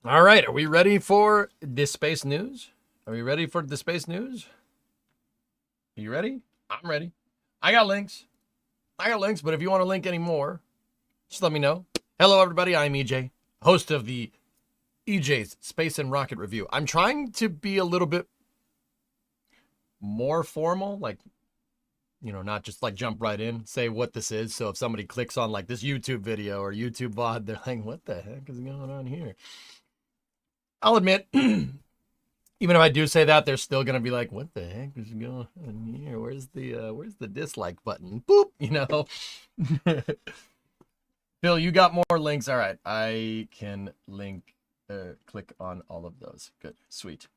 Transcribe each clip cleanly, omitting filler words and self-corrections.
All right, are we ready for this space news? Are we ready for the space news? Are you ready? I'm ready. I got links. But if you want to link any more, just let me know. Hello, everybody. I'm EJ, host of the EJ's Space and Rocket Review. I'm trying to be a little bit more formal, like, not just like jump right in, say what this is. So if somebody clicks on like this YouTube video or YouTube VOD, they're like, what the heck is going on here? I'll admit, even if I do say that, they're still gonna be like, "What the heck is going on here? Where's the dislike button?" Boop, Phil, you got more links. All right, I can click on all of those. Good, sweet.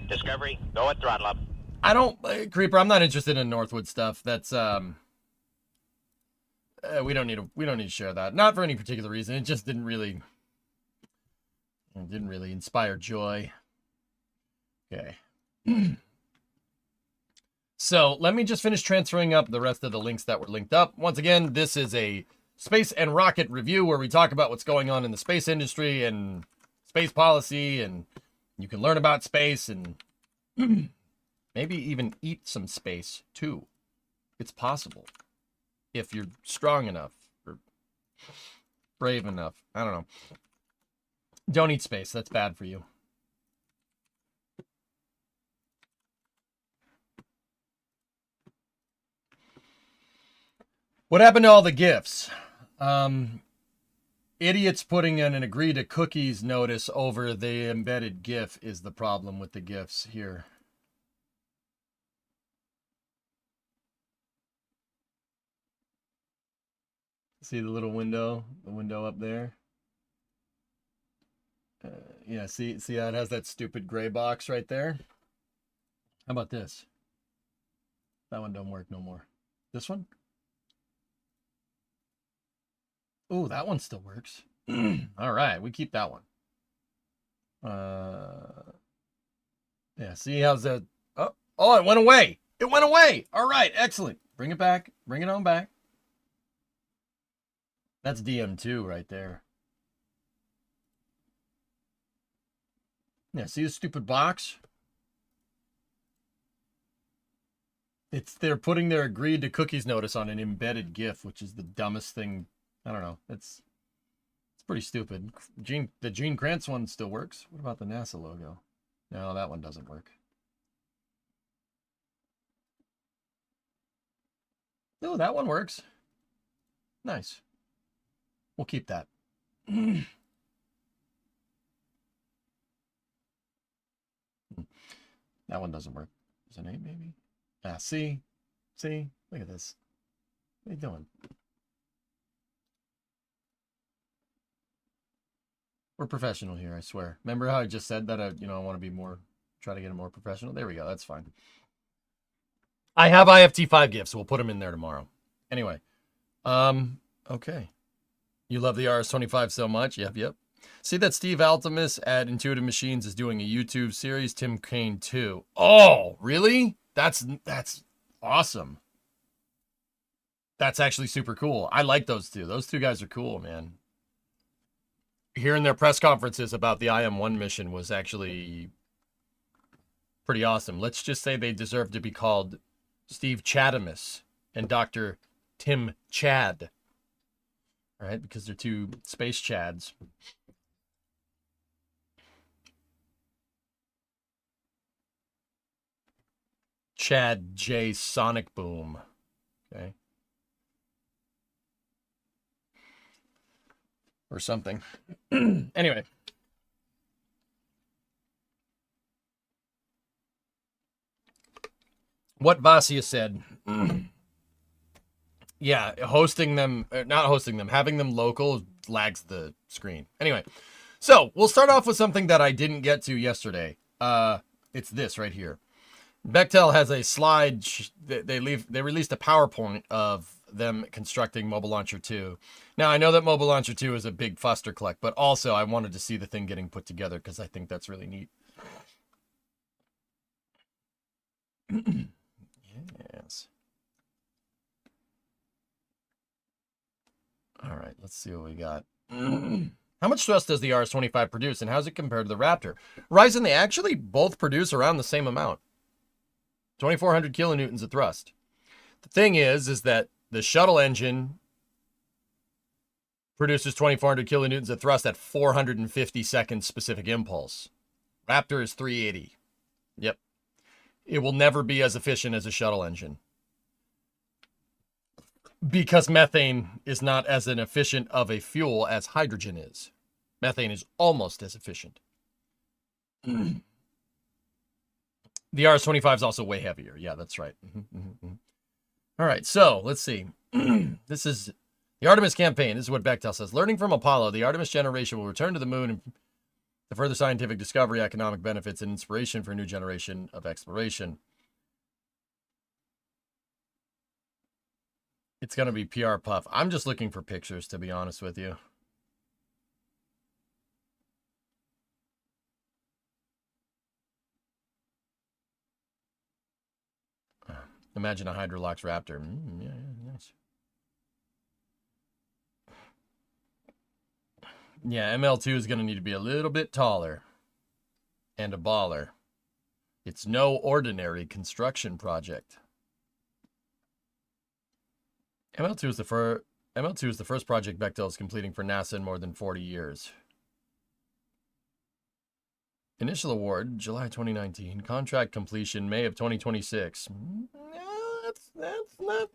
Discovery, go at throttle up. I don't, Creeper. I'm not interested in Northwood stuff. That's we don't need to share that. Not for any particular reason. It just didn't really inspire joy. Okay. So let me just finish transferring up the rest of the links that were linked up. Once again, this is a space and rocket review where we talk about what's going on in the space industry and space policy, and you can learn about space and maybe even eat some space too. It's possible if you're strong enough or brave enough. I don't know. Don't eat space. That's bad for you. What happened to all the GIFs? Idiots putting in an agree to cookies notice over the embedded GIF is the problem with the GIFs here. See the little window? The window up there? Yeah, see how it has that stupid gray box right there? How about this? That one don't work no more. This one? Oh, that one still works. All right, we keep that one. Yeah, see how's that? Oh, it went away. It went away. All right, excellent. Bring it back. Bring it on back. That's DM2 right there. Yeah, see the stupid box? They're putting their agreed to cookies notice on an embedded GIF, which is the dumbest thing. I don't know. It's pretty stupid. The Gene Kranz one still works. What about the NASA logo? No, that one doesn't work. No, that one works. Nice. We'll keep that. That one doesn't work. Is it 8 maybe? Ah, see? Look at this. What are you doing? We're professional here, I swear. Remember how I just said that I want to be more, try to get it more professional? There we go. That's fine. I have IFT5 gifts. So we'll put them in there tomorrow. Anyway. Okay. You love the RS-25 so much? Yep. See that Steve Altemus at Intuitive Machines is doing a YouTube series, Tim Kaine too. Oh, really? That's awesome. That's actually super cool. I like those two. Those two guys are cool, man. Hearing their press conferences about the IM-1 mission was actually pretty awesome. Let's just say they deserve to be called Steve Chadamus and Dr. Tim Chad. All right, because they're two space chads. Chad J. Sonic Boom. Okay. Or something. Anyway. What Vasia said. Yeah, not hosting them, having them local lags the screen. Anyway, so we'll start off with something that I didn't get to yesterday. It's this right here. Bechtel has a slide. They released a PowerPoint of them constructing Mobile Launcher 2. Now, I know that Mobile Launcher 2 is a big fustercluck, but also I wanted to see the thing getting put together because I think that's really neat. Yes. All right, let's see what we got. How much thrust does the RS-25 produce, and how does it compare to the Raptor? Ryzen, they actually both produce around the same amount. 2,400 kilonewtons of thrust. The thing is that the shuttle engine produces 2,400 kilonewtons of thrust at 450 seconds specific impulse. Raptor is 380. Yep. It will never be as efficient as a shuttle engine. Because methane is not as an efficient of a fuel as hydrogen is. Methane is almost as efficient. The RS-25 is also way heavier. Yeah, that's right. All right, so let's see. This is the Artemis campaign. This is what Bechtel says. Learning from Apollo, the Artemis generation will return to the moon and the further scientific discovery, economic benefits, and inspiration for a new generation of exploration. It's going to be PR puff. I'm just looking for pictures, to be honest with you. Imagine a Hydrolox Raptor. Yeah, nice. Yeah, ML2 is going to need to be a little bit taller. And a baller. It's no ordinary construction project. ML2 is the first project Bechtel is completing for NASA in more than 40 years. Initial award, July 2019. Contract completion, May of 2026.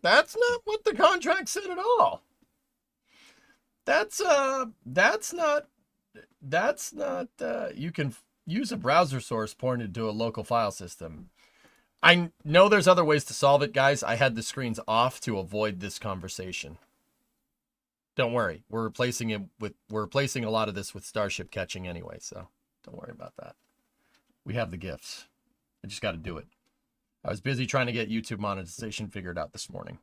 That's not what the contract said at all. That's not, you can use a browser source pointed to a local file system. I know there's other ways to solve it, guys. I had the screens off to avoid this conversation. Don't worry. We're replacing a lot of this with Starship catching anyway, so don't worry about that. We have the gifts. I just got to do it. I was busy trying to get YouTube monetization figured out this morning.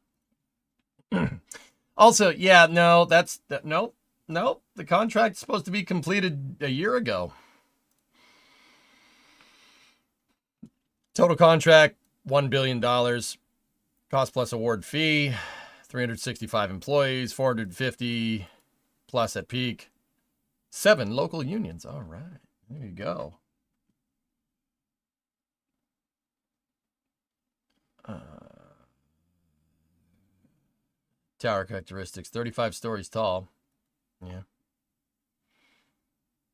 Also, yeah, no, no. The contract's supposed to be completed a year ago. Total contract, $1 billion. Cost plus award fee, 365 employees, 450 plus at peak. 7 local unions. All right, there you go. Tower characteristics, 35 stories tall. Yeah.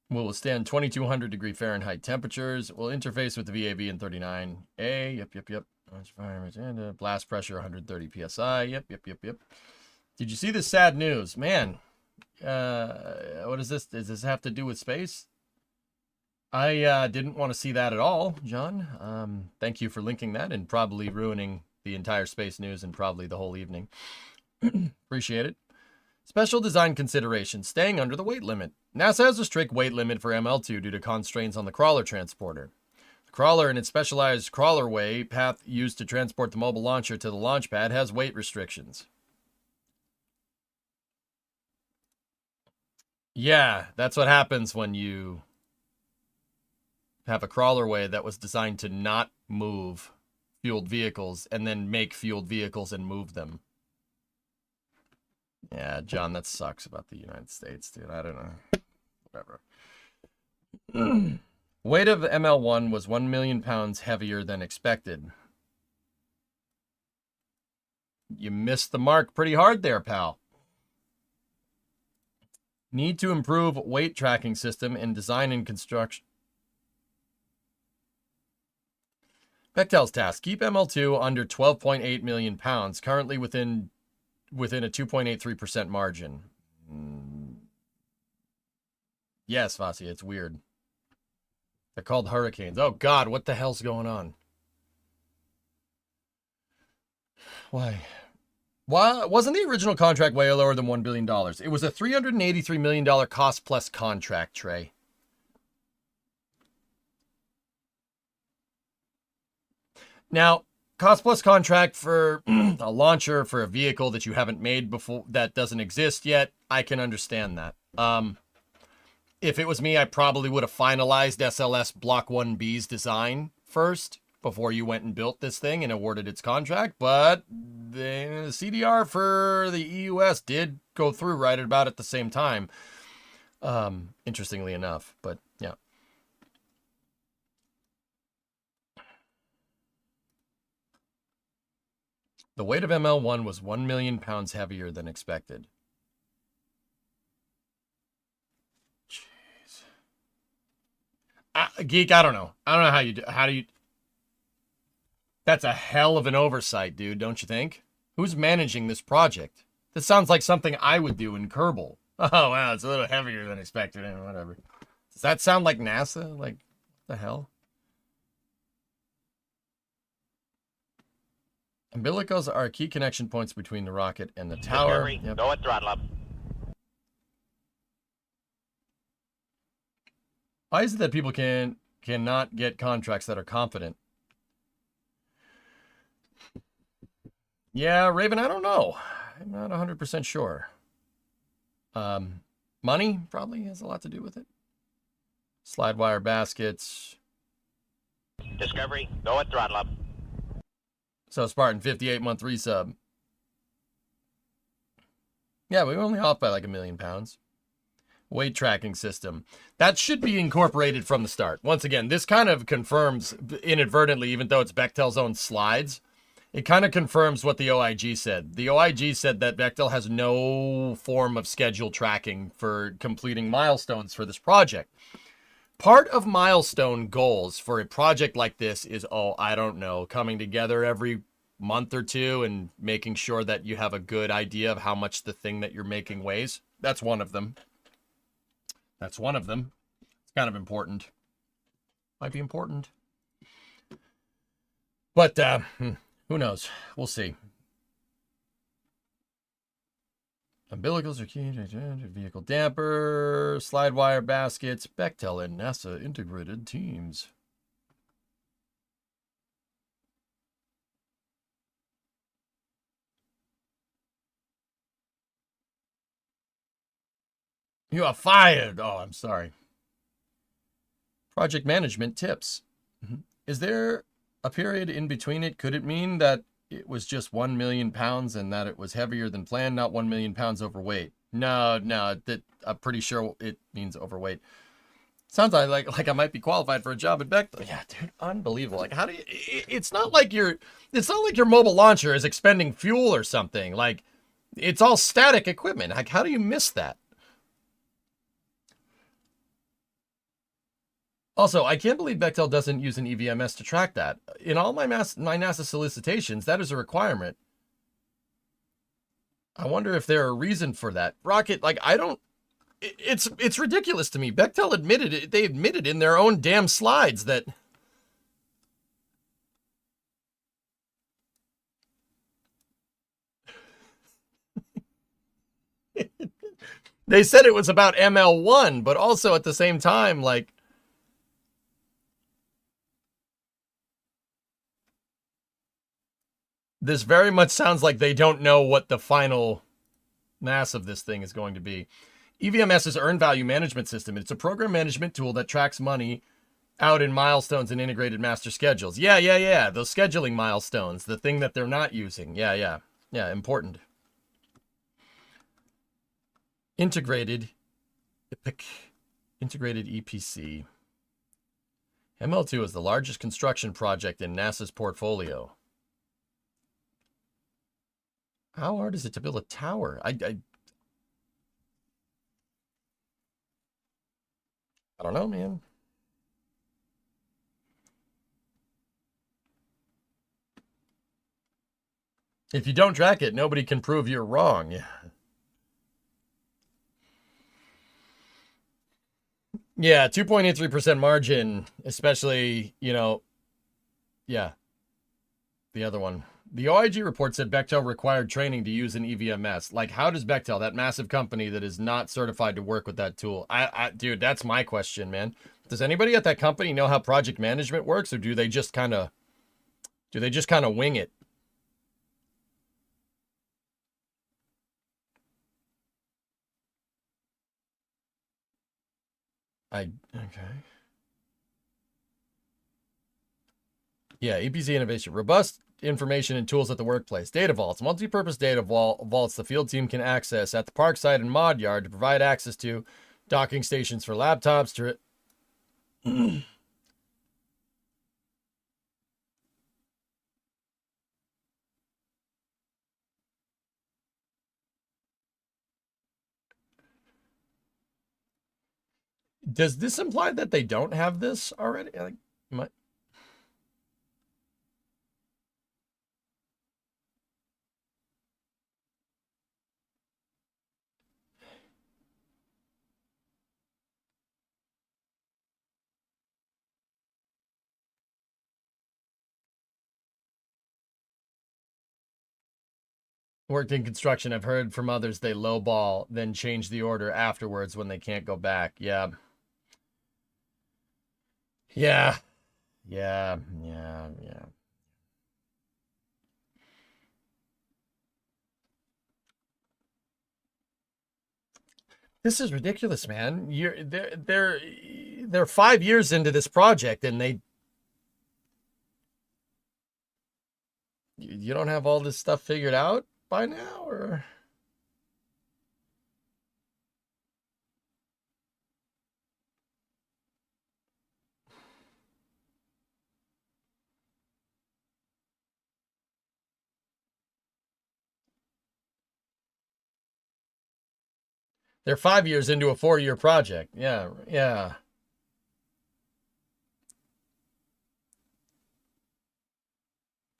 Will withstand 2,200 degree Fahrenheit temperatures. Will interface with the VAB in 39A. Yep. And blast pressure 130 psi. Yep. Did you see this sad news? Man, what is this? Does this have to do with space? I didn't want to see that at all, John. Thank you for linking that and probably ruining the entire space news and probably the whole evening. Appreciate it. Special design considerations, staying under the weight limit. NASA has a strict weight limit for ML2 due to constraints on the crawler transporter. The crawler and its specialized crawlerway path used to transport the mobile launcher to the launch pad has weight restrictions. Yeah, that's what happens when you have a crawlerway that was designed to not move fueled vehicles and then make fueled vehicles and move them. Yeah, John, that sucks about the United States, dude. I don't know. Whatever. Weight of ML1 was 1 million pounds heavier than expected. You missed the mark pretty hard there, pal. Need to improve weight tracking system in design and construction. Bechtel's task. Keep ML2 under 12.8 million pounds, currently within a 2.83% margin. Yes, Vasi, it's weird. They're called hurricanes. Oh, God, what the hell's going on? Why? Wasn't the original contract way lower than $1 billion? It was a $383 million cost plus contract, Trey. Now, cost plus contract for a launcher for a vehicle that you haven't made before, that doesn't exist yet, I can understand that. If it was me, I probably would have finalized SLS Block 1B's design first before you went and built this thing and awarded its contract. But the CDR for the EUS did go through right about at the same time. Interestingly enough, but yeah. The weight of ML1 was 1 million pounds heavier than expected. Jeez. Geek, I don't know. I don't know how do you. That's a hell of an oversight, dude, don't you think? Who's managing this project? This sounds like something I would do in Kerbal. Oh, wow, it's a little heavier than expected. Whatever. Does that sound like NASA? Like, what the hell? Umbilicals are key connection points between the rocket and the tower. Yep. Go at throttle up. Why is it that people cannot get contracts that are confident? Yeah, Raven, I don't know. I'm not 100% sure. Money probably has a lot to do with it. Slide wire baskets. Discovery, go at throttle up. So Spartan, 58-month resub. Yeah, we were only off by like 1 million pounds. Weight tracking system. That should be incorporated from the start. Once again, this kind of confirms inadvertently, even though it's Bechtel's own slides, it kind of confirms what the OIG said. The OIG said that Bechtel has no form of schedule tracking for completing milestones for this project. Part of milestone goals for a project like this is, I don't know, coming together every month or two and making sure that you have a good idea of how much the thing that you're making weighs. That's one of them. That's one of them. It's kind of important. Might be important. But who knows? We'll see. Umbilicals are key to vehicle damper, slide wire baskets, Bechtel and NASA integrated teams. You are fired. Oh, I'm sorry. Project management tips. Is there a period in between it? Could it mean that it was just 1 million pounds and that it was heavier than planned, not 1 million pounds overweight? No, I'm pretty sure it means overweight. Sounds like I might be qualified for a job at Bechtel. Yeah, dude, unbelievable. Like, how do you? It's not like your mobile launcher is expending fuel or something. Like, it's all static equipment. Like, how do you miss that? Also, I can't believe Bechtel doesn't use an EVMS to track that. In all my NASA solicitations, that is a requirement. I wonder if there are a reason for that. Rocket, like, I don't... It's ridiculous to me. Bechtel admitted it. They admitted in their own damn slides that... They said it was about ML1, but also at the same time, like... This very much sounds like they don't know what the final mass of this thing is going to be. EVMS is Earned Value Management System. It's a program management tool that tracks money out in milestones and integrated master schedules. Yeah. Those scheduling milestones, the thing that they're not using. Yeah, important. Integrated EPC. ML2 is the largest construction project in NASA's portfolio. How hard is it to build a tower? I don't know, man. If you don't track it, nobody can prove you're wrong. Yeah, 2.83% margin, especially, yeah. The other one. The OIG report said Bechtel required training to use an EVMS. Like, how does Bechtel, that massive company that is not certified to work with that tool? Dude, that's my question, man. Does anybody at that company know how project management works, or do they just kind of wing it? Okay. Yeah, EPC innovation. Robust information and tools at the workplace. Data vaults. Multi-purpose data vaults the field team can access at the park site and mod yard to provide access to Docking stations for laptops. Does this imply that they don't have this already? Like, worked in construction. I've heard from others they lowball, then change the order afterwards when they can't go back. Yeah. Yeah. Yeah. Yeah. Yeah. This is ridiculous, man. They're 5 years into this project and you don't have all this stuff figured out by now, or they're 5 years into a 4-year project. Yeah, yeah.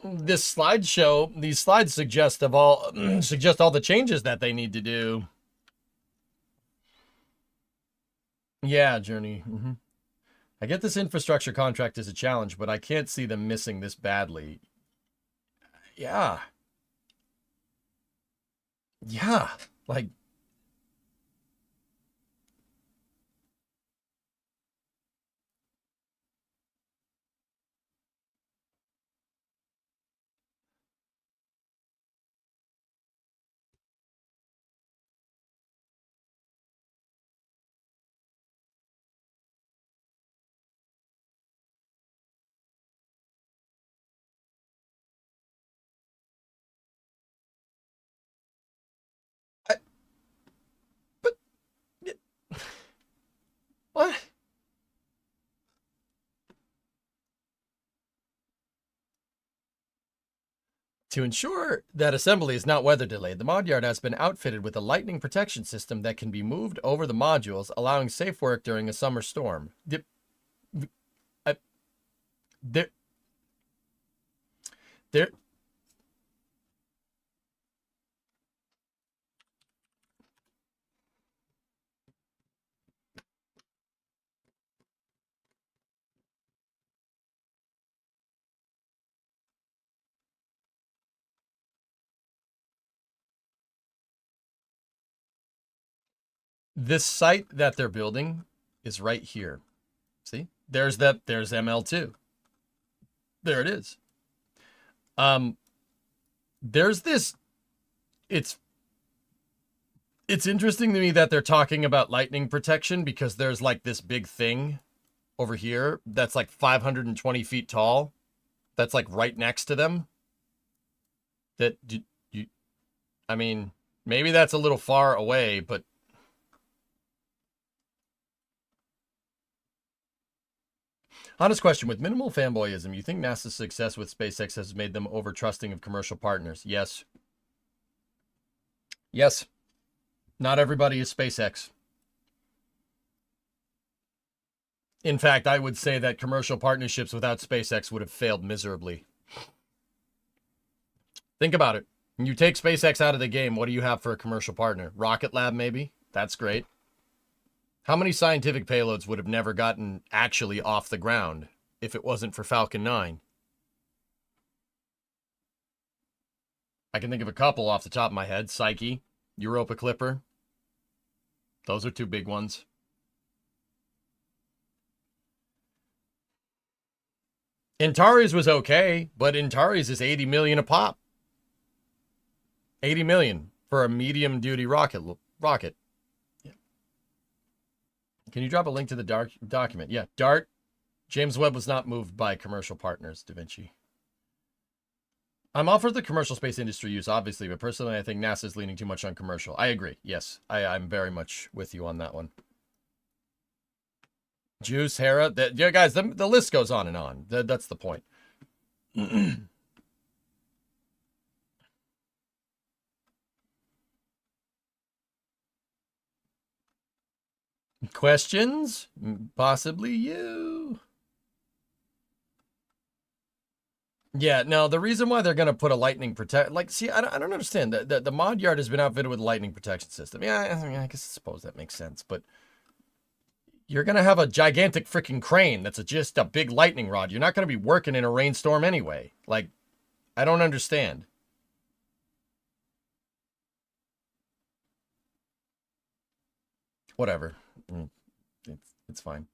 This slideshow, these slides suggest all the changes that they need to do. Yeah, Journey. I get this infrastructure contract is a challenge, but I can't see them missing this badly. Yeah. Yeah. Like, but what? To ensure that assembly is not weather delayed, the mod yard has been outfitted with a lightning protection system that can be moved over the modules, allowing safe work during a summer storm. There, there. This site that they're building is right here. See, there's ML2. There it is. There's this. It's interesting to me that they're talking about lightning protection because there's like this big thing over here that's like 520 feet tall. That's like right next to them. I mean, maybe that's a little far away, but honest question, with minimal fanboyism, you think NASA's success with SpaceX has made them over trusting of commercial partners? Yes. Yes. Not everybody is SpaceX. In fact, I would say that commercial partnerships without SpaceX would have failed miserably. Think about it. When you take SpaceX out of the game, what do you have for a commercial partner? Rocket Lab, maybe? That's great. How many scientific payloads would have never gotten actually off the ground if it wasn't for Falcon 9? I can think of a couple off the top of my head. Psyche, Europa Clipper. Those are two big ones. Antares was okay, but Antares is 80 million a pop. 80 million for a medium duty rocket. Yeah. Can you drop a link to the document? Yeah, DART. James Webb was not moved by commercial partners, Da Vinci. I'm all for the commercial space industry use, obviously, but personally, I think NASA is leaning too much on commercial. I agree. Yes, I'm very much with you on that one. Juice, Hera. Yeah, guys, the list goes on and on. That's the point. Questions? Possibly you. Yeah, no, the reason why they're going to put a lightning protect, like, see, I don't understand. The mod yard has been outfitted with a lightning protection system. Yeah, I guess I suppose that makes sense, but you're going to have a gigantic freaking crane that's just a big lightning rod. You're not going to be working in a rainstorm anyway. Like, I don't understand. Whatever. It's fine.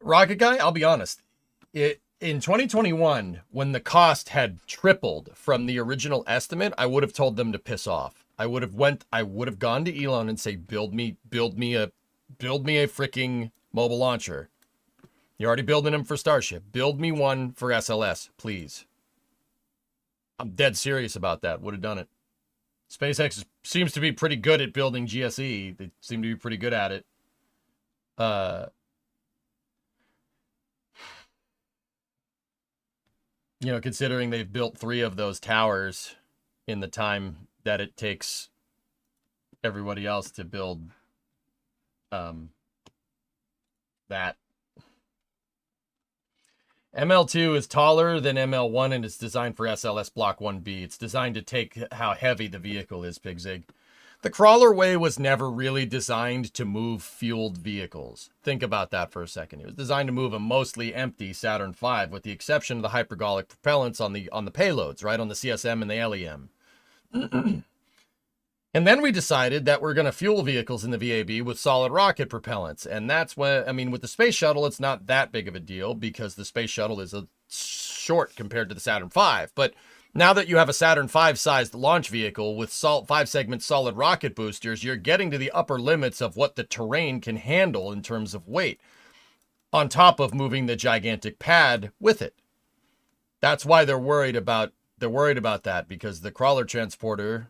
Rocket Guy, I'll be honest. In 2021, when the cost had tripled from the original estimate, I would have told them to piss off. I would have gone to Elon and say, build me a freaking mobile launcher. You're already building them for Starship. Build me one for SLS, please. I'm dead serious about that. Would have done it. SpaceX seems to be pretty good at building GSE. They seem to be pretty good at it. You know, considering they've built 3 of those towers in the time that it takes everybody else to build that. ML2 is taller than ML1 and it's designed for SLS Block 1B. It's designed to take how heavy the vehicle is, Pigzig. The Crawlerway was never really designed to move fueled vehicles. Think about that for a second. It was designed to move a mostly empty Saturn V, with the exception of the hypergolic propellants on the payloads, right, on the CSM and the LEM. And then we decided that we're going to fuel vehicles in the VAB with solid rocket propellants. And that's when, I mean, with the Space Shuttle, it's not that big of a deal because the Space Shuttle is a short compared to the Saturn V. But now that you have a Saturn V-sized launch vehicle with 5-segment solid rocket boosters, you're getting to the upper limits of what the terrain can handle in terms of weight, on top of moving the gigantic pad with it. That's why they're worried about that, because the crawler transporter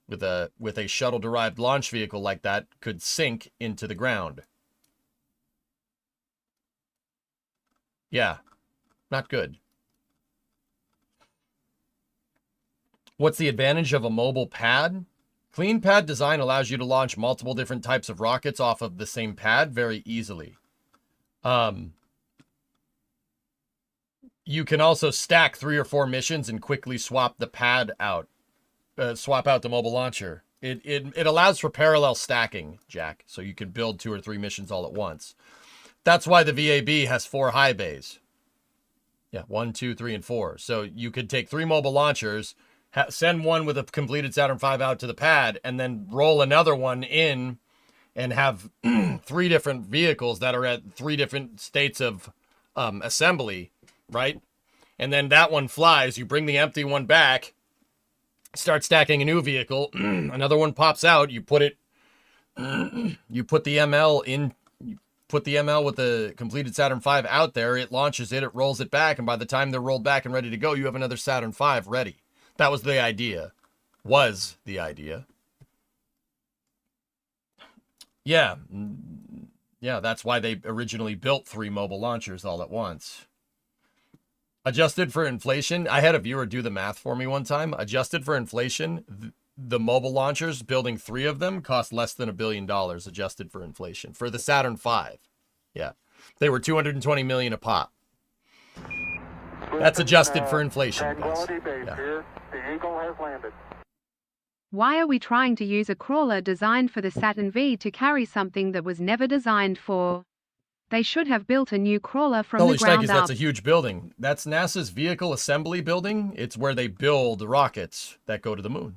with a shuttle-derived launch vehicle like that could sink into the ground. Yeah, not good. What's the advantage of a mobile pad? Clean pad design allows you to launch multiple different types of rockets off of the same pad very easily. You can also stack 3 or 4 missions and quickly swap the pad out. Swap out the mobile launcher. It allows for parallel stacking, Jack, so you can build 2 or 3 missions all at once. That's why the VAB has 4 high bays. Yeah, 1, 2, 3, and 4. So you could take 3 mobile launchers, send one with a completed Saturn V out to the pad, and then roll another one in and have 3 different vehicles that are at 3 different states of assembly, right? And then that one flies. You bring the empty one back, start stacking a new vehicle. Another one pops out. You put it. You put the ML in. You put the ML with the completed Saturn V out there. It launches it. It rolls it back, and by the time they're rolled back and ready to go, you have another Saturn V ready. That was the idea. Was the idea. Yeah. Yeah, that's why they originally built 3 mobile launchers all at once. Adjusted for inflation, I had a viewer do the math for me one time. Adjusted for inflation, the mobile launchers, building 3 of them, cost less than $1 billion adjusted for inflation. For the Saturn V. Yeah. They were $220 million a pop. That's adjusted for inflation, guys. Yeah. The Eagle has landed. Why are we trying to use a crawler designed for the Saturn V to carry something that was never designed for? They should have built a new crawler from Holy the ground shnikes, up. that's a huge building. That's NASA's vehicle assembly building. It's where they build rockets that go to the moon.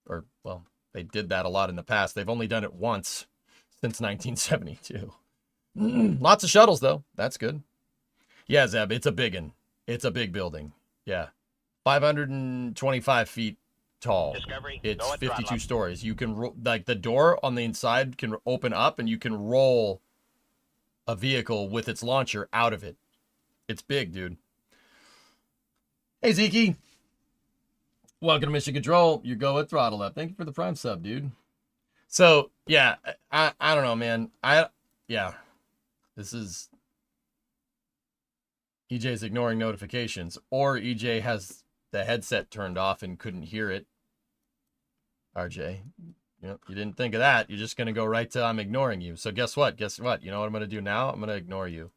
Or, well, they did that a lot in the past. They've only done it once since 1972. Lots of shuttles, though. That's good. Yeah, Zeb, it's a big one. It's a big building. Yeah. 525 feet tall. Discovery, It's go at 52 throttle. stories. You can, like, the door on the inside can open up and you can roll a vehicle with its launcher out of it. It's big, dude. Hey, Zeke. Welcome to Mission Control. You go at throttle up. Thank you for the Prime sub, dude. So, Yeah, I don't know, man. Yeah. This is EJ's ignoring notifications, or EJ has the headset turned off and couldn't hear it. RJ, you didn't think of that. You're just gonna go right to I'm ignoring you. So guess what? Guess what? You know what I'm gonna do now? I'm gonna ignore you.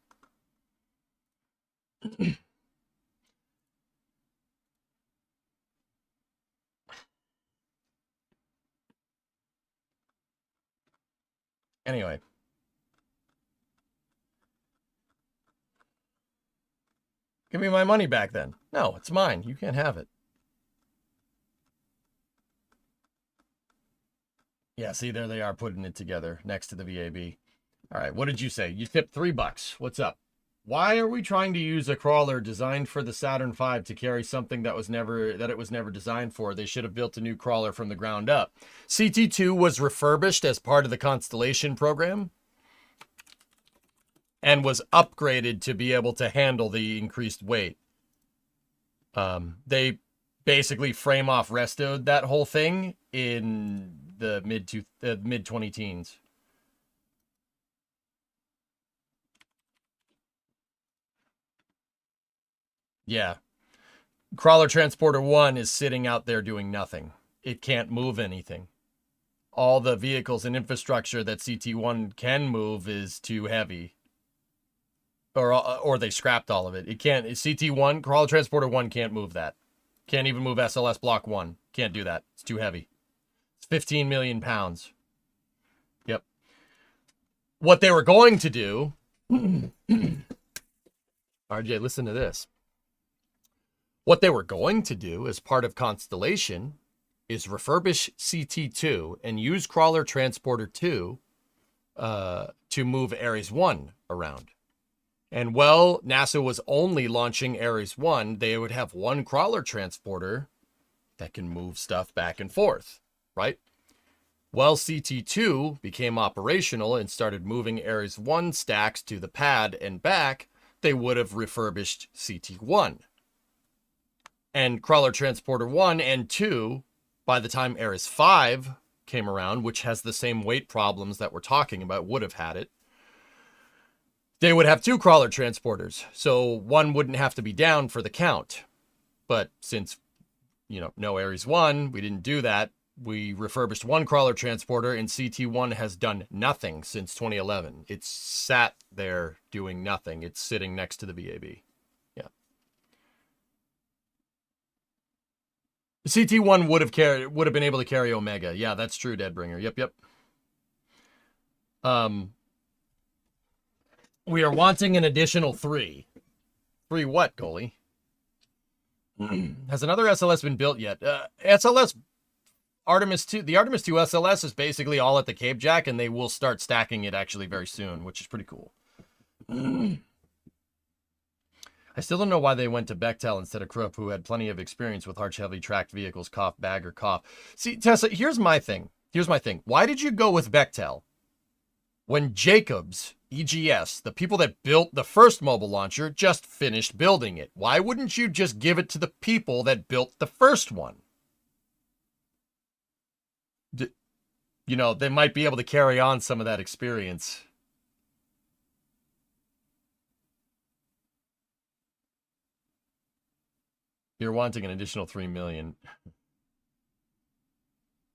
Anyway. Give me my money back then. No, it's mine. You can't have it. Yeah, see, there they are putting it together next to the VAB. All right, what did you say? You tipped $3. What's up? Why are we trying to use a crawler designed for the Saturn V to carry something that it was never designed for? They should have built a new crawler from the ground up. CT2 was refurbished as part of the Constellation program and was upgraded to be able to handle the increased weight. They basically frame off restoed that whole thing in the mid 2010s. Yeah. Crawler Transporter 1 is sitting out there doing nothing. It can't move anything. All the vehicles and infrastructure that CT1 can move is too heavy. Or they scrapped all of it. It can't. CT1, Crawler Transporter 1 can't move that. Can't even move SLS Block 1. Can't do that. It's too heavy. It's 15 million pounds. Yep. What they were going to do... RJ, listen to this. What they were going to do as part of Constellation is refurbish CT2 and use Crawler Transporter 2 to move Ares 1 around. And while NASA was only launching Ares 1, they would have one crawler transporter that can move stuff back and forth, right? Well, CT2 became operational and started moving Ares 1 stacks to the pad and back, they would have refurbished CT1. And Crawler Transporter 1 and 2, by the time Ares 5 came around, which has the same weight problems that we're talking about, would have had it, they would have two crawler transporters. So one wouldn't have to be down for the count. But since, no Ares 1, we didn't do that. We refurbished one crawler transporter, and CT1 has done nothing since 2011. It's sat there doing nothing. It's sitting next to the VAB. Yeah. The CT1 would have been able to carry Omega. Yeah, that's true, Deadbringer. Yep. We are wanting an additional 3. 3 what, goalie? Has another SLS been built yet? SLS Artemis 2. The Artemis 2 SLS is basically all at the Cape Jack, and they will start stacking it actually very soon, which is pretty cool. I still don't know why they went to Bechtel instead of Krupp, who had plenty of experience with harsh-heavy tracked vehicles, cough, bag, or cough. See, Tessa, here's my thing. Why did you go with Bechtel when Jacobs, EGS, the people that built the first mobile launcher, just finished building it? Why wouldn't you just give it to the people that built the first one? They might be able to carry on some of that experience. You're wanting an additional 3 million.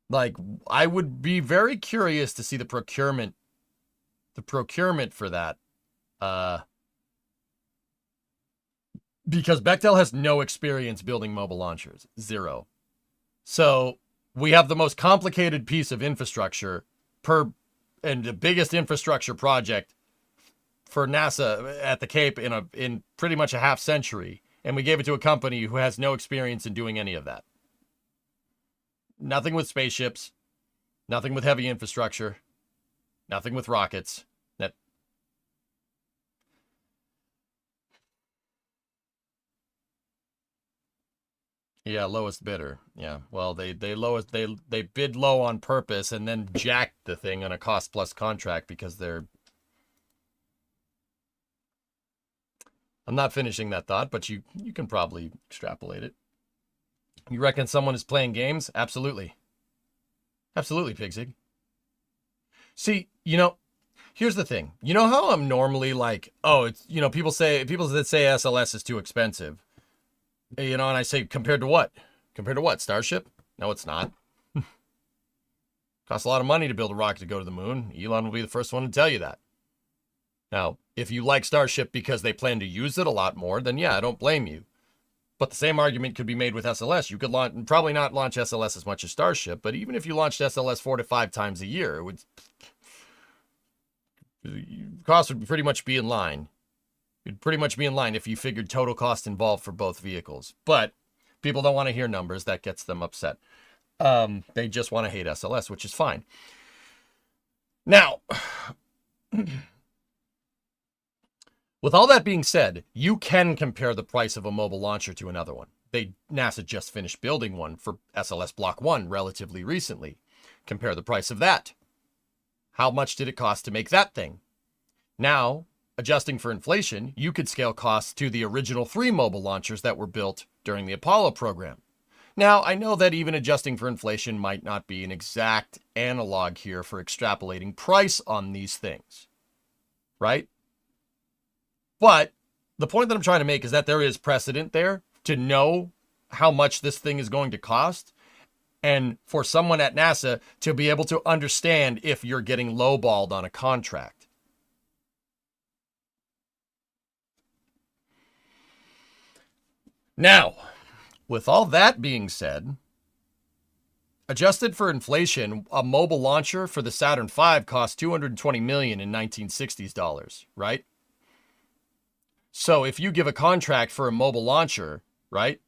Like, I would be very curious to see the procurement for that. Because Bechtel has no experience building mobile launchers. 0. So we have the most complicated piece of infrastructure and the biggest infrastructure project for NASA at the Cape in pretty much a half century. And we gave it to a company who has no experience in doing any of that. Nothing with spaceships, nothing with heavy infrastructure, nothing with rockets. Yeah, lowest bidder. Yeah, well, they bid low on purpose and then jacked the thing on a cost plus contract because they're... I'm not finishing that thought, but you can probably extrapolate it. You reckon someone is playing games? Absolutely. Absolutely, Pigsig. See, here's the thing. You know how I'm normally like, oh, it's, people that say SLS is too expensive. And I say, compared to what? Compared to what? Starship? No, it's not. Costs a lot of money to build a rocket to go to the moon. Elon will be the first one to tell you that. Now, if you like Starship because they plan to use it a lot more, then yeah, I don't blame you. But the same argument could be made with SLS. You could probably not launch SLS as much as Starship, but even if you launched SLS 4 to 5 times a year, cost would pretty much be in line. It'd pretty much be in line if you figured total cost involved for both vehicles. But people don't want to hear numbers. That gets them upset. They just want to hate SLS, which is fine. Now, with all that being said, you can compare the price of a mobile launcher to another one. NASA just finished building one for SLS Block 1 relatively recently. Compare the price of that. How much did it cost to make that thing? Now, adjusting for inflation, you could scale costs to the original 3 mobile launchers that were built during the Apollo program. Now, I know that even adjusting for inflation might not be an exact analog here for extrapolating price on these things, right? But the point that I'm trying to make is that there is precedent there to know how much this thing is going to cost, and for someone at NASA to be able to understand if you're getting lowballed on a contract. Now, with all that being said, adjusted for inflation, a mobile launcher for the Saturn V cost $220 million in 1960s dollars, right? So if you give a contract for a mobile launcher, right,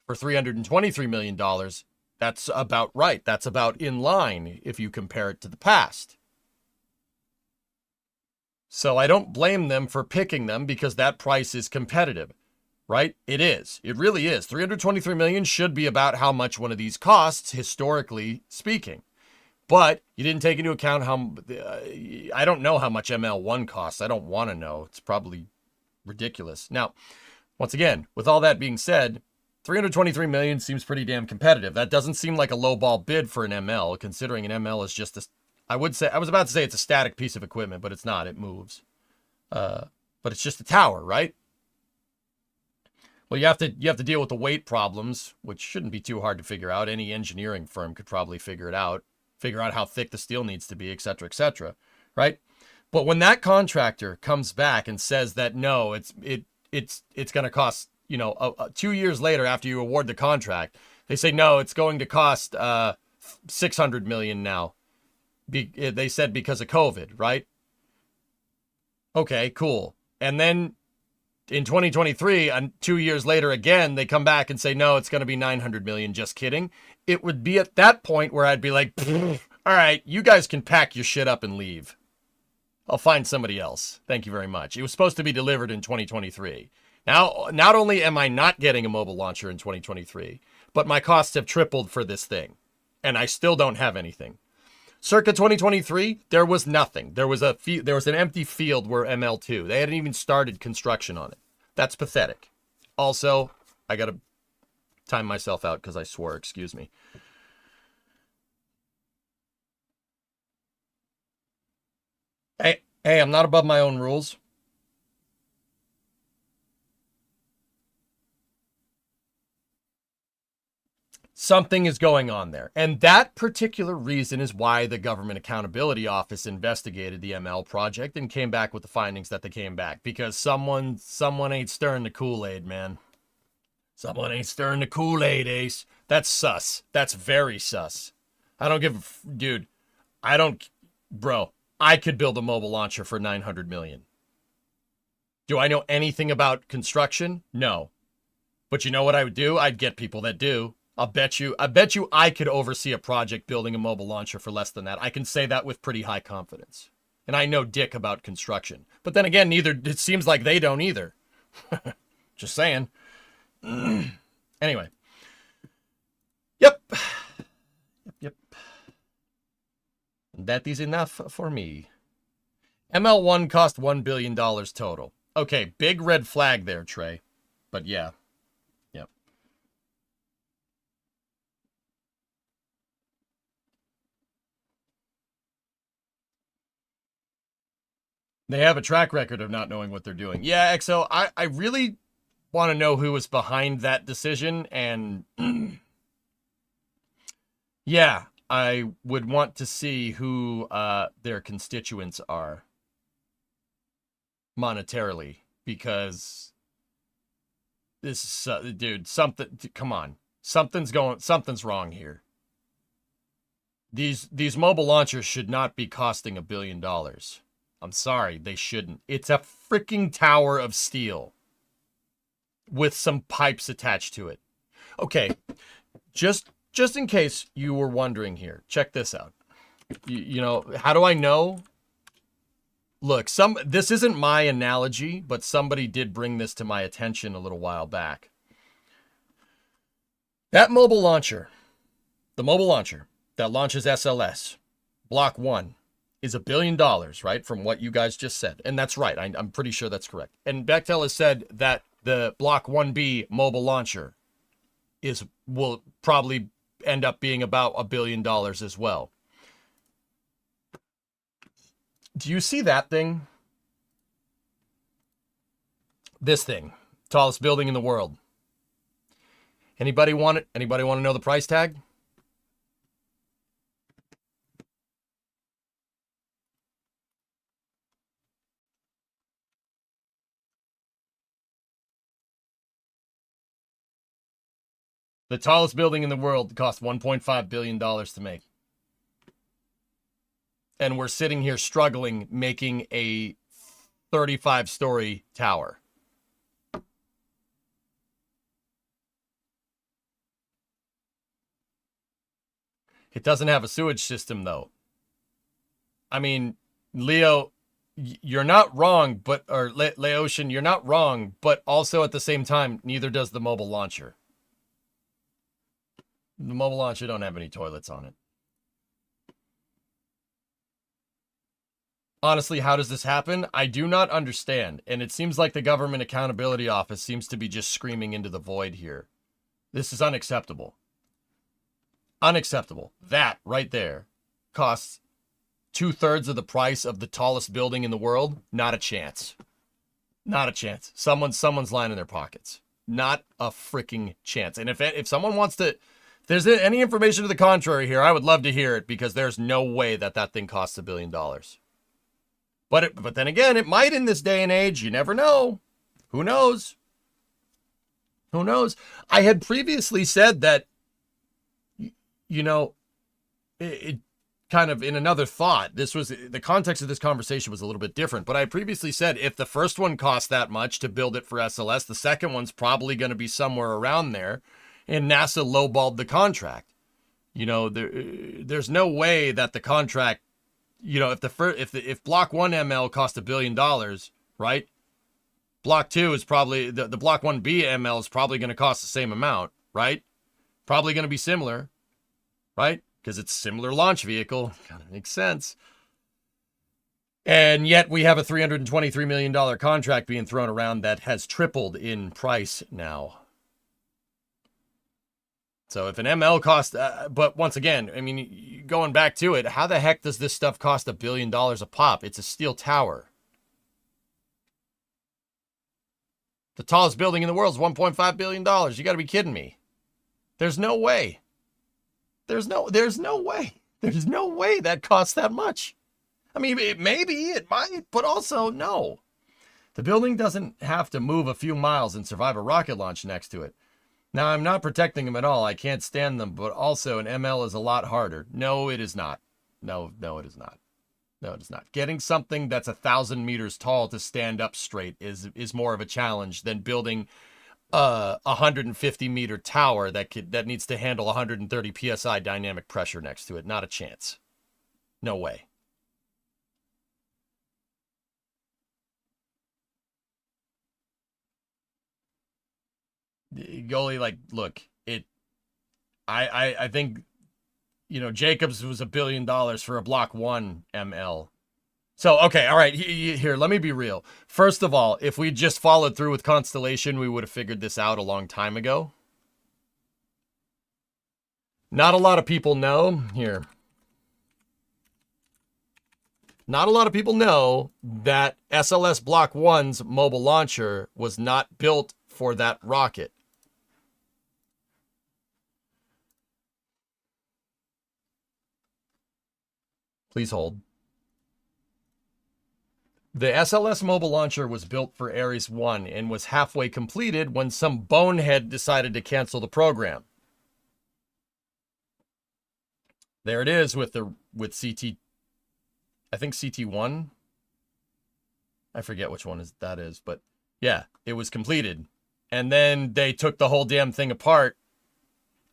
for $323 million, that's about right. That's about in line if you compare it to the past. So I don't blame them for picking them because that price is competitive, right? It is. It really is. $323 million should be about how much one of these costs, historically speaking. But you didn't take into account how, I don't know how much ML1 costs. I don't want to know. It's probably ridiculous. Now, once again, with all that being said, $323 million seems pretty damn competitive. That doesn't seem like a lowball bid for an ML, considering an ML is just a, I was about to say it's a static piece of equipment, but it's not. It moves. But it's just a tower, right? Well, you have to deal with the weight problems, which shouldn't be too hard to figure out. Any engineering firm could probably figure it out. Figure out how thick the steel needs to be, et cetera, right? But when that contractor comes back and says that no, it's going to cost, 2 years later after you award the contract, they say no, it's going to cost $600 million now. They said because of COVID, right? Okay, cool. And then in 2023, and 2 years later again, they come back and say no, it's going to be $900 million. Just kidding. It would be at that point where I'd be like, all right, you guys can pack your shit up and leave. I'll find somebody else. Thank you very much. It was supposed to be delivered in 2023. Now, not only am I not getting a mobile launcher in 2023, but my costs have tripled for this thing, and I still don't have anything. Circa 2023, there was nothing. There was an empty field where ML2. They hadn't even started construction on it. That's pathetic. Also, I got to time myself out because I swore, excuse me. Hey, I'm not above my own rules. Something is going on there. And that particular reason is why the Government Accountability Office investigated the ML project and came back with the findings that they came back. Because someone ain't stirring the Kool-Aid, man. Someone ain't stirring the Kool-Aid, Ace. That's sus. That's very sus. Dude, bro, I could build a mobile launcher for $900 million. Do I know anything about construction? No. But you know what I would do? I'd get people that do. I bet you I could oversee a project building a mobile launcher for less than that. I can say that with pretty high confidence. And I know dick about construction. But then again, it seems like they don't either. Just saying. Anyway. Yep. That is enough for me. ML1 cost $1 billion total. Okay, big red flag there, Trey. But yeah. Yep. They have a track record of not knowing what they're doing. Yeah, XO, I really want to know who was behind that decision, and yeah, I would want to see who their constituents are monetarily, because this is, dude, come on. Something's wrong here. These mobile launchers should not be costing $1 billion. I'm sorry, they shouldn't. It's a freaking tower of steel with some pipes attached to it. Okay, just in case you were wondering here, check this out. You know, how do I know? Look, this isn't my analogy, but somebody did bring this to my attention a little while back. That mobile launcher, the mobile launcher that launches SLS, Block 1, is $1 billion, right? From what you guys just said. And that's right. I'm pretty sure that's correct. And Bechtel has said that the Block 1B mobile launcher will probably end up being about $1 billion as well. Do you see that thing? This thing. Tallest building in the world. Anybody want it? Anybody want to know the price tag? The tallest building in the world cost $1.5 billion to make. And we're sitting here struggling making a 35-story tower. It doesn't have a sewage system, though. I mean, Leo, you're not wrong, or Laotian, you're not wrong, but also at the same time, neither does the mobile launcher. The mobile launcher don't have any toilets on it. Honestly, how does this happen? I do not understand. And it seems like the Government Accountability Office seems to be just screaming into the void here. This is unacceptable. Unacceptable. That right there costs 2/3 of the price of the tallest building in the world. Not a chance. Not a chance. Someone's lining their pockets. Not a freaking chance. And if someone wants to, if there's any information to the contrary here, I would love to hear it, because there's no way that thing costs $1 billion. But then again, it might in this day and age. You never know. Who knows? Who knows? I had previously said that, you know, it kind of in another thought, the context of this conversation was a little bit different, but I previously said if the first one cost that much to build it for SLS, the second one's probably going to be somewhere around there, and NASA lowballed the contract. You know, there's no way that the contract, you know, if Block 1 ML cost $1 billion, right? Block 2 is probably, the Block 1B ML is probably going to cost the same amount, right? Probably going to be similar, right? Because it's a similar launch vehicle. Kind of makes sense. And yet we have a $323 million contract being thrown around that has tripled in price now. So if an ML cost, but once again, I mean, going back to it, how the heck does this stuff cost $1 billion a pop? It's a steel tower. The tallest building in the world is $1.5 billion. You got to be kidding me. There's no way. There's no way. There's no way that costs that much. I mean, it might, but also no. The building doesn't have to move a few miles and survive a rocket launch next to it. Now, I'm not protecting them at all. I can't stand them, but also an ML is a lot harder. No, it is not. No, it is not. No, it is not. Getting something that's 1,000 meters tall to stand up straight is more of a challenge than building a 150-meter tower that needs to handle 130 psi dynamic pressure next to it. Not a chance. No way. Goalie, like, look, I think, you know, Jacobs was $1 billion for a Block 1 ML. So, okay, all right, here, let me be real. First of all, if we just followed through with Constellation, we would have figured this out a long time ago. Not a lot of people know. Here. Not a lot of people know that SLS Block 1's mobile launcher was not built for that rocket. Please hold. The SLS mobile launcher was built for Ares 1 and was halfway completed when some bonehead decided to cancel the program. There it is with CT, I think CT1. I forget which one that is, but yeah, it was completed. And then they took the whole damn thing apart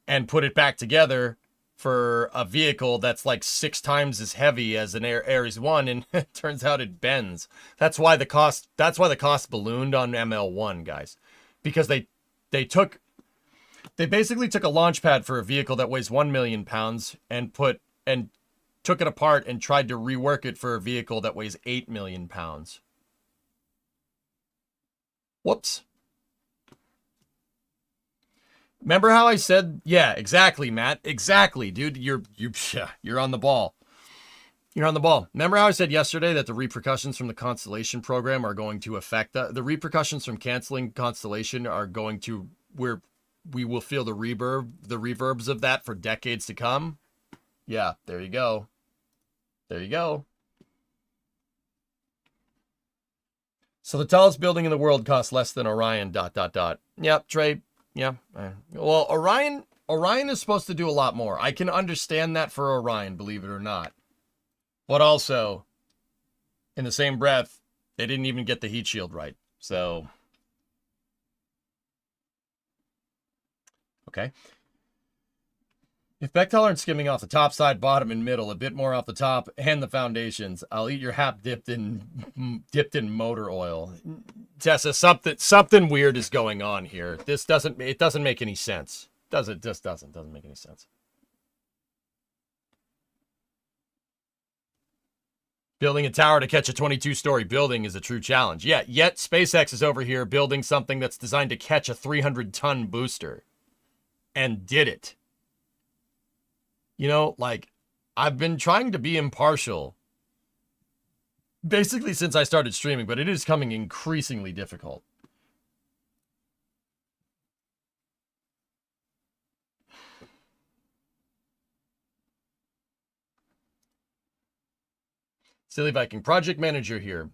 and put it back together for a vehicle that's like 6 times as heavy as an Ares 1, and it turns out it bends. That's why the cost ballooned on ML1, guys. Because they basically took a launch pad for a vehicle that weighs 1 million pounds and took it apart and tried to rework it for a vehicle that weighs 8 million pounds. Whoops. Remember how I said, yeah, exactly, Matt. Exactly, dude. You're on the ball. You're on the ball. Remember how I said yesterday that the repercussions from the Constellation program are going to affect the repercussions from canceling Constellation are going to we will feel the reverbs of that for decades to come. Yeah, there you go. There you go. So the tallest building in the world costs less than Orion, ... Yep, Trey. Yeah. Well, Orion is supposed to do a lot more. I can understand that for Orion, believe it or not. But also, in the same breath, they didn't even get the heat shield right. So, okay. If Bechtel aren't skimming off the top side, bottom, and middle, a bit more off the top and the foundations, I'll eat your hap dipped in motor oil. Tessa, something weird is going on here. It doesn't make any sense. Doesn't make any sense. Building a tower to catch a 22-story building is a true challenge. Yeah, yet SpaceX is over here building something that's designed to catch a 300-ton booster. And did it. You know, like, I've been trying to be impartial basically since I started streaming, but it is coming increasingly difficult. Silly Viking, project manager here.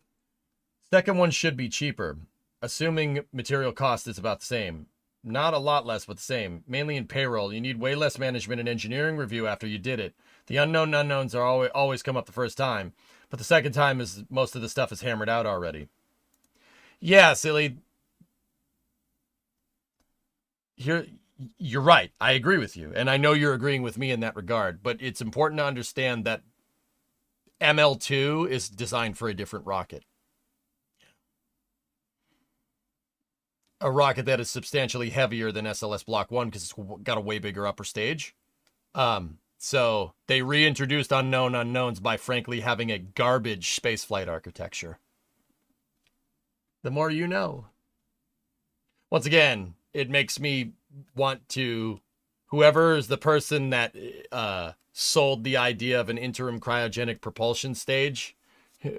Second one should be cheaper, assuming material cost is about the same. Not a lot less, but the same. Mainly in payroll. You need way less management and engineering review after you did it. The unknown unknowns are always come up the first time. But the second time is most of the stuff is hammered out already. Yeah, silly. Here, you're right. I agree with you. And I know you're agreeing with me in that regard. But it's important to understand that ML2 is designed for a different rocket. A rocket that is substantially heavier than SLS Block 1 because it's got a way bigger upper stage. So they reintroduced unknown unknowns by frankly having a garbage spaceflight architecture. The more you know. Once again, it makes me want to, whoever is the person that sold the idea of an interim cryogenic propulsion stage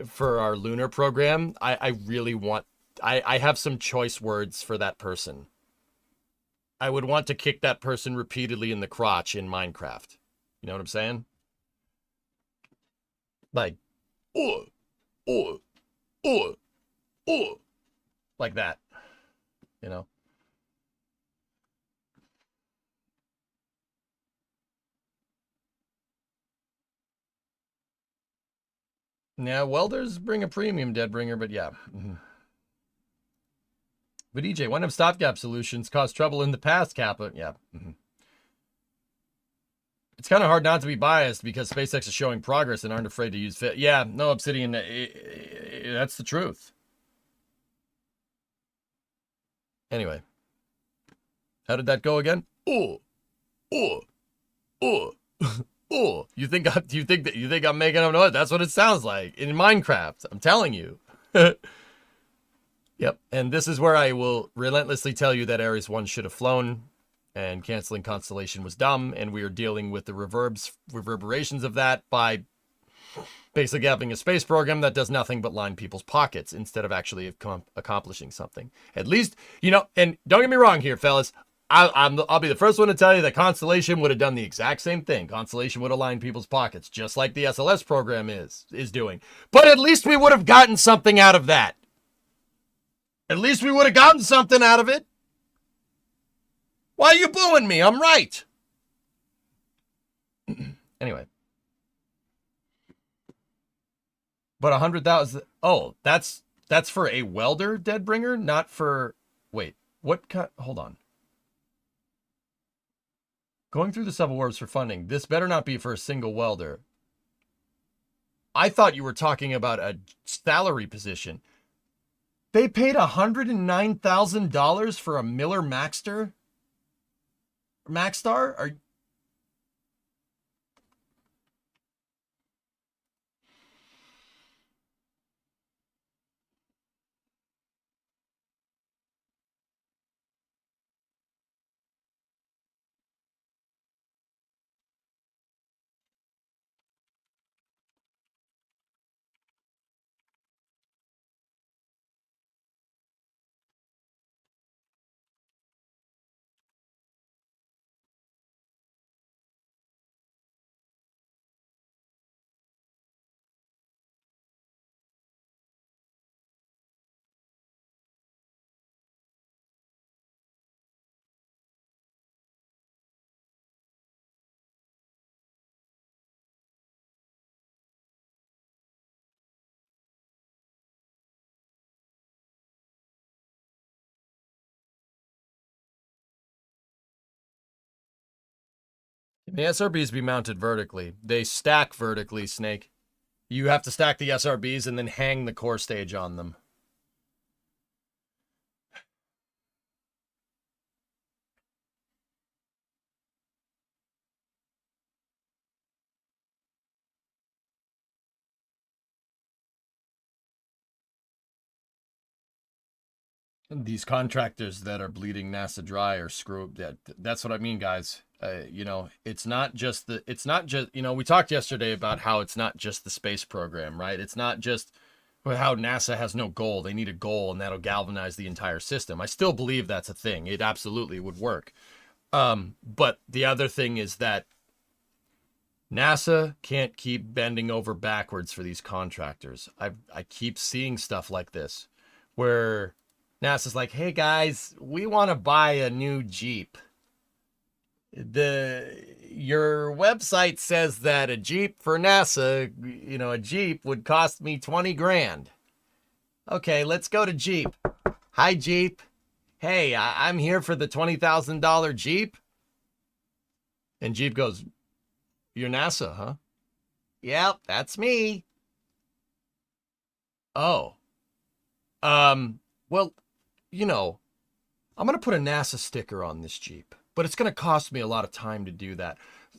for our lunar program, I really want, I have some choice words for that person. I would want to kick that person repeatedly in the crotch in Minecraft. You know what I'm saying? Like, like that. You know? Yeah, welders bring a premium, Deadbringer, but yeah. Mm-hmm. But EJ, one of stopgap solutions caused trouble in the past, Kappa. Yeah. Mm-hmm. It's kind of hard not to be biased because SpaceX is showing progress and aren't afraid to use fit. Yeah, no, Obsidian, that's the truth. Anyway. How did that go again? You think I'm making up noise? That's what it sounds like in Minecraft. I'm telling you. Yep. And this is where I will relentlessly tell you that Ares 1 should have flown and canceling Constellation was dumb. And we are dealing with the reverberations of that by basically having a space program that does nothing but line people's pockets instead of actually accomplishing something. At least, you know, and don't get me wrong here, fellas. I'll be the first one to tell you that Constellation would have done the exact same thing. Constellation would have lined people's pockets, just like the SLS program is doing. But at least we would have gotten something out of that. At least we would have gotten something out of it. Why are you booing me? I'm right. Anyway. But 100,000. Oh, that's for a welder, Deadbringer, not for. Wait, what kind? Hold on. Going through the subawards for funding. This better not be for a single welder. I thought you were talking about a salary position. They paid $109,000 for a Miller Maxstar? Maxstar? The SRBs be mounted vertically. They stack vertically, Snake. You have to stack the SRBs and then hang the core stage on them. These contractors that are bleeding NASA dry are screwed. That's what I mean, guys. You know, it's not just, you know, we talked yesterday about how it's not just the space program, right? It's not just how NASA has no goal. They need a goal and that'll galvanize the entire system. I still believe that's a thing. It absolutely would work. But the other thing is that NASA can't keep bending over backwards for these contractors. I keep seeing stuff like this where NASA's like, hey guys, we want to buy a new Jeep. Your website says that a Jeep for NASA, you know, a Jeep would cost me 20 grand. Okay, let's go to Jeep. Hi, Jeep. Hey, I'm here for the $20,000 Jeep. And Jeep goes, you're NASA, huh? Yep, that's me. Oh. Well, you know, I'm going to put a NASA sticker on this Jeep, but it's going to cost me a lot of time to do that.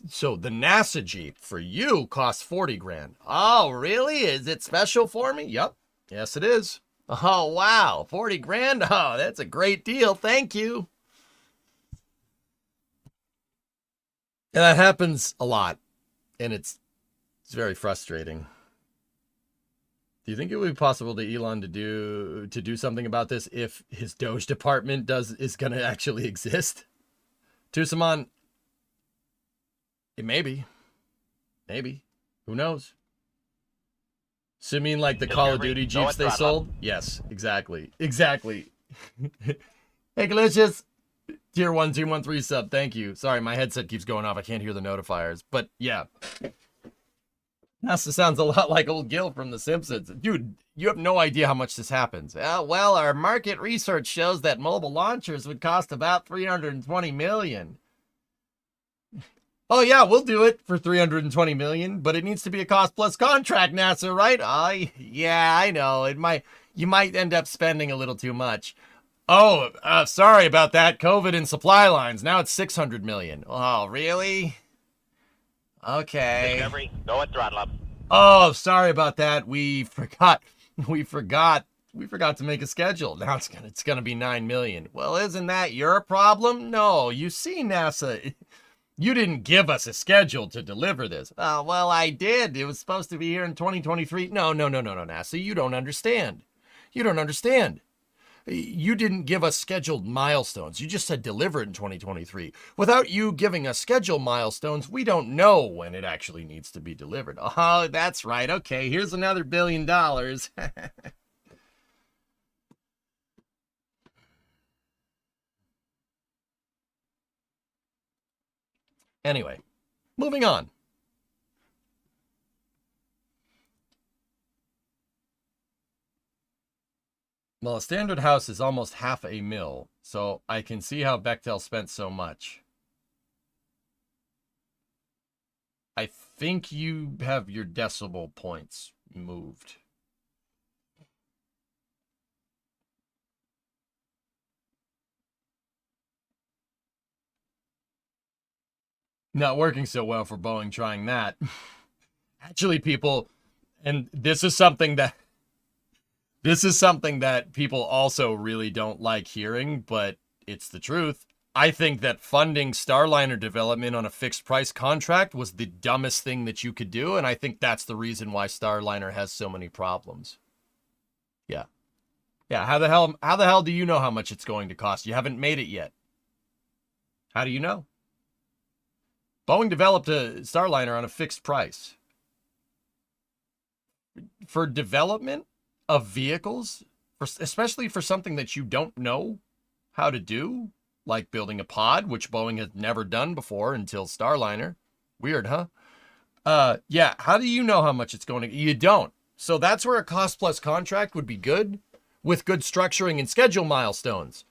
So the NASA Jeep for you costs 40 grand. Oh, really? Is it special for me? Yep. Yes, it is. Oh, wow. 40 grand? Oh, that's a great deal. Thank you. And that happens a lot, and it's very frustrating. Do you think it would be possible to Elon to do something about this if his Doge department is going to actually exist? Tucson, it may be. Maybe. Who knows? So you mean like the Call of Duty Jeeps they sold? Yes, exactly. Exactly. Hey, Glitches. Tier 1, 213 sub. Thank you. Sorry, my headset keeps going off. I can't hear the notifiers. But yeah. NASA sounds a lot like old Gil from The Simpsons. Dude, you have no idea how much this happens. Well, our market research shows that mobile launchers would cost about $320 million. Oh yeah, we'll do it for $320 million, but it needs to be a cost plus contract, NASA, right? Yeah, I know. You might end up spending a little too much. Oh, sorry about that. COVID and supply lines. Now it's $600 million. Oh, really? Okay. Discovery, go at throttle up. Oh, sorry about that. We forgot to make a schedule. Now it's gonna be $9 million. Well, isn't that your problem? No, you see, NASA. You didn't give us a schedule to deliver this. Oh, well, I did. It was supposed to be here in 2023. No, NASA. You don't understand. You don't understand. You didn't give us scheduled milestones. You just said deliver it in 2023. Without you giving us scheduled milestones, we don't know when it actually needs to be delivered. Oh, that's right. Okay, here's another $1 billion. Anyway, moving on. Well, a standard house is almost $500,000, so I can see how Bechtel spent so much. I think you have your decimal points moved. Not working so well for Boeing trying that. Actually, people, and this is something that people also really don't like hearing, but it's the truth. I think that funding Starliner development on a fixed price contract was the dumbest thing that you could do, and I think that's the reason why Starliner has so many problems. Yeah. Yeah, how the hell do you know how much it's going to cost? You haven't made it yet. How do you know? Boeing developed a Starliner on a fixed price. For development of vehicles, especially for something that you don't know how to do, like building a pod, which Boeing has never done before until Starliner. Weird, huh? Yeah, how do you know how much it's going to... You don't. So that's where a cost-plus contract would be good, with good structuring and schedule milestones.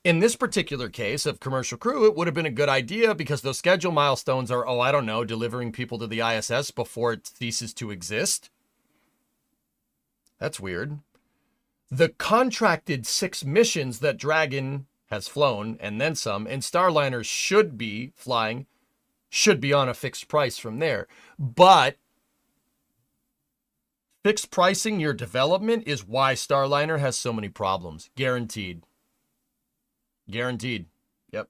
In this particular case of Commercial Crew, it would have been a good idea because those schedule milestones are, oh, I don't know, delivering people to the ISS before it ceases to exist. That's weird. The contracted 6 missions that Dragon has flown, and then some, and Starliner should be flying, should be on a fixed price from there. But fixed pricing your development is why Starliner has so many problems. Guaranteed. Guaranteed. Yep.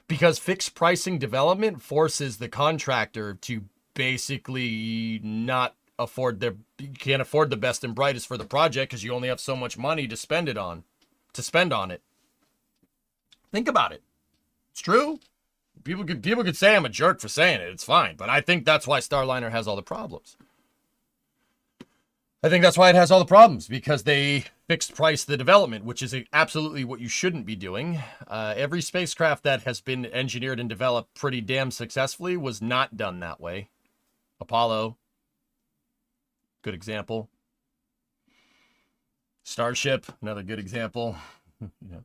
Because fixed pricing development forces the contractor to basically not afford you can't afford the best and brightest for the project because you only have so much money to spend on it. Think about it. It's true. People could say I'm a jerk for saying it. It's fine. But I think that's why Starliner has all the problems. I think that's why it has all the problems, because they fixed price the development, which is absolutely what you shouldn't be doing. Every spacecraft that has been engineered and developed pretty damn successfully was not done that way. Apollo, good example. Starship, another good example. Yeah.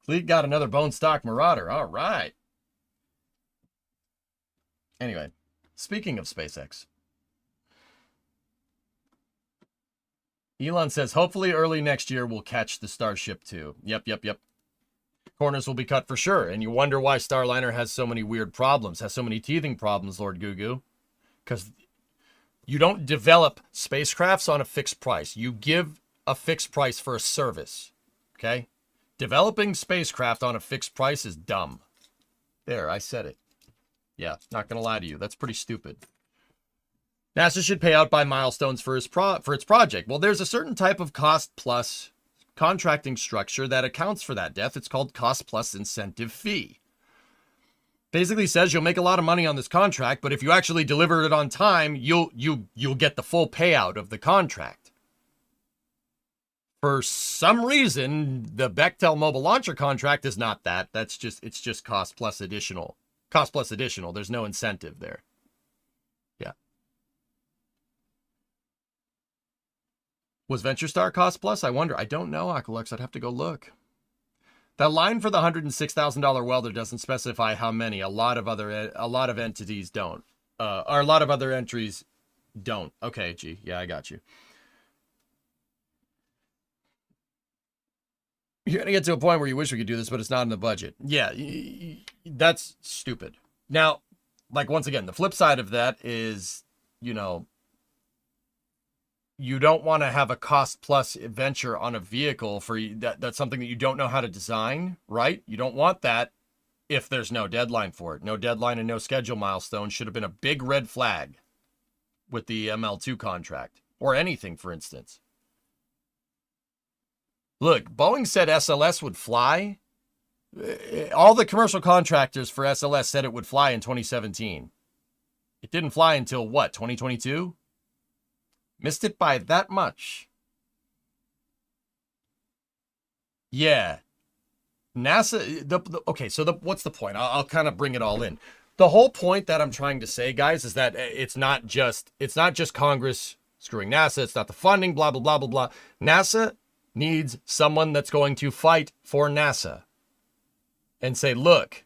Fleet got another bone stock Marauder. All right. Anyway, speaking of SpaceX, Elon says, hopefully early next year we'll catch the Starship 2. Yep. Corners will be cut for sure. And you wonder why Starliner has so many weird problems, has so many teething problems, Lord Gugu. Because you don't develop spacecrafts on a fixed price. You give a fixed price for a service. Okay? Developing spacecraft on a fixed price is dumb. There, I said it. Yeah, not going to lie to you. That's pretty stupid. NASA should pay out by milestones for its project. Well, there's a certain type of cost-plus contracting structure that accounts for that, Death. It's called cost-plus incentive fee. Basically says you'll make a lot of money on this contract, but if you actually deliver it on time, you'll get the full payout of the contract. For some reason, the Bechtel Mobile Launcher contract is not that. It's just cost-plus additional. Cost-plus additional. There's no incentive there. Yeah. Was VentureStar cost plus? I wonder. I don't know, Aqualux. I'd have to go look. That line for the $106,000 welder doesn't specify how many. A lot of entities don't. Or a lot of other entries don't. Okay, G. Yeah, I got you. You're going to get to a point where you wish we could do this, but it's not in the budget. Yeah, that's stupid. Now, like, once again, the flip side of that is, you know, you don't want to have a cost-plus venture on a vehicle for that's something that you don't know how to design, right? You don't want that. if there's no deadline for it. No deadline and no schedule milestone should have been a big red flag with the ML2 contract, or anything, for instance. Look, Boeing said SLS would fly. All the commercial contractors for SLS said it would fly in 2017. It didn't fly until what, 2022? Missed it by that much. Yeah. NASA, okay, so what's the point? I'll kind of bring it all in. The whole point that I'm trying to say, guys, is that it's not just Congress screwing NASA. It's not the funding, blah, blah, blah, blah, blah. NASA needs someone that's going to fight for NASA and say, look,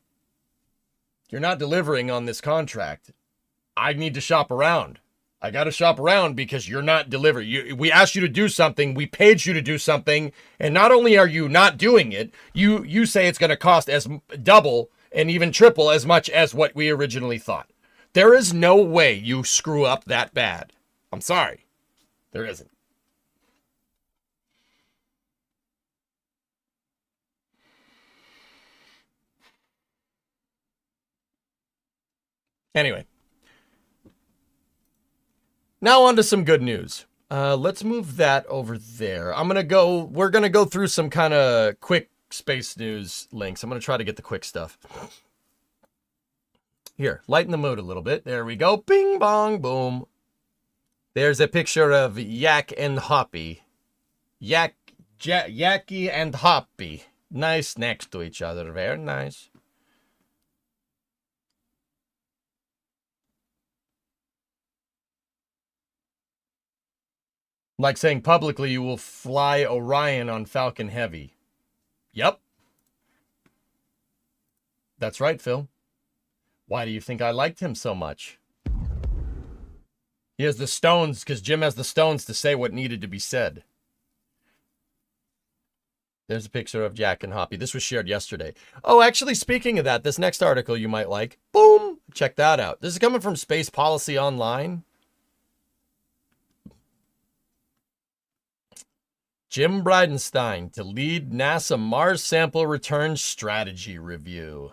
you're not delivering on this contract. I need to shop around. I got to shop around because you're not delivering. We asked you to do something. We paid you to do something. And not only are you not doing it, you say it's going to cost as double and even triple as much as what we originally thought. There is no way you screw up that bad. I'm sorry. There isn't. Anyway. Now on to some good news. Let's move that over there. We're going to go through some kind of quick space news links. I'm going to try to get the quick stuff. Here, lighten the mood a little bit. There we go. Bing, bong, boom. There's a picture of Yak and Hoppy. Yacky and Hoppy. Nice next to each other. Very nice. Like saying publicly you will fly Orion on Falcon Heavy. Yep. That's right, Phil. Why do you think I liked him so much? He has the stones, because Jim has the stones to say what needed to be said. There's a picture of Jack and Hoppy. This was shared yesterday. Oh, actually, speaking of that, this next article you might like. Boom! Check that out. This is coming from Space Policy Online. Jim Bridenstine to lead NASA Mars Sample Return Strategy Review.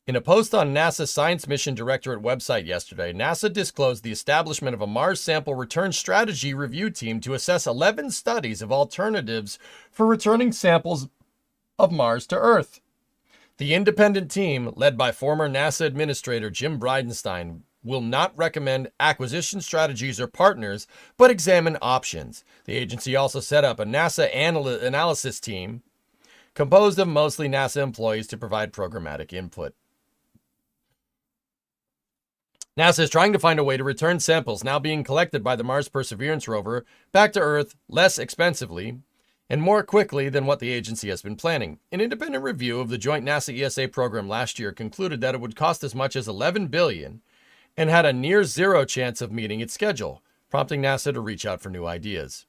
In a post on NASA's Science Mission Directorate website yesterday, NASA disclosed the establishment of a Mars Sample Return Strategy Review team to assess 11 studies of alternatives for returning samples of Mars to Earth. The independent team, led by former NASA Administrator Jim Bridenstine, will not recommend acquisition strategies or partners, but examine options. The agency also set up a NASA analysis team composed of mostly NASA employees to provide programmatic input. NASA is trying to find a way to return samples now being collected by the Mars Perseverance rover back to Earth less expensively and more quickly than what the agency has been planning. An independent review of the joint NASA-ESA program last year concluded that it would cost as much as $11 billion and had a near zero chance of meeting its schedule, prompting NASA to reach out for new ideas.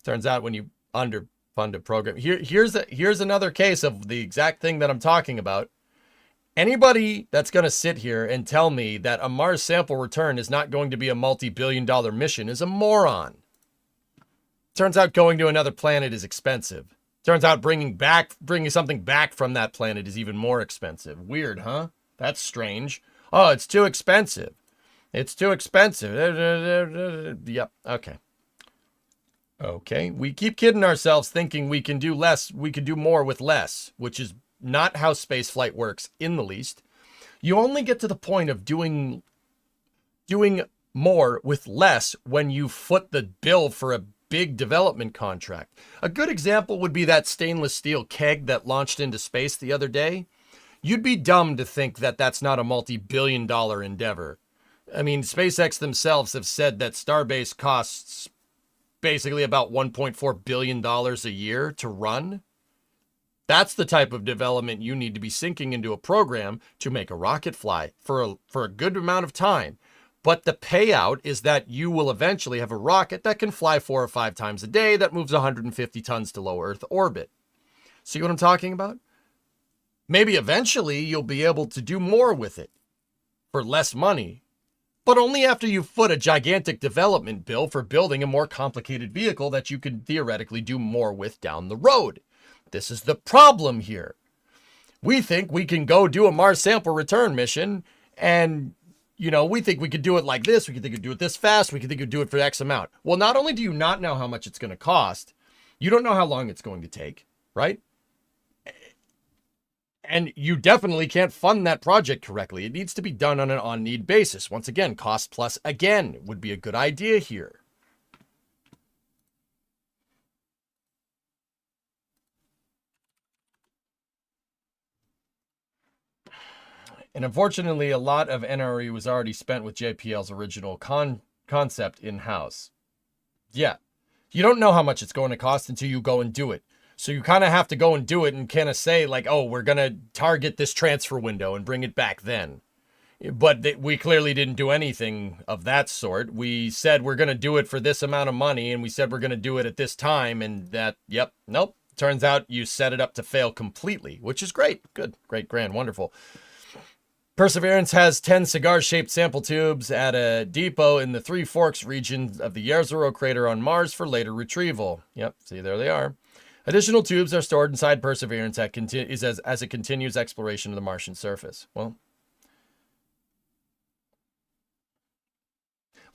Turns out when you underfund a program, here's another case of the exact thing that I'm talking about. Anybody that's going to sit here and tell me that a Mars sample return is not going to be a multi-billion-dollar mission is a moron. Turns out going to another planet is expensive. Turns out bringing something back from that planet is even more expensive. Weird, huh? That's strange. Oh, it's too expensive. It's too expensive. Yep. Okay. Okay. We keep kidding ourselves thinking we can do less. We can do more with less, which is not how spaceflight works in the least. You only get to the point of doing more with less when you foot the bill for a big development contract. A good example would be that stainless steel keg that launched into space the other day. You'd be dumb to think that that's not a multi-billion-dollar endeavor. I mean, SpaceX themselves have said that Starbase costs basically about $1.4 billion a year to run. That's the type of development you need to be sinking into a program to make a rocket fly for a good amount of time. But the payout is that you will eventually have a rocket that can fly 4 or 5 times a day that moves 150 tons to low Earth orbit. See what I'm talking about? Maybe eventually you'll be able to do more with it for less money, but only after you foot a gigantic development bill for building a more complicated vehicle that you could theoretically do more with down the road. This is the problem here. We think we can go do a Mars sample return mission, and, you know, we think we could do it like this. We could think we could do it this fast. We could think we could do it for X amount. Well, not only do you not know how much it's going to cost, you don't know how long it's going to take, right? And you definitely can't fund that project correctly. It needs to be done on an on-need basis. Once again, cost plus, again, would be a good idea here. And unfortunately, a lot of NRE was already spent with JPL's original concept in-house. Yeah. You don't know how much it's going to cost until you go and do it. So you kind of have to go and do it and kind of say, like, oh, we're going to target this transfer window and bring it back then. But we clearly didn't do anything of that sort. We said we're going to do it for this amount of money, and we said we're going to do it at this time, and that, yep, nope. Turns out you set it up to fail completely, which is great. Good, great, grand, wonderful. Perseverance has 10 cigar-shaped sample tubes at a depot in the Three Forks region of the Yarzaro crater on Mars for later retrieval. Yep, see, there they are. Additional tubes are stored inside Perseverance as it continues exploration of the Martian surface. Well,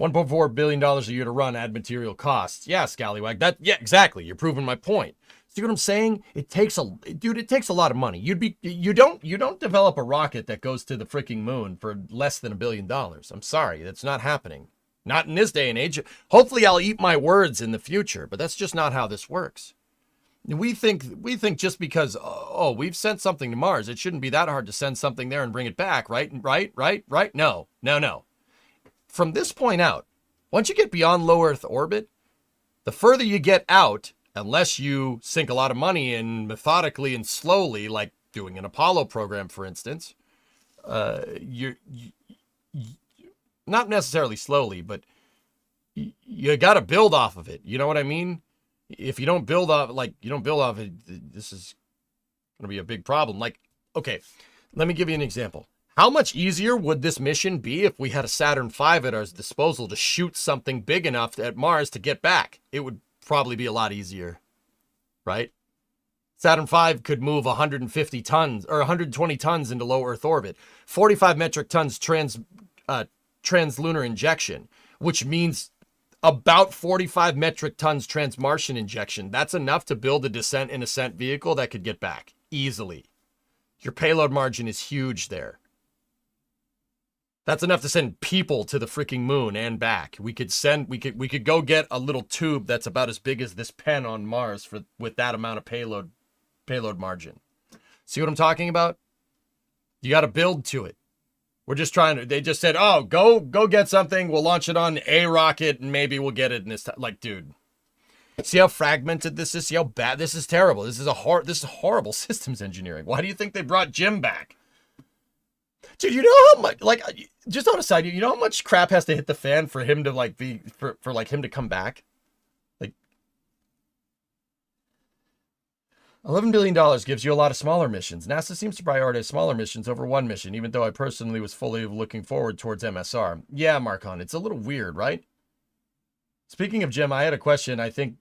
$1.4 billion a year to run, add material costs. Yeah, Scallywag. Yeah, exactly. You're proving my point. See what I'm saying? It takes a lot of money. You don't develop a rocket that goes to the freaking moon for less than $1 billion. I'm sorry, that's not happening. Not in this day and age. Hopefully I'll eat my words in the future, but that's just not how this works. We think just because, oh, we've sent something to Mars, it shouldn't be that hard to send something there and bring it back, right? Right? No. From this point out, once you get beyond low Earth orbit, the further you get out, unless you sink a lot of money in methodically and slowly, like doing an Apollo program, for instance, you not necessarily slowly, but you got to build off of it. You know what I mean? If you don't build off, it, this is going to be a big problem. Like, okay, let me give you an example. How much easier would this mission be if we had a Saturn V at our disposal to shoot something big enough at Mars to get back? It would probably be a lot easier, right? Saturn V could move 150 tons or 120 tons into low Earth orbit, 45 metric tons translunar injection, which means about 45 metric tons trans-Martian injection. That's enough to build a descent and ascent vehicle that could get back easily. Your payload margin is huge there. That's enough to send people to the freaking moon and back. We could go get a little tube that's about as big as this pen on Mars with that amount of payload margin. See what I'm talking about? You got to build to it. We're just they just said, oh, go get something. We'll launch it on a rocket and maybe we'll get it in this time. Like, dude, see how fragmented this is? See how bad this is? Terrible. This is horrible systems engineering. Why do you think they brought Jim back? Dude, you know how much, like, just on a side, you know how much crap has to hit the fan for him to, like, for him to come back? Like, $11 billion gives you a lot of smaller missions. NASA seems to prioritize smaller missions over one mission, even though I personally was fully looking forward towards MSR. Yeah, Marcon, it's a little weird, right? Speaking of Jim, I had a question. I think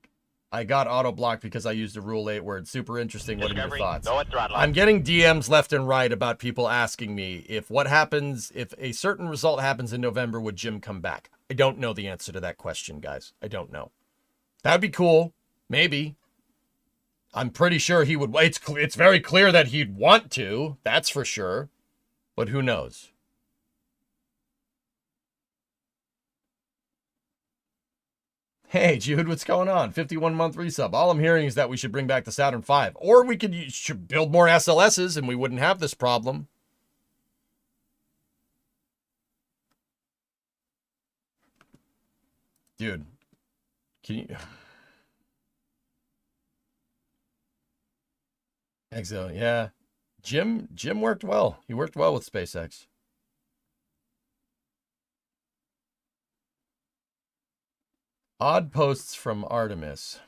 I got auto-blocked because I used a Rule 8 word. Super interesting. What are your thoughts? I'm getting DMs left and right about people asking me if a certain result happens in November, would Jim come back? I don't know the answer to that question, guys. I don't know. That'd be cool. Maybe. I'm pretty sure he would. It's very clear that he'd want to. That's for sure. But who knows? Hey, Jude, what's going on? 51-month resub. All I'm hearing is that we should bring back the Saturn V. Or we should build more SLSs and we wouldn't have this problem. Dude, can you... Exo, yeah. Jim worked well. He worked well with SpaceX. Odd posts from Artemis.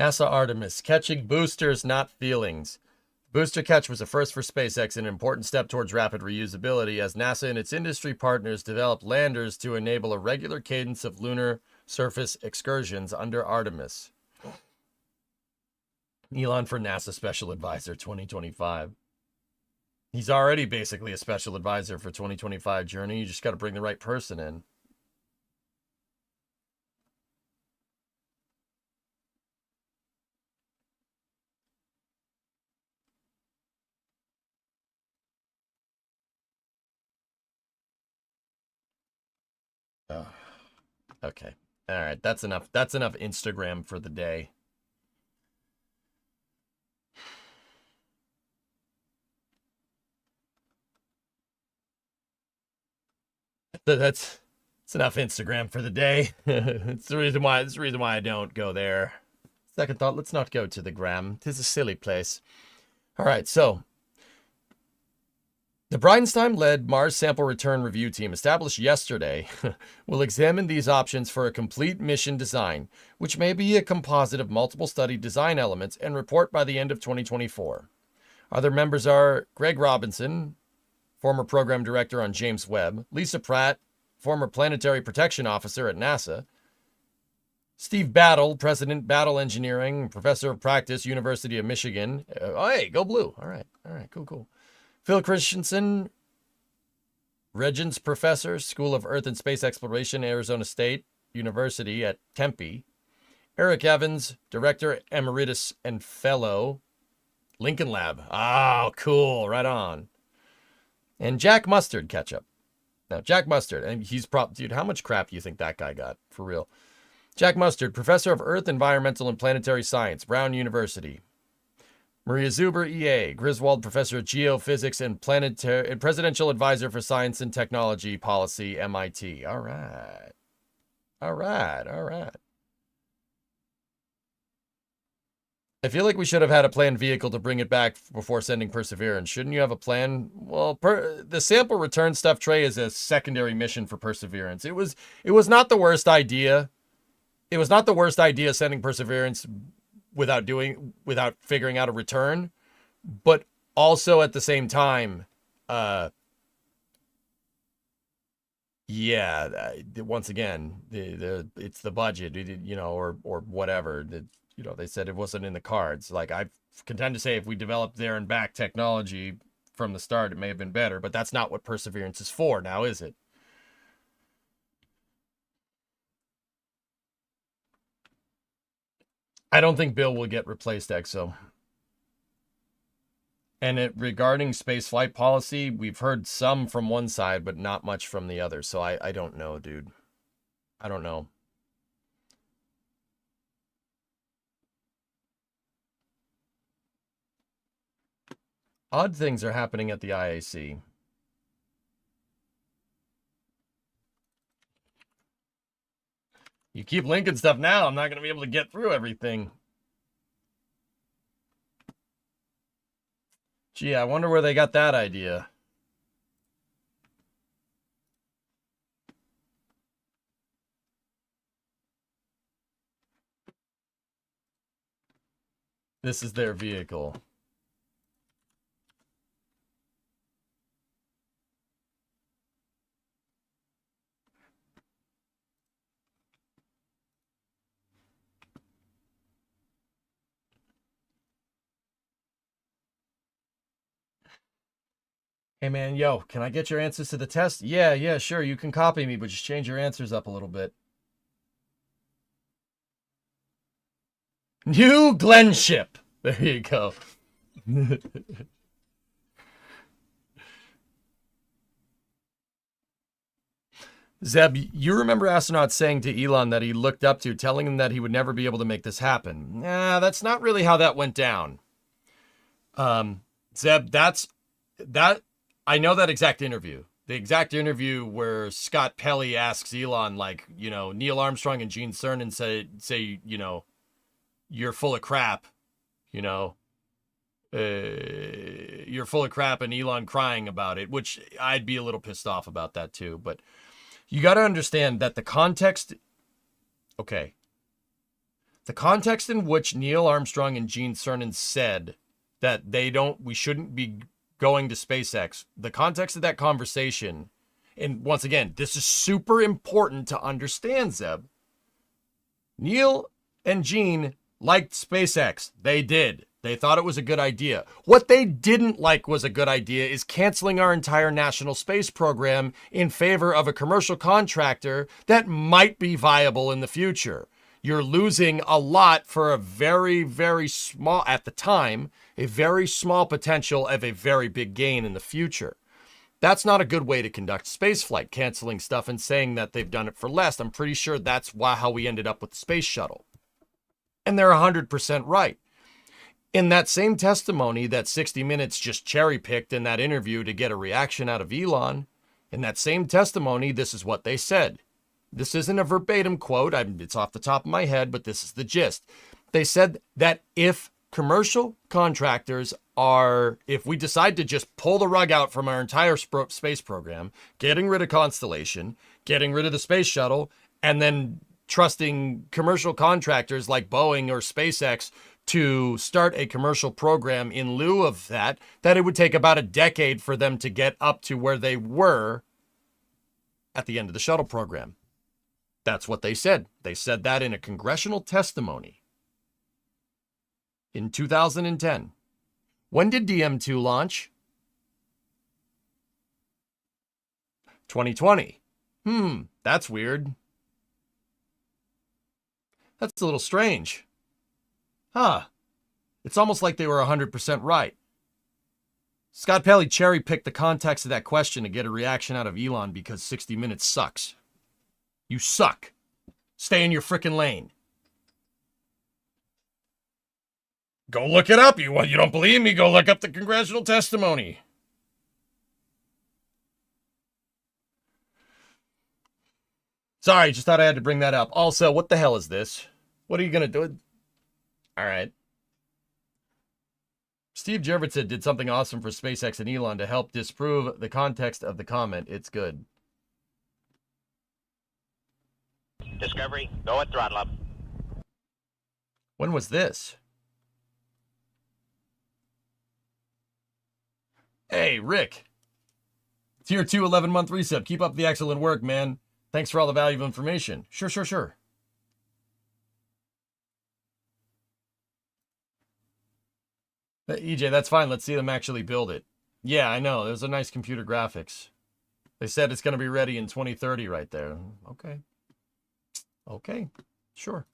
NASA Artemis, catching boosters, not feelings. Booster catch was a first for SpaceX and an important step towards rapid reusability as NASA and its industry partners develop landers to enable a regular cadence of lunar surface excursions under Artemis. Elon for NASA Special Advisor 2025. He's already basically a special advisor for 2025 journey. You just got to bring the right person in. Oh, okay. All right. That's enough. That's enough Instagram for the day. That's enough Instagram for the day. It's the reason why. It's the reason why I don't go there. Second thought. Let's not go to the gram. 'Tis a silly place. All right. So the Bridenstine-led Mars Sample Return Review team established yesterday will examine these options for a complete mission design, which may be a composite of multiple study design elements, and report by the end of 2024. Other members are Greg Robinson, former program director on James Webb, Lisa Pratt, former planetary protection officer at NASA, Steve Battle, president, Battle Engineering, professor of practice, University of Michigan. Hey, go blue. All right, cool. Phil Christensen, Regents Professor, School of Earth and Space Exploration, Arizona State University at Tempe. Eric Evans, Director Emeritus and Fellow, Lincoln Lab. Oh, cool. Right on. And Jack Mustard, catch up. Now, Jack Mustard, and he's dude, how much crap do you think that guy got? For real. Jack Mustard, Professor of Earth, Environmental, and Planetary Science, Brown University. Maria Zuber, EA, Griswold Professor of Geophysics and Presidential Advisor for Science and Technology Policy, MIT. All right. I feel like we should have had a planned vehicle to bring it back before sending Perseverance. Shouldn't you have a plan? Well, the sample return stuff tray is a secondary mission for Perseverance. It was not the worst idea. It was not the worst idea sending Perseverance without figuring out a return, but also at the same time, once again, it's the budget, or whatever. They said it wasn't in the cards. Like, I contend to say if we developed there and back technology from the start, it may have been better, but that's not what Perseverance is for now, is it? I don't think Bill will get replaced, EXO. And regarding space flight policy, we've heard some from one side, but not much from the other. So I don't know, dude. I don't know. Odd things are happening at the IAC. You keep linking stuff now, I'm not going to be able to get through everything. Gee, I wonder where they got that idea. This is their vehicle. Hey man, yo, can I get your answers to the test? Yeah, sure, you can copy me, but just change your answers up a little bit. New Glen ship. There you go. Zeb, you remember Astronaut saying to Elon that he looked up to, telling him that he would never be able to make this happen. Nah, that's not really how that went down. Zeb, I know that exact interview. The exact interview where Scott Pelley asks Elon, like, Neil Armstrong and Gene Cernan say, you're full of crap, you're full of crap, and Elon crying about it, which I'd be a little pissed off about that too. But you got to understand that the context, okay, The context in which Neil Armstrong and Gene Cernan said that we shouldn't be going to SpaceX, the context of that conversation, and once again, this is super important to understand, Zeb. Neil and Gene liked SpaceX. They did. They thought it was a good idea. What they didn't like was a good idea is canceling our entire national space program in favor of a commercial contractor that might be viable in the future. You're losing a lot for a very, very small, at the time, a very small potential of a very big gain in the future. That's not a good way to conduct spaceflight, canceling stuff and saying that they've done it for less. I'm pretty sure that's how we ended up with the space shuttle. And they're 100% right. In that same testimony that 60 Minutes just cherry-picked in that interview to get a reaction out of Elon, in that same testimony, this is what they said. This isn't a verbatim quote. It's off the top of my head, but this is the gist. They said that if commercial contractors if we decide to just pull the rug out from our entire space program, getting rid of Constellation, getting rid of the space shuttle, and then trusting commercial contractors like Boeing or SpaceX to start a commercial program in lieu of that it would take about a decade for them to get up to where they were at the end of the shuttle program. That's what they said. They said that in a congressional testimony in 2010. When did DM2 launch? 2020. That's weird. That's a little strange. Huh. It's almost like they were 100% right. Scott Pelley cherry-picked the context of that question to get a reaction out of Elon because 60 Minutes sucks. You suck. Stay in your frickin' lane. Go look it up. You don't believe me? Go look up the congressional testimony. Sorry, just thought I had to bring that up. Also, what the hell is this? What are you going to do? All right. Steve Jurvetson did something awesome for SpaceX and Elon to help disprove the context of the comment. It's good. Discovery, go at throttle up. When was this? Hey, Rick. Tier 2 11-month reset. Keep up the excellent work, man. Thanks for all the valuable information. Sure. EJ, that's fine. Let's see them actually build it. Yeah, I know. There's a nice computer graphics. They said it's going to be ready in 2030 right there. Okay. Sure.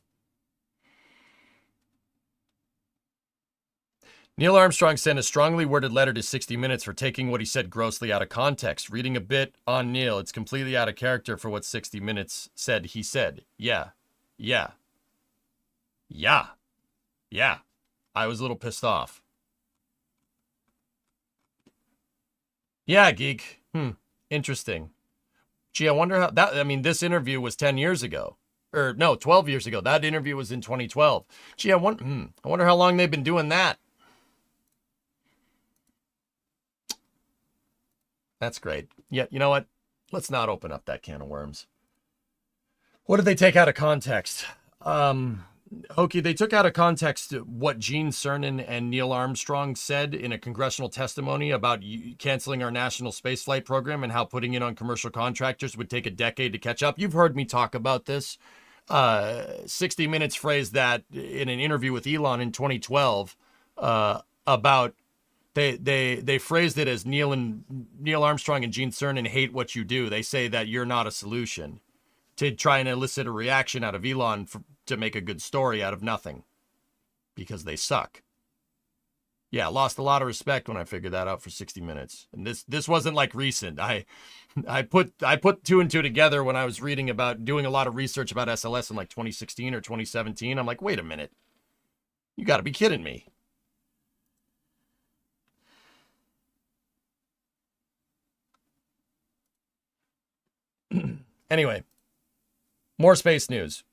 Neil Armstrong sent a strongly worded letter to 60 Minutes for taking what he said grossly out of context. Reading a bit on Neil, it's completely out of character for what 60 Minutes said he said. Yeah. I was a little pissed off. Yeah, geek. Interesting. Gee, I wonder how this interview was 10 years ago. 12 years ago. That interview was in 2012. Gee, I wonder how long they've been doing that. That's great. Yeah, you know what? Let's not open up that can of worms. What did they take out of context? Okay, they took out of context what Gene Cernan and Neil Armstrong said in a congressional testimony about canceling our national spaceflight program and how putting it on commercial contractors would take a decade to catch up. You've heard me talk about this. 60 Minutes phrased that in an interview with Elon in 2012 about they phrased it as Neil Armstrong and Gene Cernan hate what you do. They say that you're not a solution, to try and elicit a reaction out of Elon to make a good story out of nothing, because they suck. Yeah, lost a lot of respect when I figured that out for 60 Minutes. And this wasn't like recent. I put two and two together when I was doing a lot of research about SLS in like 2016 or 2017. I'm like, wait a minute. You got to be kidding me. Anyway, more space news.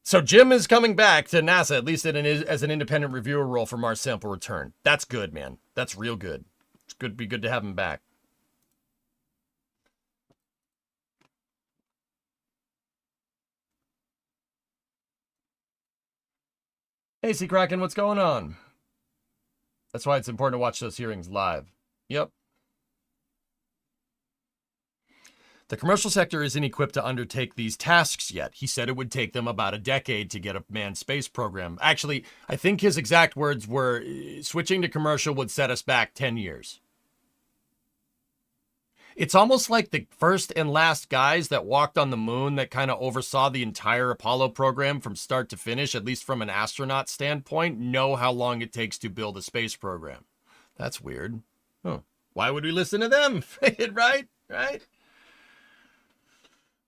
So Jim is coming back to NASA, at least as an independent reviewer role for Mars Sample Return. That's good, man. That's real good. It's good. Be good to have him back. Hey, C. Kraken, what's going on? That's why it's important to watch those hearings live. Yep. The commercial sector isn't equipped to undertake these tasks yet. He said it would take them about a decade to get a manned space program. Actually, I think his exact words were, switching to commercial would set us back 10 years. It's almost like the first and last guys that walked on the moon that kind of oversaw the entire Apollo program from start to finish, at least from an astronaut standpoint, know how long it takes to build a space program. That's weird. Huh. Why would we listen to them? Right?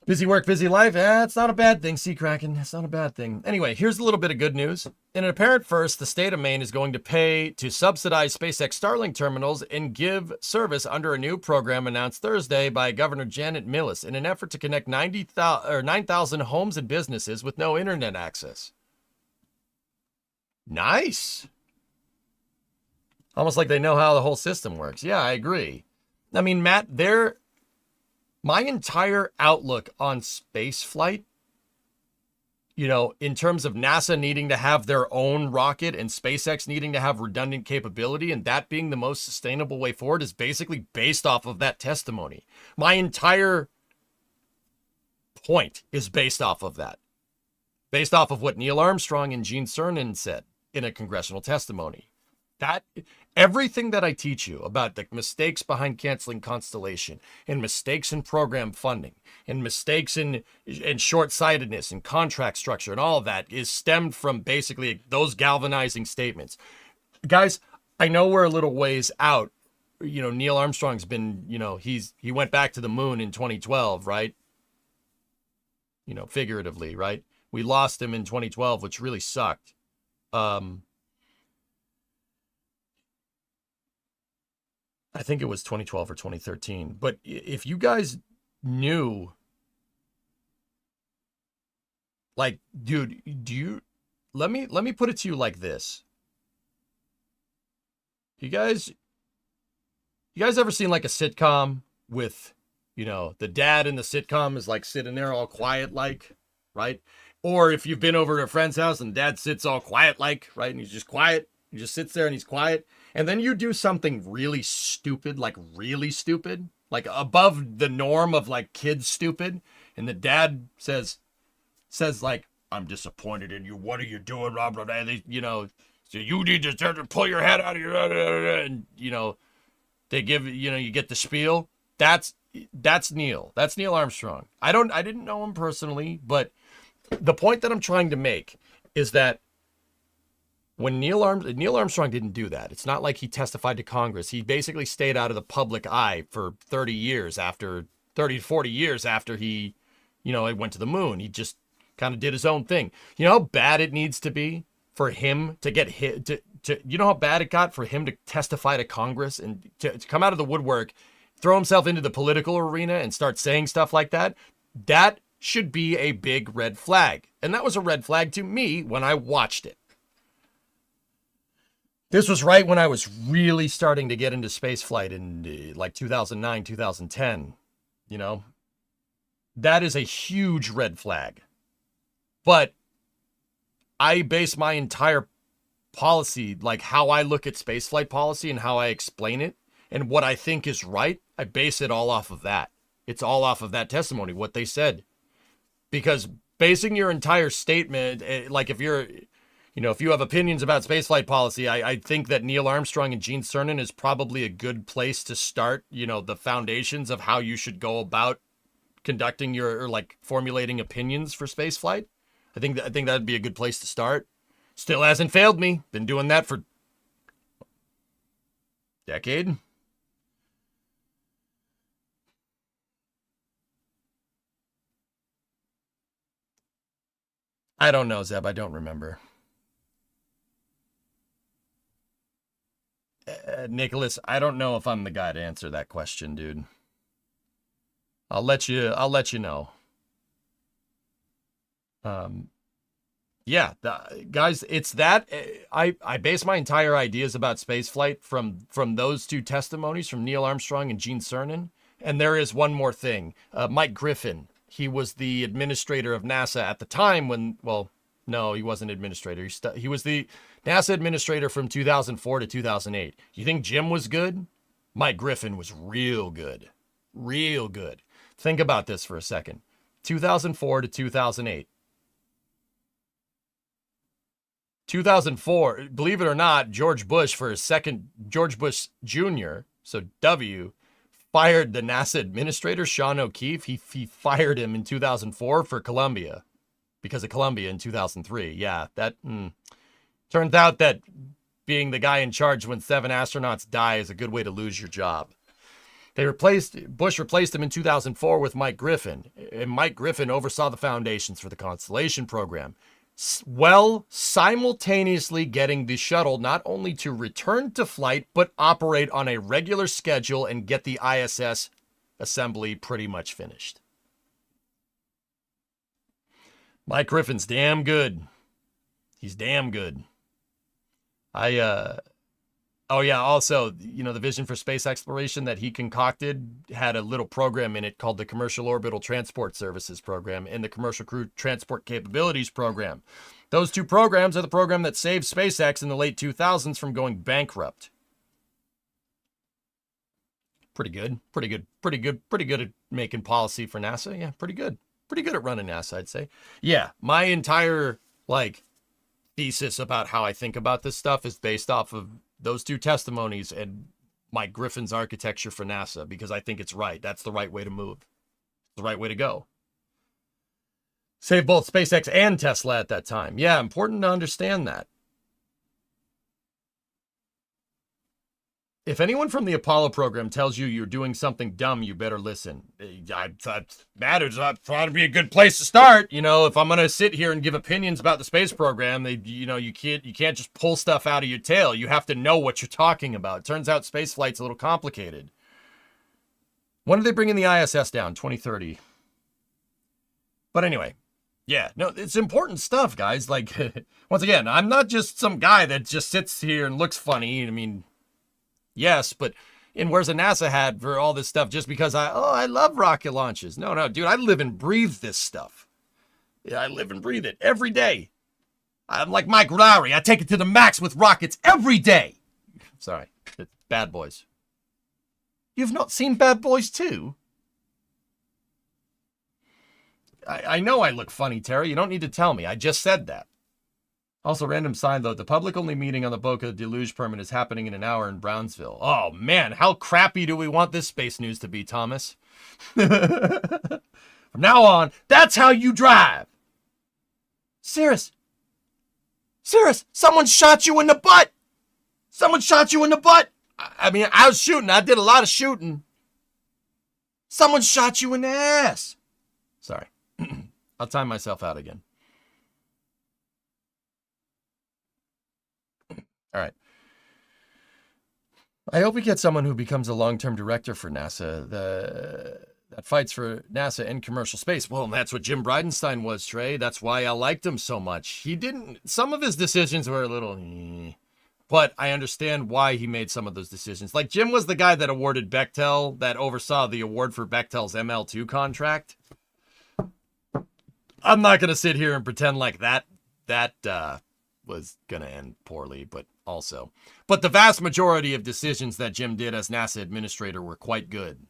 Busy work, busy life. It's not a bad thing, Sea Kraken. It's not a bad thing. Anyway, here's a little bit of good news. In an apparent first, the state of Maine is going to pay to subsidize SpaceX Starlink terminals and give service under a new program announced Thursday by Governor Janet Millis in an effort to connect 9,000 homes and businesses with no internet access. Nice. Almost like they know how the whole system works. Yeah, I agree. I mean, Matt, my entire outlook on space flight, in terms of NASA needing to have their own rocket and SpaceX needing to have redundant capability and that being the most sustainable way forward is basically based off of that testimony. My entire point is based off of that. Based off of what Neil Armstrong and Gene Cernan said in a congressional testimony. That everything that I teach you about the mistakes behind canceling Constellation and mistakes in program funding and mistakes in short-sightedness and contract structure and all of that is stemmed from basically those galvanizing statements. Guys, I know we're a little ways out. Neil Armstrong's been, he went back to the moon in 2012, right? Figuratively, right? We lost him in 2012, which really sucked. I think it was 2012 or 2013. But if you guys knew, like, dude, let me put it to you like this. You guys ever seen like a sitcom with, the dad in the sitcom is like sitting there all quiet like, right? Or if you've been over to a friend's house and dad sits all quiet like, right? And he's just quiet. He just sits there and he's quiet. And then you do something really stupid, like above the norm of like kids stupid. And the dad says like, I'm disappointed in you. What are you doing, blah, blah, blah. So you need to start to pull your head out of your, and, they give, you get the spiel. That's Neil. That's Neil Armstrong. I didn't know him personally, but the point that I'm trying to make is that when Neil Armstrong didn't do that. It's not like he testified to Congress. He basically stayed out of the public eye for 30 to 40 years after he, went to the moon. He just kind of did his own thing. You know how bad it needs to be for him to get hit, you know how bad it got for him to testify to Congress and to come out of the woodwork, throw himself into the political arena and start saying stuff like that? That should be a big red flag. And that was a red flag to me when I watched it. This was right when I was really starting to get into space flight in like 2009, 2010, That is a huge red flag. But I base my entire policy, like how I look at spaceflight policy and how I explain it and what I think is right, I base it all off of that. It's all off of that testimony, what they said. Because basing your entire statement, like if you're... if you have opinions about spaceflight policy, I think that Neil Armstrong and Gene Cernan is probably a good place to start, the foundations of how you should go about conducting formulating opinions for spaceflight. I think that'd be a good place to start. Still hasn't failed me. Been doing that for a decade. I don't know, Zeb. I don't remember. Nicholas, I don't know if I'm the guy to answer that question, dude. I'll let you know. Yeah, guys, it's that I base my entire ideas about spaceflight from those two testimonies from Neil Armstrong and Gene Cernan. And there is one more thing. Mike Griffin, he was the administrator of NASA at the time when, No, he wasn't administrator. He was the NASA administrator from 2004 to 2008. You think Jim was good? Mike Griffin was real good. Real good. Think about this for a second. 2004 to 2008. 2004, believe it or not, George Bush Jr., so W, fired the NASA administrator, Sean O'Keefe. He fired him in 2004 for Columbia, because of Columbia in 2003. Yeah, that turns out that being the guy in charge when 7 astronauts die is a good way to lose your job. Bush replaced him in 2004 with Mike Griffin, and Mike Griffin oversaw the foundations for the Constellation program, while simultaneously getting the shuttle not only to return to flight, but operate on a regular schedule and get the ISS assembly pretty much finished. Mike Griffin's damn good. He's damn good. Oh yeah, also, the vision for space exploration that he concocted had a little program in it called the Commercial Orbital Transport Services Program and the Commercial Crew Transport Capabilities Program. Those two programs are the program that saved SpaceX in the late 2000s from going bankrupt. Pretty good at making policy for NASA. Yeah, pretty good at running NASA, I'd say. Yeah, my entire, thesis about how I think about this stuff is based off of those two testimonies and Mike Griffin's architecture for NASA, because I think it's right. That's the right way to move. The right way to go. Save both SpaceX and Tesla at that time. Yeah, important to understand that. If anyone from the Apollo program tells you you're doing something dumb, you better listen. That matters. I thought it'd be a good place to start. If I'm going to sit here and give opinions about the space program, you can't just pull stuff out of your tail. You have to know what you're talking about. Turns out space flight's a little complicated. When are they bringing the ISS down? 2030. But anyway, yeah, no, it's important stuff, guys. Once again, I'm not just some guy that just sits here and looks funny. I mean, yes, but wears a NASA hat for all this stuff just because I love rocket launches. No, dude, I live and breathe this stuff. Yeah, I live and breathe it every day. I'm like Mike Lowry. I take it to the max with rockets every day. Sorry, it's Bad Boys. You've not seen Bad Boys 2? I know I look funny, Terry. You don't need to tell me. I just said that. Also, random side note, the public-only meeting on the Boca Deluge permit is happening in an hour in Brownsville. Oh, man, how crappy do we want this space news to be, Thomas? From now on, that's how you drive. Cirrus, someone shot you in the butt. Someone shot you in the butt. I mean, I was shooting. I did a lot of shooting. Someone shot you in the ass. Sorry. I'll time myself out again. All right. I hope we get someone who becomes a long-term director for NASA that fights for NASA and commercial space. Well, that's what Jim Bridenstine was, Trey. That's why I liked him so much. Some of his decisions were a little, but I understand why he made some of those decisions. Like Jim was the guy that awarded Bechtel, that oversaw the award for Bechtel's ML2 contract. I'm not going to sit here and pretend like that was going to end poorly, but the vast majority of decisions that Jim did as NASA administrator were quite good.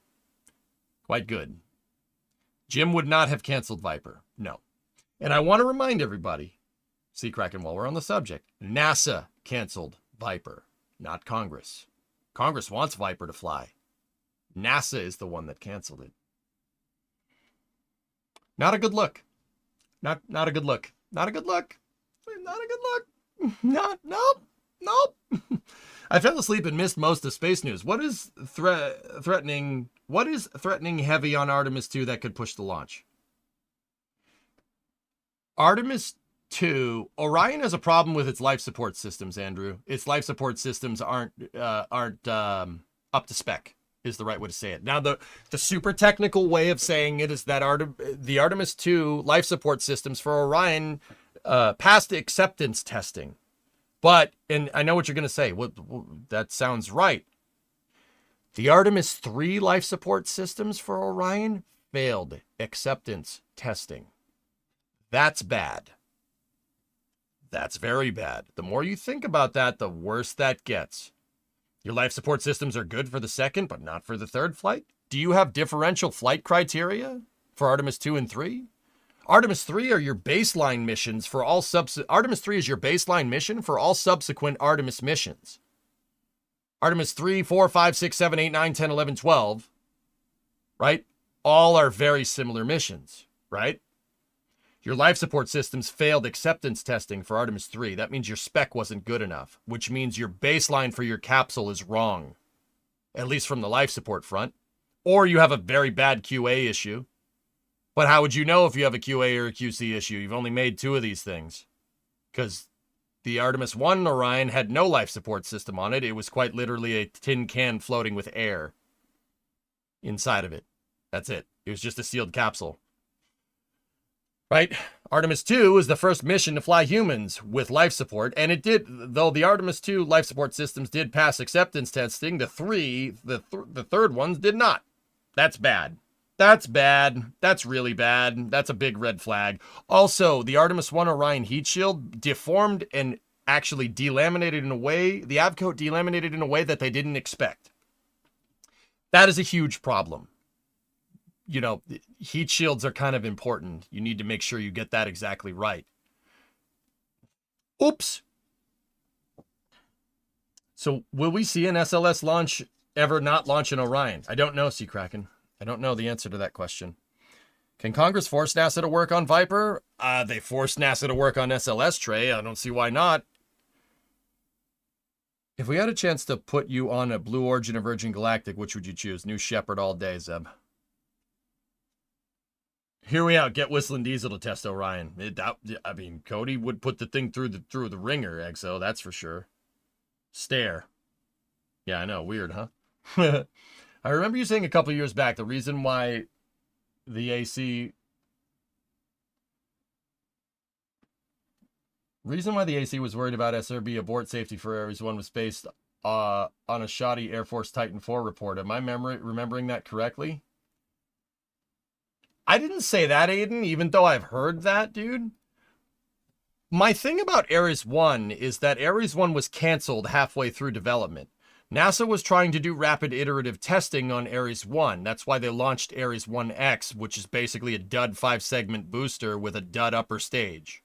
Quite good. Jim would not have canceled Viper. No. And I want to remind everybody, see Kraken, while we're on the subject, NASA canceled Viper, not Congress. Congress wants Viper to fly. NASA is the one that canceled it. Not a good look. Not a good look. Not a good look. Not a good look. Nope. I fell asleep and missed most of space news. What is threatening heavy on Artemis 2 that could push the launch? Artemis 2, Orion has a problem with its life support systems, Andrew. Its life support systems aren't up to spec, is the right way to say it. Now, the super technical way of saying it is that the Artemis 2 life support systems for Orion passed acceptance testing. But, and I know what you're going to say, that sounds right. The Artemis 3 life support systems for Orion failed acceptance testing. That's bad. That's very bad. The more you think about that, the worse that gets. Your life support systems are good for the second, but not for the third flight? Do you have differential flight criteria for Artemis 2 and 3? Artemis 3 are your baseline missions for all Artemis 3 is your baseline mission for all subsequent Artemis missions. Artemis 3, 4, 5, 6, 7, 8, 9, 10, 11, 12, right? All are very similar missions, right? Your life support systems failed acceptance testing for Artemis 3. That means your spec wasn't good enough, which means your baseline for your capsule is wrong, at least from the life support front. Or you have a very bad QA issue. But how would you know if you have a QA or a QC issue? You've only made 2 of these things. Because the Artemis 1 Orion had no life support system on it. It was quite literally a tin can floating with air inside of it. That's it. It was just a sealed capsule. Right? Artemis 2 was the first mission to fly humans with life support, and it did, though the Artemis 2 life support systems did pass acceptance testing, the third ones did not. That's bad. That's bad. That's really bad. That's a big red flag. Also, the Artemis 1 Orion heat shield deformed and actually delaminated in a way, the Avcoat delaminated in a way that they didn't expect. That is a huge problem. You know, heat shields are kind of important. You need to make sure you get that exactly right. Oops. So will we see an SLS launch ever not launch an Orion? I don't know, Sea Kraken. I don't know the answer to that question. Can Congress force NASA to work on Viper? They forced NASA to work on SLS Trey. I don't see why not. If we had a chance to put you on a Blue Origin or Virgin Galactic, which would you choose? New Shepard all day, Zeb. Here we are. Get Whistling Diesel to test Orion. I mean, Cody would put the thing through the ringer, Exo. That's for sure. Stare. Yeah, I know. Weird, huh? I remember you saying a couple years back the reason why the AC was worried about SRB abort safety for Ares 1 was based on a shoddy Air Force Titan 4 report. Am I remembering that correctly? I didn't say that, Aiden, even though I've heard that, dude. My thing about Ares 1 is that Ares 1 was canceled halfway through development. NASA was trying to do rapid iterative testing on Ares 1. That's why they launched Ares 1X, which is basically a dud 5-segment booster with a dud upper stage.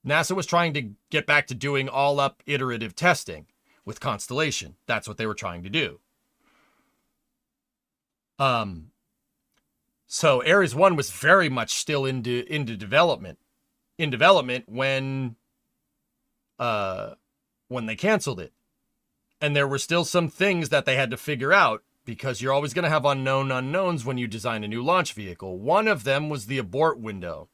NASA was trying to get back to doing all-up iterative testing with Constellation. That's what they were trying to do. So Ares 1 was very much still into development. In development when they canceled it. And there were still some things that they had to figure out because you're always going to have unknown unknowns when you design a new launch vehicle. One of them was the abort window.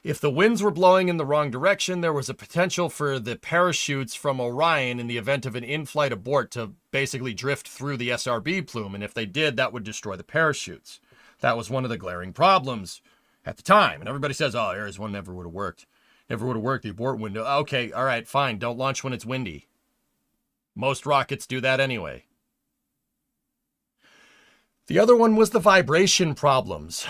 If the winds were blowing in the wrong direction, there was a potential for the parachutes from Orion in the event of an in-flight abort to basically drift through the SRB plume. And if they did, that would destroy the parachutes. That was one of the glaring problems at the time. And everybody says, oh, Ares 1 never would have worked. Never would have worked, the abort window. Okay, all right, fine. Don't launch when it's windy. Most rockets do that anyway. The other one was the vibration problems.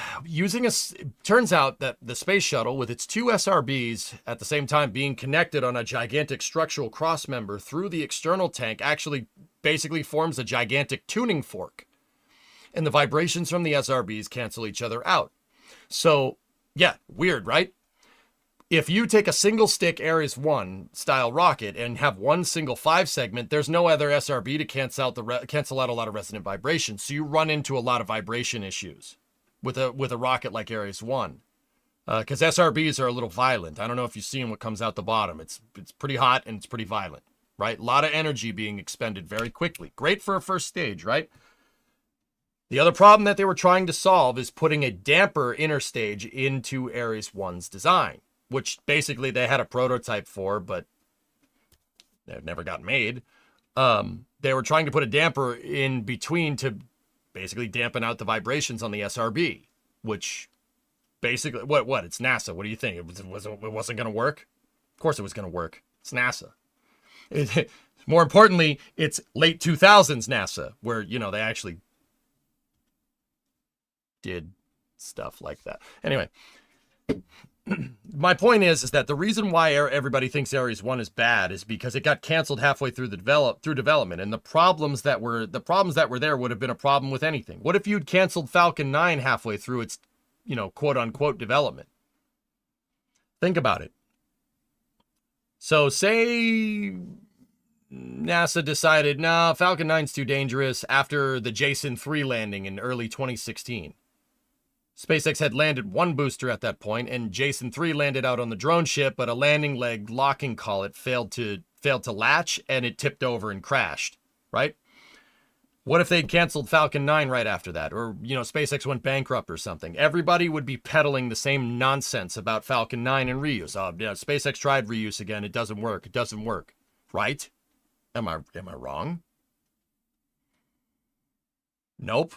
Turns out that the space shuttle with its 2 SRBs at the same time being connected on a gigantic structural crossmember through the external tank actually basically forms a gigantic tuning fork. And the vibrations from the SRBs cancel each other out. So, yeah, weird, right? If you take a single stick Ares 1 style rocket and have one single 5-segment, there's no other SRB to cancel out a lot of resonant vibration. So you run into a lot of vibration issues with a rocket like Ares 1. Because SRBs are a little violent. I don't know if you've seen what comes out the bottom. It's pretty hot and it's pretty violent, right? A lot of energy being expended very quickly. Great for a first stage, right? The other problem that they were trying to solve is putting a damper inner stage into Ares 1's design, which basically they had a prototype for, but it never got made. They were trying to put a damper in between to basically dampen out the vibrations on the SRB, which basically, what? It's NASA. What do you think? It wasn't going to work? Of course it was going to work. It's NASA. More importantly, it's late 2000s NASA, where, they actually did stuff like that. Anyway, my point is that the reason why everybody thinks Ares 1 is bad is because it got canceled halfway through development, and the problems that were there would have been a problem with anything. What if you'd canceled Falcon 9 halfway through its, quote unquote development? Think about it. So say NASA decided, nah, Falcon 9's too dangerous after the Jason 3 landing in early 2016. SpaceX had landed one booster at that point, and Jason 3 landed out on the drone ship, but a landing leg locking collet failed to latch, and it tipped over and crashed, right? What if they'd canceled Falcon 9 right after that? Or, SpaceX went bankrupt or something. Everybody would be peddling the same nonsense about Falcon 9 and reuse. Oh, yeah, SpaceX tried reuse again. It doesn't work. It doesn't work. Right? Am I wrong? Nope.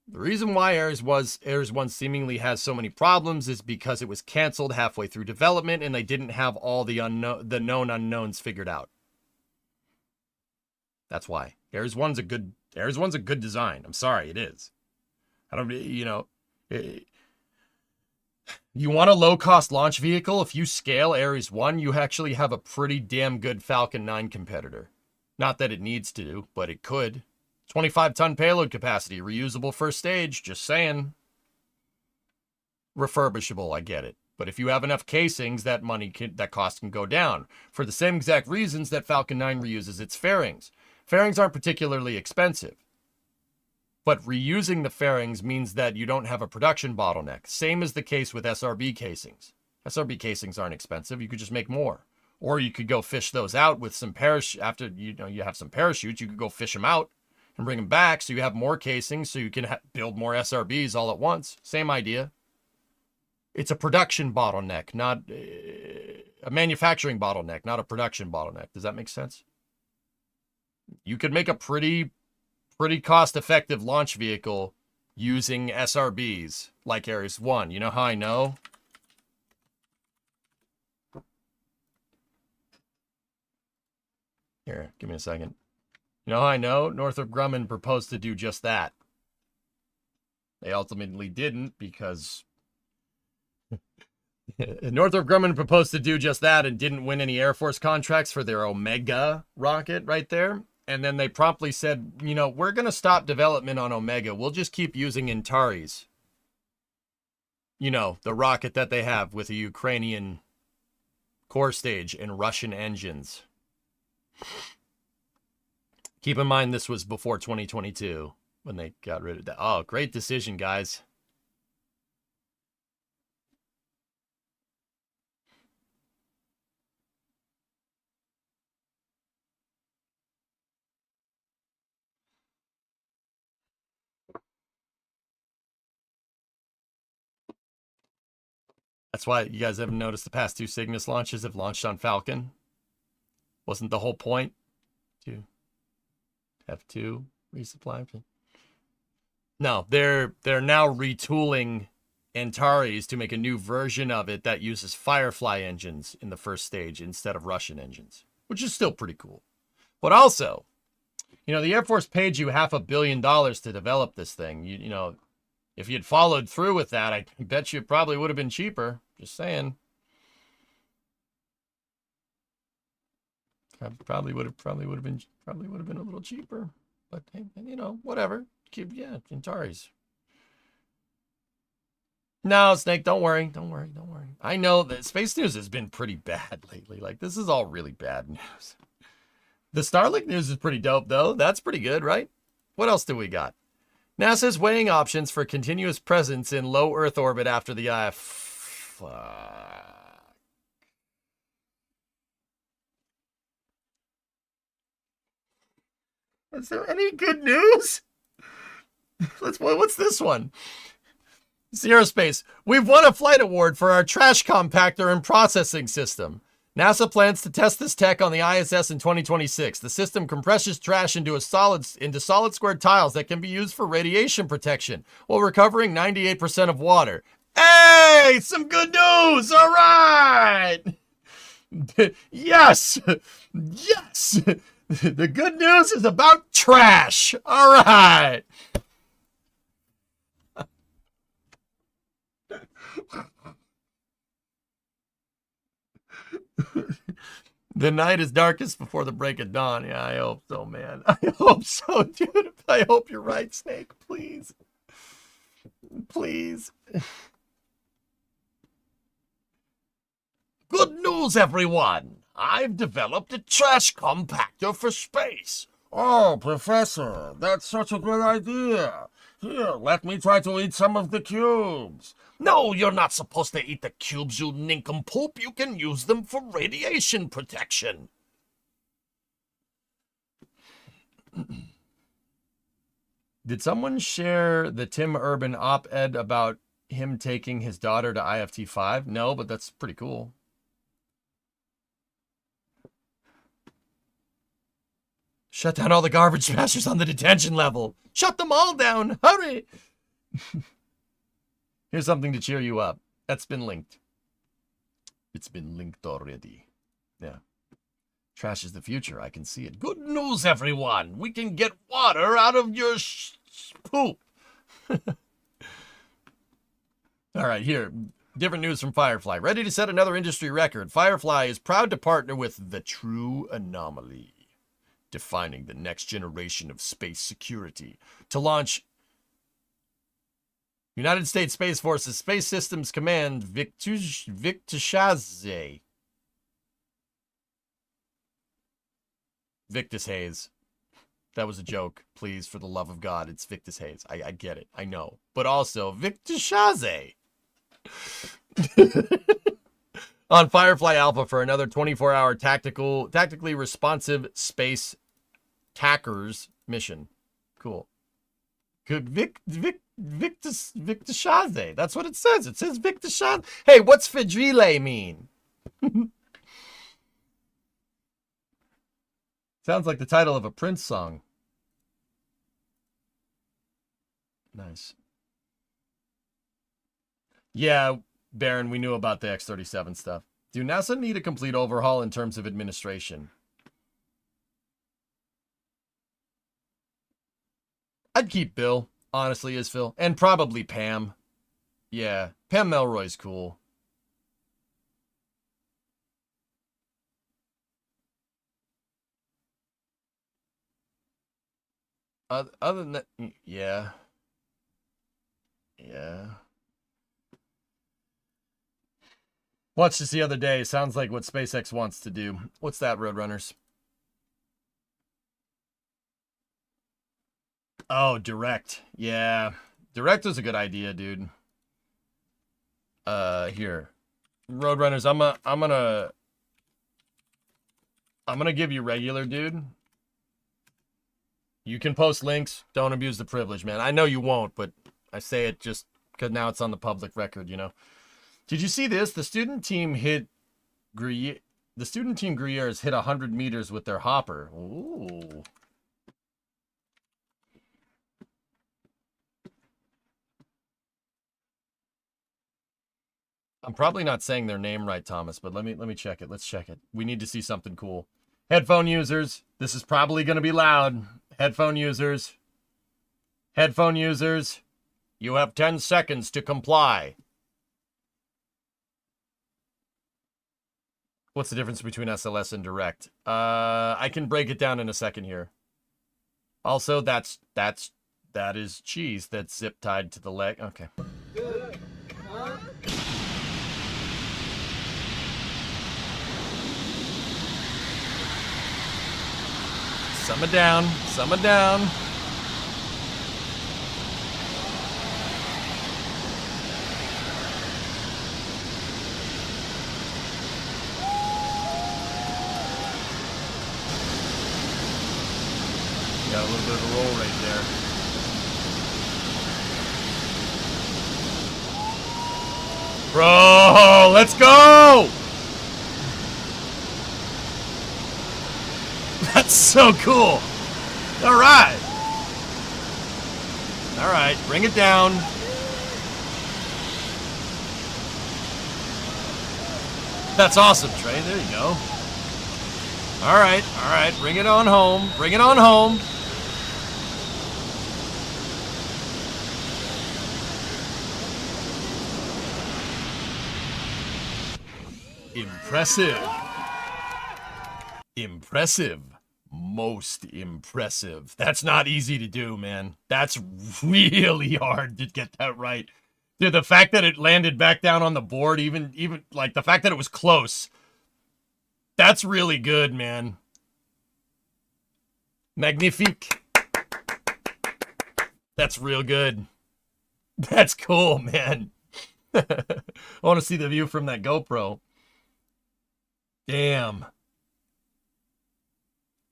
The reason why Ares 1 seemingly has so many problems is because it was canceled halfway through development and they didn't have all the known unknowns figured out. That's why. Ares 1's a good design. I'm sorry, it is. You want a low-cost launch vehicle? If you scale Ares 1, you actually have a pretty damn good Falcon 9 competitor. Not that it needs to, but it could. 25-ton payload capacity, reusable first stage, just saying. Refurbishable, I get it. But if you have enough casings, that cost can go down. For the same exact reasons that Falcon 9 reuses its fairings. Fairings aren't particularly expensive. But reusing the fairings means that you don't have a production bottleneck. Same is the case with SRB casings. SRB casings aren't expensive. You could just make more. Or you could go fish those out with some after you have some parachutes, you could go fish them out and bring them back so you have more casings so you can build more SRBs all at once. Same idea. It's a production bottleneck, not a manufacturing bottleneck, not a production bottleneck. Does that make sense? You could make a pretty cost-effective launch vehicle using SRBs like Ares 1. You know how I know? Here, give me a second. You know how I know? Northrop Grumman proposed to do just that. They ultimately didn't because Northrop Grumman proposed to do just that and didn't win any Air Force contracts for their Omega rocket right there. And then they promptly said, we're going to stop development on Omega. We'll just keep using Antares. The rocket that they have with a Ukrainian core stage and Russian engines. Keep in mind, this was before 2022 when they got rid of that. Oh, great decision, guys. That's why you guys haven't noticed the past two Cygnus launches have launched on Falcon. Wasn't the whole point to have two resupply? No, they're now retooling Antares to make a new version of it that uses Firefly engines in the first stage instead of Russian engines, which is still pretty cool. But also, the Air Force paid you $500 million to develop this thing. If you'd followed through with that, I bet you it probably would have been cheaper. Just saying. Probably would have been a little cheaper. But hey, whatever. Antares. No, Snake, don't worry. I know that space news has been pretty bad lately. Like, this is all really bad news. The Starlink news is pretty dope, though. That's pretty good, right? What else do we got? NASA's weighing options for continuous presence in low Earth orbit after the IF. Is there any good news? What's this one? Sierra Space. We've won a flight award for our trash compactor and processing system. NASA plans to test this tech on the ISS in 2026. The system compresses trash into solid squared tiles that can be used for radiation protection while recovering 98% of water. Hey, some good news. All right. Yes. Yes. The good news is about trash. All right. The night is darkest before the break of dawn. Yeah, I hope so, man. I hope so, dude. I hope you're right, Snake. Please. Please. Good news, everyone. I've developed a trash compactor for space. Oh, Professor, that's such a good idea. Here, let me try to eat some of the cubes. No, you're not supposed to eat the cubes, you nincompoop. You can use them for radiation protection. Did someone share the Tim Urban op-ed about him taking his daughter to IFT5? No, but that's pretty cool. Shut down all the garbage smashers on the detention level. Shut them all down. Hurry. Here's something to cheer you up. That's been linked. It's been linked already. Yeah. Trash is the future. I can see it. Good news, everyone. We can get water out of your poop. All right, here. Different news from Firefly. Ready to set another industry record. Firefly is proud to partner with The True Anomaly, defining the next generation of space security, to launch United States Space Force's Space Systems Command Victus Hayes. That was a joke. Please, for the love of God, it's Victus Hayes. I get it. I know. But also, Victus on Firefly Alpha for another 24-hour tactically responsive space tackers mission. Cool. Good. Victus Shaze. That's what it says. It says Victus Shaze. Hey, what's Fedrile mean? Sounds like the title of a Prince song. Nice. Yeah, Baron, we knew about the X-37 stuff. Do NASA need a complete overhaul in terms of administration? I'd keep Bill, honestly, as Phil. And probably Pam. Yeah, Pam Melroy's cool. Other than that, yeah. Yeah. Watched this the other day. Sounds like what SpaceX wants to do. What's that, Roadrunners? Oh, direct. Yeah. Direct was a good idea, dude. Here. Roadrunners, I'm gonna give you regular, dude. You can post links. Don't abuse the privilege, man. I know you won't, but I say it just because now it's on the public record, you know. Did you see this? The student team Gruyere has hit 100 meters with their hopper. Ooh. I'm probably not saying their name right, Thomas, but let me check it. Let's check it. We need to see something cool. Headphone users, this is probably going to be loud. Headphone users, you have 10 seconds to comply. What's the difference between SLS and direct? I can break it down in a second here. Also, that is cheese that's zip tied to the leg. Okay. Summer down, summer down. Got a little bit of a roll right there. Bro, let's go! That's so cool. All right. All right, bring it down. That's awesome, Trey. There you go. All right, bring it on home. Bring it on home. Impressive. Impressive. Most impressive. That's not easy to do, man. That's really hard to get that right. Dude, the fact that it landed back down on the board, even like the fact that it was close, that's really good, man. Magnifique. That's real good. That's cool, man. I want to see the view from that GoPro. Damn.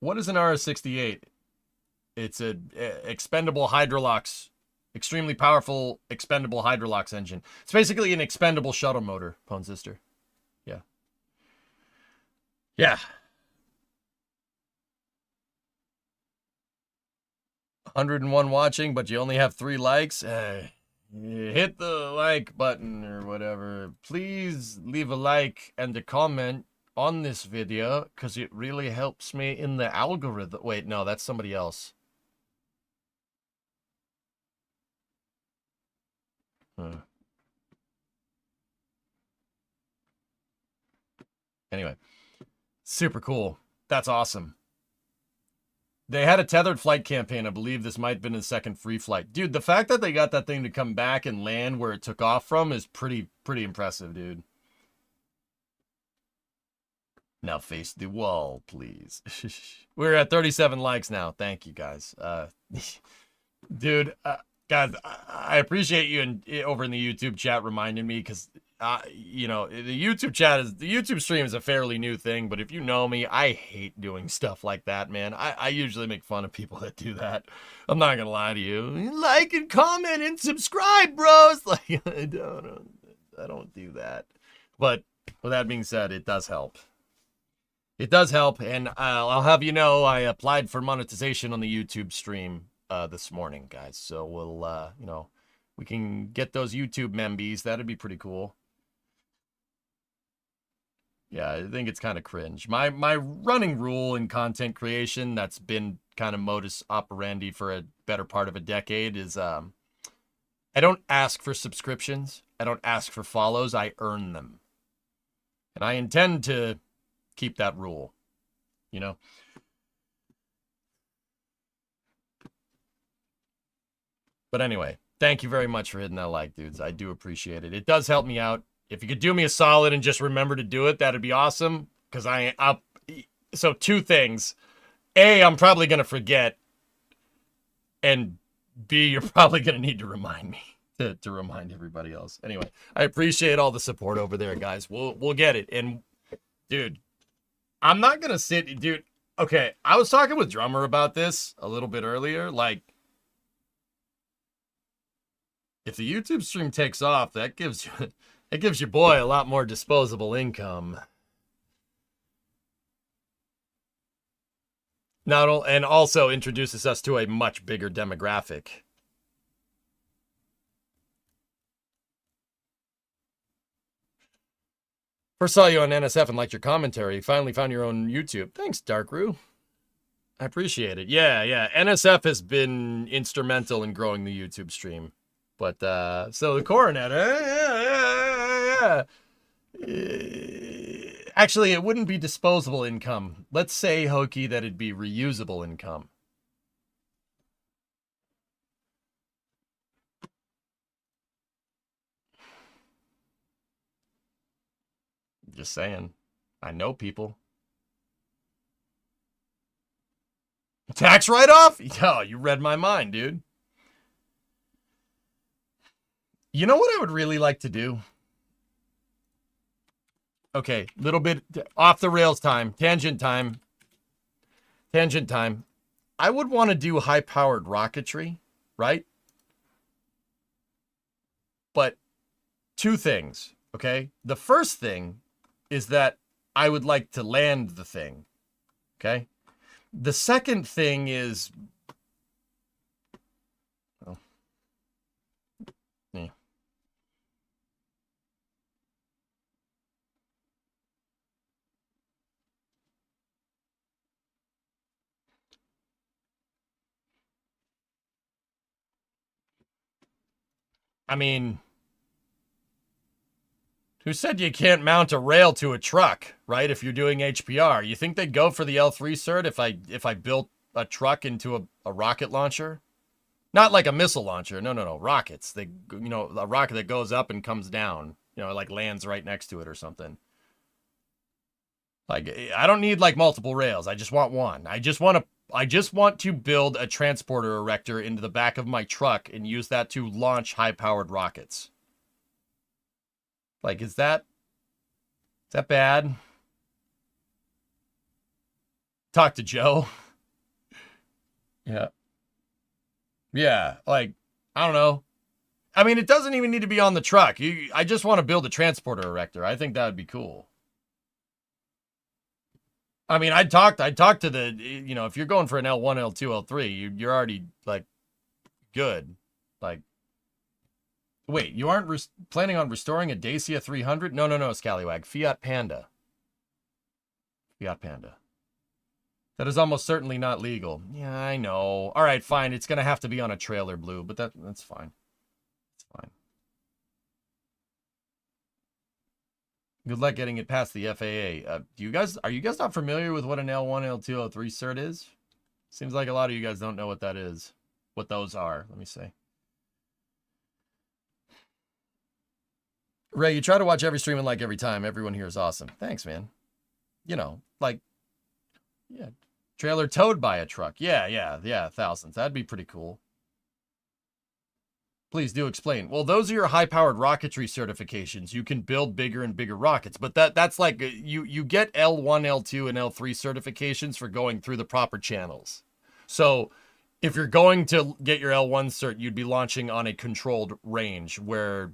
What is an RS-68? It's a expendable Hydrolox, extremely powerful expendable Hydrolox engine. It's basically an expendable shuttle motor, Pwn Sister. Yeah. Yeah. 101 watching, but you only have 3 likes. Hit the like button or whatever. Please leave a like and a comment on this video because it really helps me in the algorithm. Wait, no, that's somebody else. Anyway, super cool. That's awesome. They had a tethered flight campaign. I believe this might have been his second free flight. Dude, the fact that they got that thing to come back and land where it took off from is pretty impressive, dude. Now face the wall, please. We're at 37 likes now. Thank you, guys. Dude, guys, I appreciate you over in the YouTube chat reminding me because, you know, the YouTube stream is a fairly new thing, but if you know me, I hate doing stuff like that, man. I usually make fun of people that do that. I'm not gonna lie to you. Like and comment and subscribe, bros. Like, I don't do that. But with that being said, it does help. It does help, and I'll have you know I applied for monetization on the YouTube stream this morning, guys. So we'll, you know, we can get those YouTube membies. That'd be pretty cool. Yeah, I think it's kind of cringe. My running rule in content creation that's been kind of modus operandi for a better part of a decade is I don't ask for subscriptions. I don't ask for follows. I earn them. And I intend to keep that rule, you know? But anyway, thank you very much for hitting that like, dudes. I do appreciate it. It does help me out. If you could do me a solid and just remember to do it, that'd be awesome. Because so 2 things. A, I'm probably going to forget. And B, you're probably going to need to remind me to remind everybody else. Anyway, I appreciate all the support over there, guys. We'll get it. And dude, I'm not going to sit, dude. Okay, I was talking with Drummer about this a little bit earlier. Like, if the YouTube stream takes off, that gives your boy a lot more disposable income. And also introduces us to a much bigger demographic. First saw you on NSF and liked your commentary. Finally found your own YouTube. Thanks, Darkru. I appreciate it. Yeah. NSF has been instrumental in growing the YouTube stream. But, so the Coronet, actually, it wouldn't be disposable income. Let's say, Hokey, that it'd be reusable income. Just saying. I know people. Tax write-off? Oh, you read my mind, dude. You know what I would really like to do? Okay, little bit off the rails time. Tangent time. I would want to do high-powered rocketry, right? But 2 things, okay? The first thing is that I would like to land the thing, okay? The second thing is... Oh. Yeah. I mean, Who said you can't mount a rail to a truck, right? If you're doing HPR, you think they'd go for the L3 cert if I built a truck into a rocket launcher? Not like a missile launcher. No. Rockets. A rocket that goes up and comes down. Like lands right next to it or something. Like, I don't need like multiple rails. I just want one. I just want to build a transporter erector into the back of my truck and use that to launch high-powered rockets. Like, is that bad? Talk to Joe. Yeah. Yeah, like, I don't know. I mean, it doesn't even need to be on the truck. I just want to build a transporter erector. I think that would be cool. I mean, I'd talk to the, if you're going for an L1, L2, L3, you're already, like, good. Like, wait, you aren't planning on restoring a Dacia 300? No, Scallywag. Fiat Panda. Fiat Panda. That is almost certainly not legal. Yeah, I know. All right, fine. It's going to have to be on a trailer, Blue, but that's fine. It's fine. Good luck getting it past the FAA. Are you guys not familiar with what an L1, L2, L3 cert is? Seems like a lot of you guys don't know what that is. What those are. Let me see. Ray, you try to watch every stream and like every time. Everyone here is awesome. Thanks, man. Like, yeah. Trailer towed by a truck. Yeah, thousands. That'd be pretty cool. Please do explain. Well, those are your high-powered rocketry certifications. You can build bigger and bigger rockets, but that's like you get L1, L2, and L3 certifications for going through the proper channels. So if you're going to get your L1 cert, you'd be launching on a controlled range where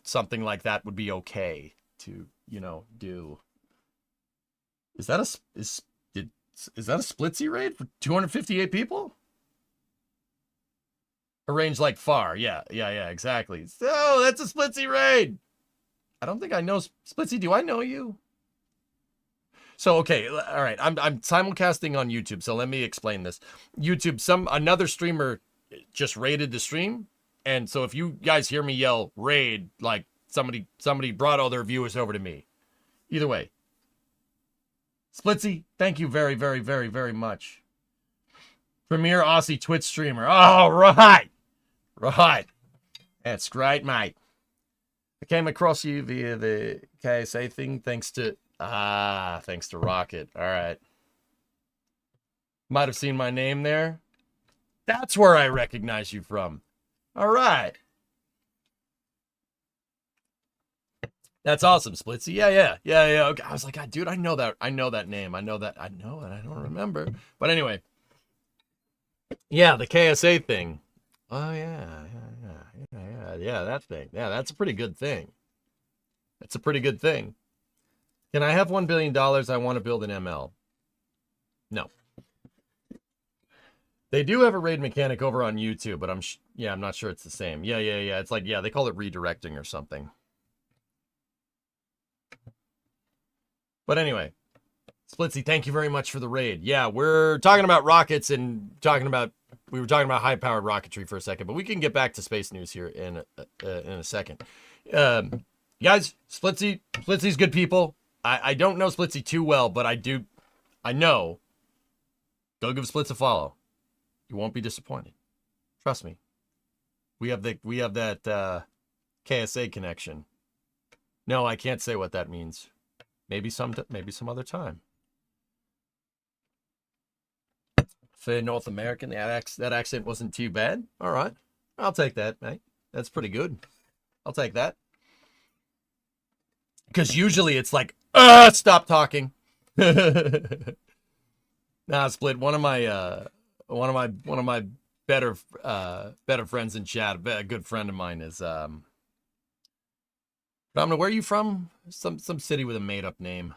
something like that would be okay to, do. Is that a Splitsy raid for 258 people? Arranged like far. Yeah, exactly. So that's a Splitsy raid. I don't think I know Splitsy. Do I know you? So, okay. All right. I'm simulcasting on YouTube. So let me explain this. YouTube, another streamer just raided the stream. And so if you guys hear me yell raid, like somebody brought all their viewers over to me. Either way. Splitsy, thank you very, very, very, very much. Premier Aussie Twitch streamer. All right. Right. That's great, mate. I came across you via the KSA thing thanks to Rocket. All right. Might have seen my name there. That's where I recognize you from. All right. That's awesome, Splitsy. Yeah. Okay. I was like, God, dude, I know that name. I know it. I don't remember. But anyway. Yeah, the KSA thing. Oh, yeah, that thing. Yeah, that's a pretty good thing. That's a pretty good thing. Can I have $1 billion? I want to build an ML. No. They do have a raid mechanic over on YouTube, but I'm not sure it's the same. Yeah. It's like, they call it redirecting or something. But anyway, Splitsy, thank you very much for the raid. Yeah, we're talking about rockets and we were talking about high-powered rocketry for a second, but we can get back to space news here in a second. Guys, Splitsy's good people. I don't know Splitsy too well, but I know. Go give Splits a follow. You won't be disappointed. Trust me. We have that KSA connection. No, I can't say what that means. Maybe some other time. For North American, that accent wasn't too bad. All right. I'll take that, mate. That's pretty good. I'll take that. Because usually it's like, stop talking. Nah, Split. One of my better friends in chat, a good friend of mine is Domino, where are you from? Some city with a made-up name.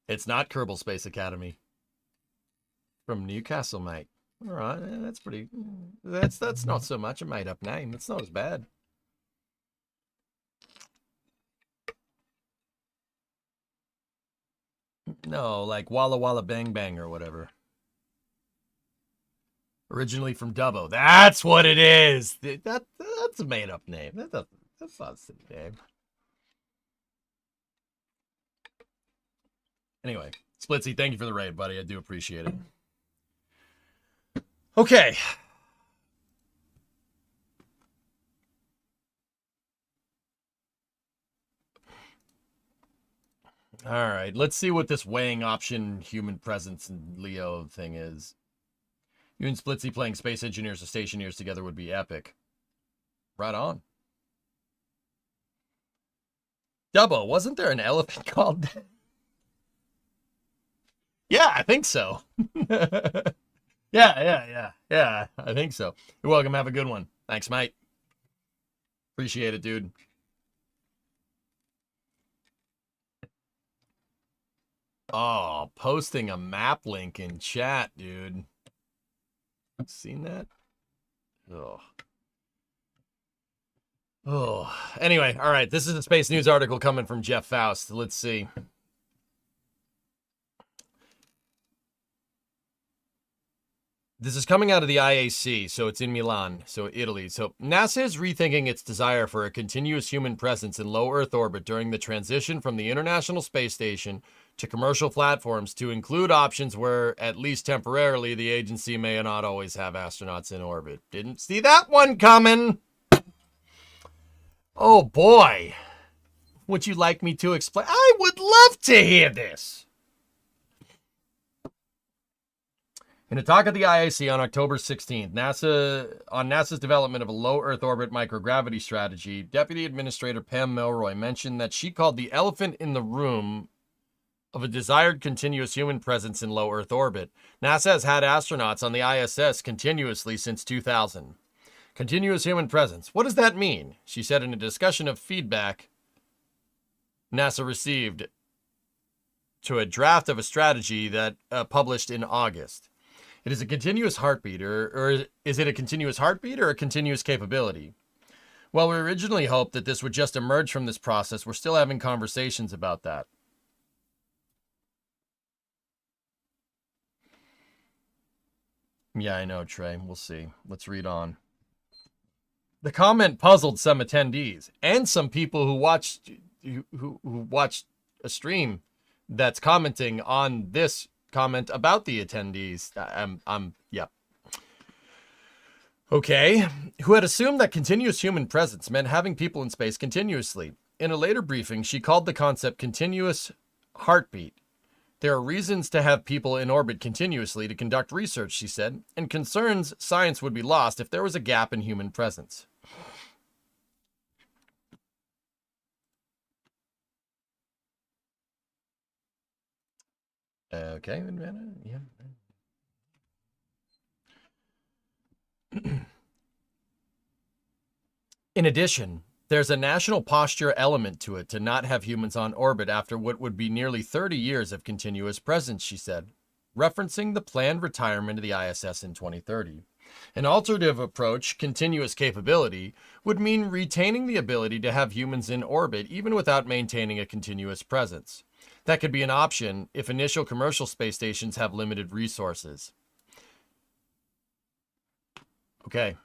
It's not Kerbal Space Academy. From Newcastle, mate. All right, that's pretty. That's not so much a made-up name. It's not as bad. No, like Walla Walla Bang Bang or whatever. Originally from Dubbo. That's what it is. That's a made-up name. That's not a silly name. Anyway, Splitsy, thank you for the raid, buddy. I do appreciate it. Okay. All right, let's see what this weighing option human presence and Leo thing is. You and Splitsy playing space engineers or stationeers together would be epic. Right on. Dubbo, wasn't there an elephant called that? Yeah, I think so. Yeah, I think so. You're welcome. Have a good one. Thanks, mate. Appreciate it, dude. Oh, posting a map link in chat, dude. Seen that? Oh. Oh. Anyway, all right. This is a space news article coming from Jeff Faust. Let's see. This is coming out of the IAC, so it's in Milan, so Italy. So NASA is rethinking its desire for a continuous human presence in low Earth orbit during the transition from the International Space Station to commercial platforms to include options where, at least temporarily, the agency may not always have astronauts in orbit. Didn't see that one coming. Oh boy. Would you like me to explain? I would love to hear this. In a talk at the IAC on October 16th, NASA's development of a low Earth orbit microgravity strategy, Deputy Administrator Pam Melroy mentioned that she called the elephant in the room of a desired continuous human presence in low Earth orbit. NASA has had astronauts on the ISS continuously since 2000. Continuous human presence. What does that mean? She said in a discussion of feedback NASA received to a draft of a strategy that published in August. It is a continuous heartbeat, or is it a continuous heartbeat or a continuous capability? Well, we originally hoped that this would just emerge from this process. We're still having conversations about that. Yeah, I know, Trey. We'll see. Let's read on. The comment puzzled some attendees and some people who watched a stream that's commenting on this comment about the attendees. Yeah. Okay. Who had assumed that continuous human presence meant having people in space continuously. In a later briefing, she called the concept continuous heartbeat. There are reasons to have people in orbit continuously to conduct research, she said, and concerns science would be lost if there was a gap in human presence. Okay. Yeah. In addition, there's a national posture element to it to not have humans on orbit after what would be nearly 30 years of continuous presence, she said, referencing the planned retirement of the ISS in 2030. An alternative approach, continuous capability, would mean retaining the ability to have humans in orbit even without maintaining a continuous presence. That could be an option if initial commercial space stations have limited resources. Okay.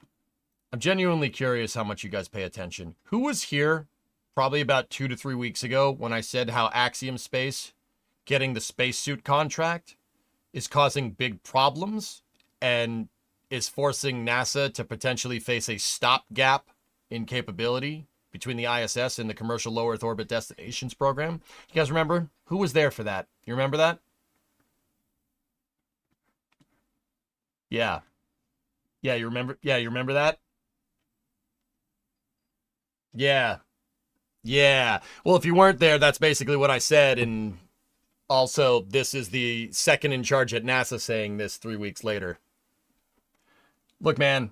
I'm genuinely curious how much you guys pay attention. Who was here probably about 2 to 3 weeks ago when I said how Axiom Space getting the spacesuit contract is causing big problems and is forcing NASA to potentially face a stopgap in capability between the ISS and the Commercial Low Earth Orbit Destinations Program? You guys remember? Who was there for that? You remember that? Yeah. Yeah, you remember? Yeah, you remember that? Yeah. Yeah. Well, if you weren't there, that's basically what I said. And also, this is the second in charge at NASA saying this 3 weeks later. Look, man,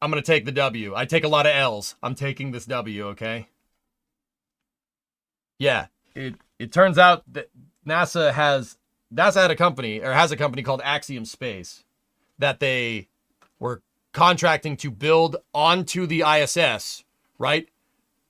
I'm going to take the W. I take a lot of L's. I'm taking this W, okay? Yeah. It turns out that NASA had a company, or has a company called Axiom Space that they were contracting to build onto the ISS, right,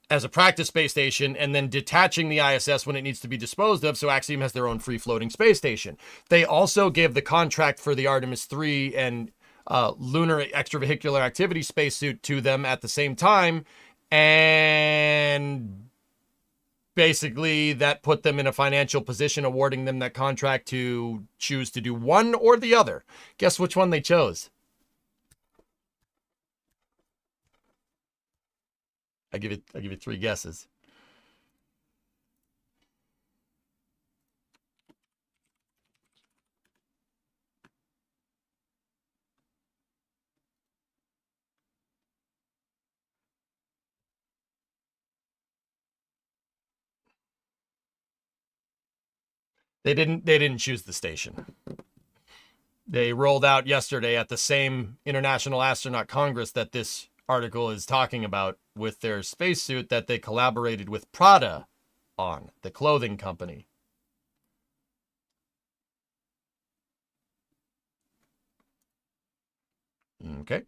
as a practice space station, and then detaching the ISS when it needs to be disposed of, so Axiom has their own free-floating space station. They also gave the contract for the Artemis 3 and lunar extravehicular activity spacesuit to them at the same time, and basically that put them in a financial position, awarding them that contract to choose to do one or the other. Guess which one they chose? I give it 3 guesses. They didn't choose the station. They rolled out yesterday at the same International Astronaut Congress that this article is talking about with their spacesuit that they collaborated with Prada on, the clothing company. Okay.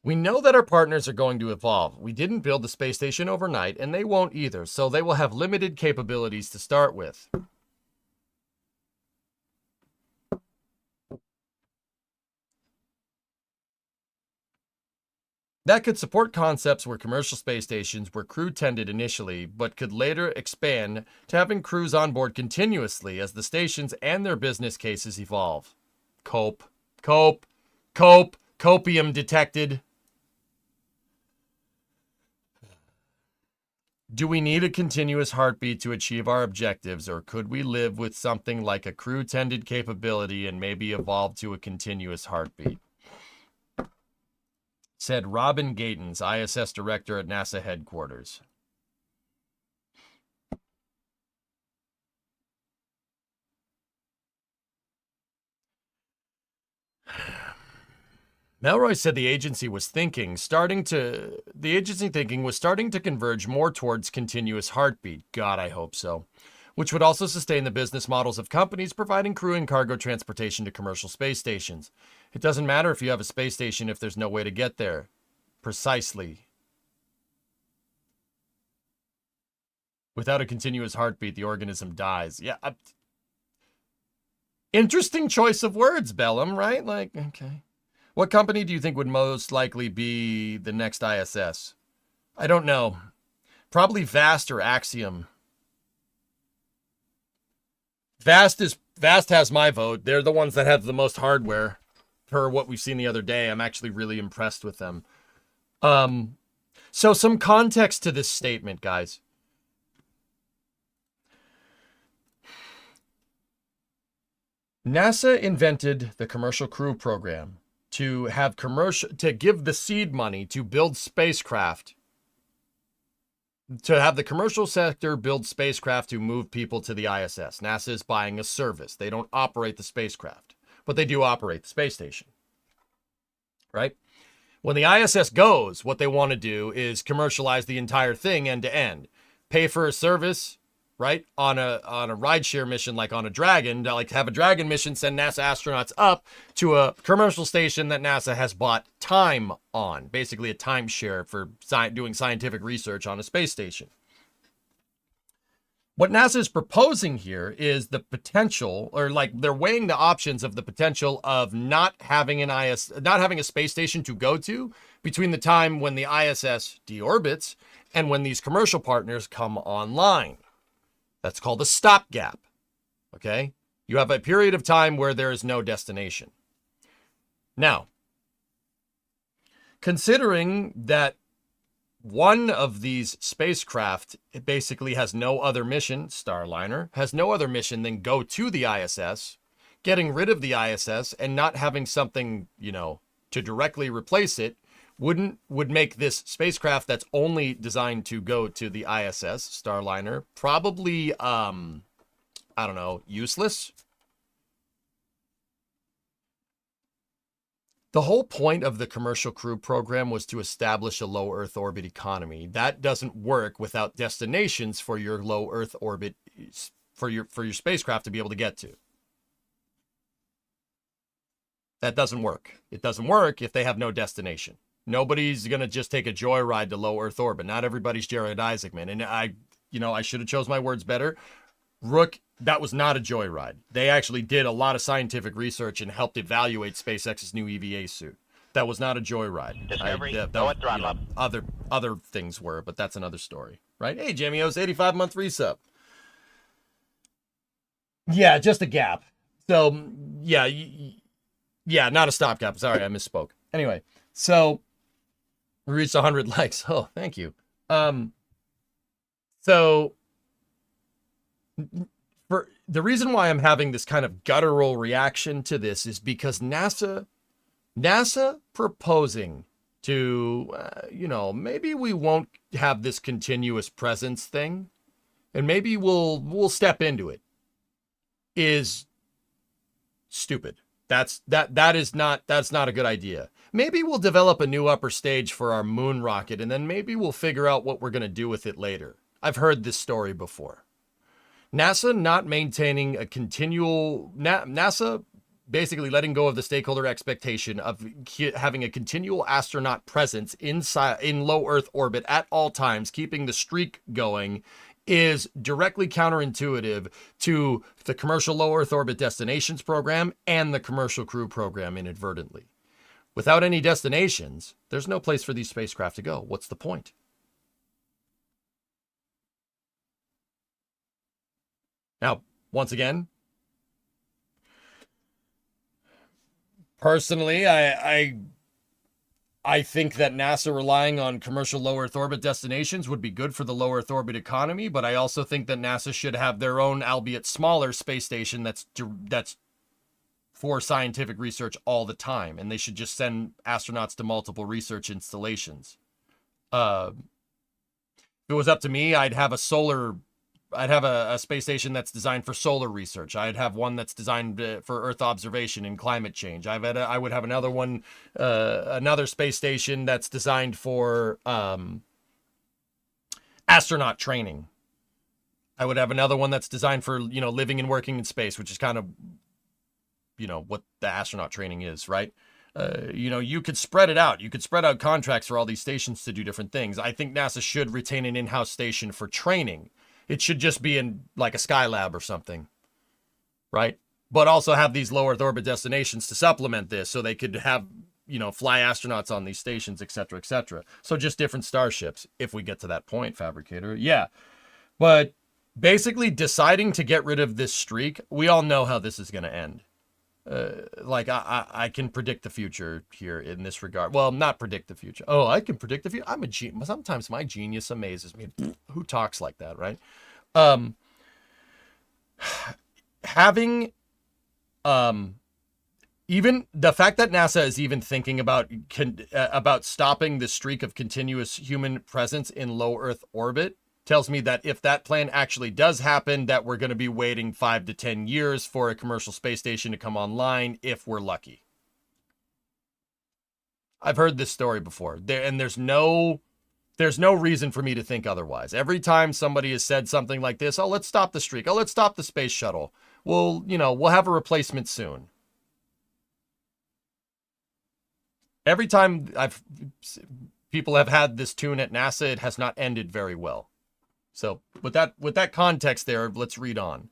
We know that our partners are going to evolve. We didn't build the space station overnight, and they won't either, so they will have limited capabilities to start with. That could support concepts where commercial space stations were crew-tended initially, but could later expand to having crews on board continuously as the stations and their business cases evolve. Copium detected. Do we need a continuous heartbeat to achieve our objectives, or could we live with something like a crew-tended capability and maybe evolve to a continuous heartbeat? Said Robin Gatens, ISS director at NASA headquarters. Melroy said the agency thinking was starting to converge more towards continuous heartbeat. God, I hope so. Which would also sustain the business models of companies providing crew and cargo transportation to commercial space stations. It doesn't matter if you have a space station if there's no way to get there. Precisely. Without a continuous heartbeat, the organism dies. Yeah. Interesting choice of words, Bellum, right? Like, okay. What company do you think would most likely be the next ISS? I don't know. Probably Vast or Axiom. Vast has my vote. They're the ones that have the most hardware. Per what we've seen the other day, I'm actually really impressed with them. So some context to this statement, guys. NASA invented the Commercial Crew Program to give the seed money to build spacecraft, to have the commercial sector build spacecraft to move people to the ISS. NASA is buying a service. They don't operate the spacecraft, but they do operate the space station, right? When the ISS goes, what they want to do is commercialize the entire thing end to end, pay for a service, right? On a rideshare mission, like on a Dragon, like have a Dragon mission, send NASA astronauts up to a commercial station that NASA has bought time on, basically a timeshare for doing scientific research on a space station. What NASA is proposing here is the potential, or like they're weighing the options of the potential of not having a space station to go to between the time when the ISS deorbits and when these commercial partners come online. That's called a stopgap. Okay? You have a period of time where there is no destination. Now, considering that one of these spacecraft, it basically has no other mission, Starliner, has no other mission than go to the ISS, getting rid of the ISS and not having something, to directly replace it would make this spacecraft that's only designed to go to the ISS, Starliner, probably, useless. The whole point of the Commercial Crew Program was to establish a low Earth orbit economy. That doesn't work without destinations for your low Earth orbit, for your spacecraft to be able to get to. That doesn't work. It doesn't work if they have no destination. Nobody's going to just take a joyride to low Earth orbit. Not everybody's Jared Isaacman. And I should have chose my words better. Rook that was not a joyride. They actually did a lot of scientific research and helped evaluate SpaceX's new EVA suit. That was not a joyride. Discovery, go at throttle up. Other things were, but that's another story, right? Hey, Jamio's 85-month resub. Yeah, just a gap. So, yeah, not a stopgap. Sorry, I misspoke. Anyway, so we reached 100 likes. Oh, thank you. So for the reason why I'm having this kind of guttural reaction to this is because NASA proposing to, maybe we won't have this continuous presence thing, and maybe we'll step into it, is stupid. That's not a good idea. Maybe we'll develop a new upper stage for our moon rocket, and then maybe we'll figure out what we're going to do with it later. I've heard this story before. NASA not maintaining a continual, NASA basically letting go of the stakeholder expectation of having a continual astronaut presence in low Earth orbit at all times, keeping the streak going, is directly counterintuitive to the commercial low Earth orbit destinations program and the commercial crew program inadvertently. Without any destinations, there's no place for these spacecraft to go. What's the point? Now, once again, personally, I think that NASA relying on commercial low Earth orbit destinations would be good for the low Earth orbit economy, but I also think that NASA should have their own, albeit smaller, space station that's for scientific research all the time, and they should just send astronauts to multiple research installations. If it was up to me, I'd have a space station that's designed for solar research. I'd have one that's designed for Earth observation and climate change. I would have another one, another space station that's designed for astronaut training. I would have another one that's designed for, living and working in space, which is kind of, what the astronaut training is, right? You could spread it out. You could spread out contracts for all these stations to do different things. I think NASA should retain an in-house station for training. It should just be in like a Skylab or something, right? But also have these low Earth orbit destinations to supplement this, so they could have, fly astronauts on these stations, et cetera, et cetera. So just different starships, if we get to that point, Fabricator. Yeah. But basically deciding to get rid of this streak, we all know how this is going to end. I can predict the future here in this regard. Well, not predict the future. Oh, I can predict the future. I'm a genius. Sometimes my genius amazes me. Who talks like that, right? Having, even the fact that NASA is even thinking about stopping the streak of continuous human presence in low Earth orbit tells me that if that plan actually does happen, that we're going to be waiting 5 to 10 years for a commercial space station to come online if we're lucky. I've heard this story before. There's no reason for me to think otherwise. Every time somebody has said something like this, oh, let's stop the streak. Oh, let's stop the space shuttle. We'll have a replacement soon. Every time people have had this tune at NASA, it has not ended very well. So with that context there, let's read on.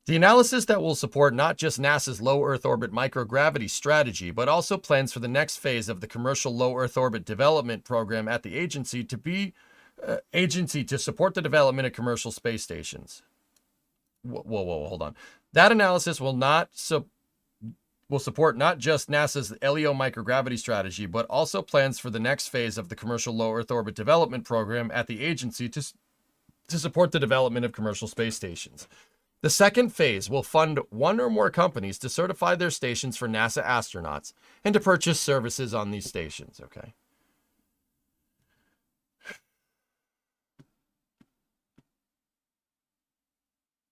The analysis that will support not just NASA's low Earth orbit microgravity strategy, but also plans for the next phase of the commercial low Earth orbit development program at the agency to support the development of commercial space stations. Whoa, hold on. That analysis will support not just NASA's LEO microgravity strategy, but also plans for the next phase of the commercial low Earth orbit development program at the agency to support the development of commercial space stations. The second phase will fund one or more companies to certify their stations for NASA astronauts and to purchase services on these stations, okay?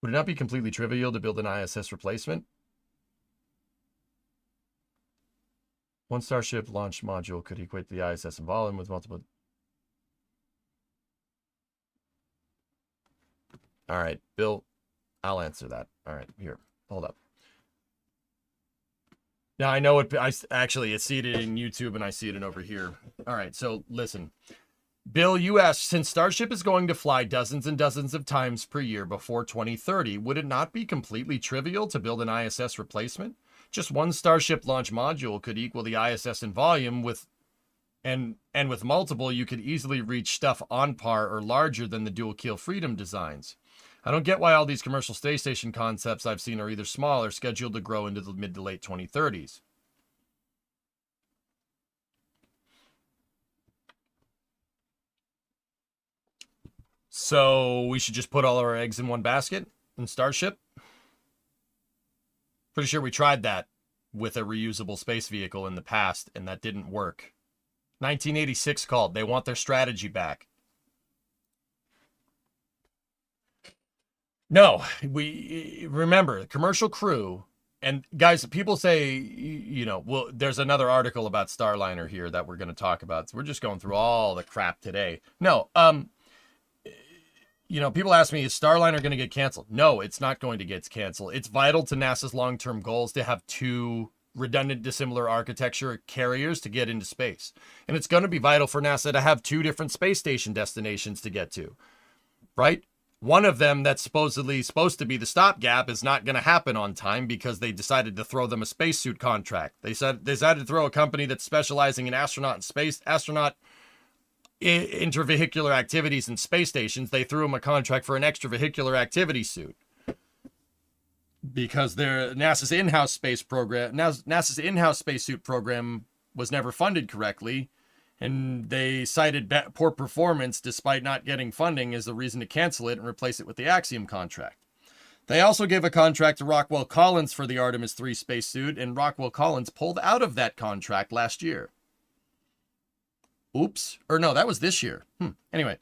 Would it not be completely trivial to build an ISS replacement? One Starship launch module could equate the ISS in volume with multiple... All right, Bill, I'll answer that. All right, here, hold up. Now, I know I see it in YouTube and I see it in over here. All right, so listen. Bill, you asked, since Starship is going to fly dozens and dozens of times per year before 2030, would it not be completely trivial to build an ISS replacement? Just one Starship launch module could equal the ISS in volume and with multiple, you could easily reach stuff on par or larger than the dual keel Freedom designs. I don't get why all these commercial space station concepts I've seen are either small or scheduled to grow into the mid to late 2030s. So we should just put all our eggs in one basket in Starship? Pretty sure we tried that with a reusable space vehicle in the past, and that didn't work. 1986 called. They want their strategy back. No, we remember commercial crew. And guys, people say, well, there's another article about Starliner here that we're going to talk about. So we're just going through all the crap today. No, people ask me, is Starliner going to get canceled? No, it's not going to get canceled. It's vital to NASA's long-term goals to have two redundant dissimilar architecture carriers to get into space. And it's going to be vital for NASA to have two different space station destinations to get to, right? One of them that's supposedly supposed to be the stopgap is not going to happen on time because they decided to throw them a spacesuit contract. They decided to throw a company that's specializing in astronaut intervehicular activities in space stations. They threw them a contract for an extravehicular activity suit because NASA's in-house spacesuit program was never funded correctly. And they cited poor performance despite not getting funding as the reason to cancel it and replace it with the Axiom contract. They also gave a contract to Rockwell Collins for the Artemis 3 spacesuit, and Rockwell Collins pulled out of that contract last year. Oops. Or no, that was this year. Anyway.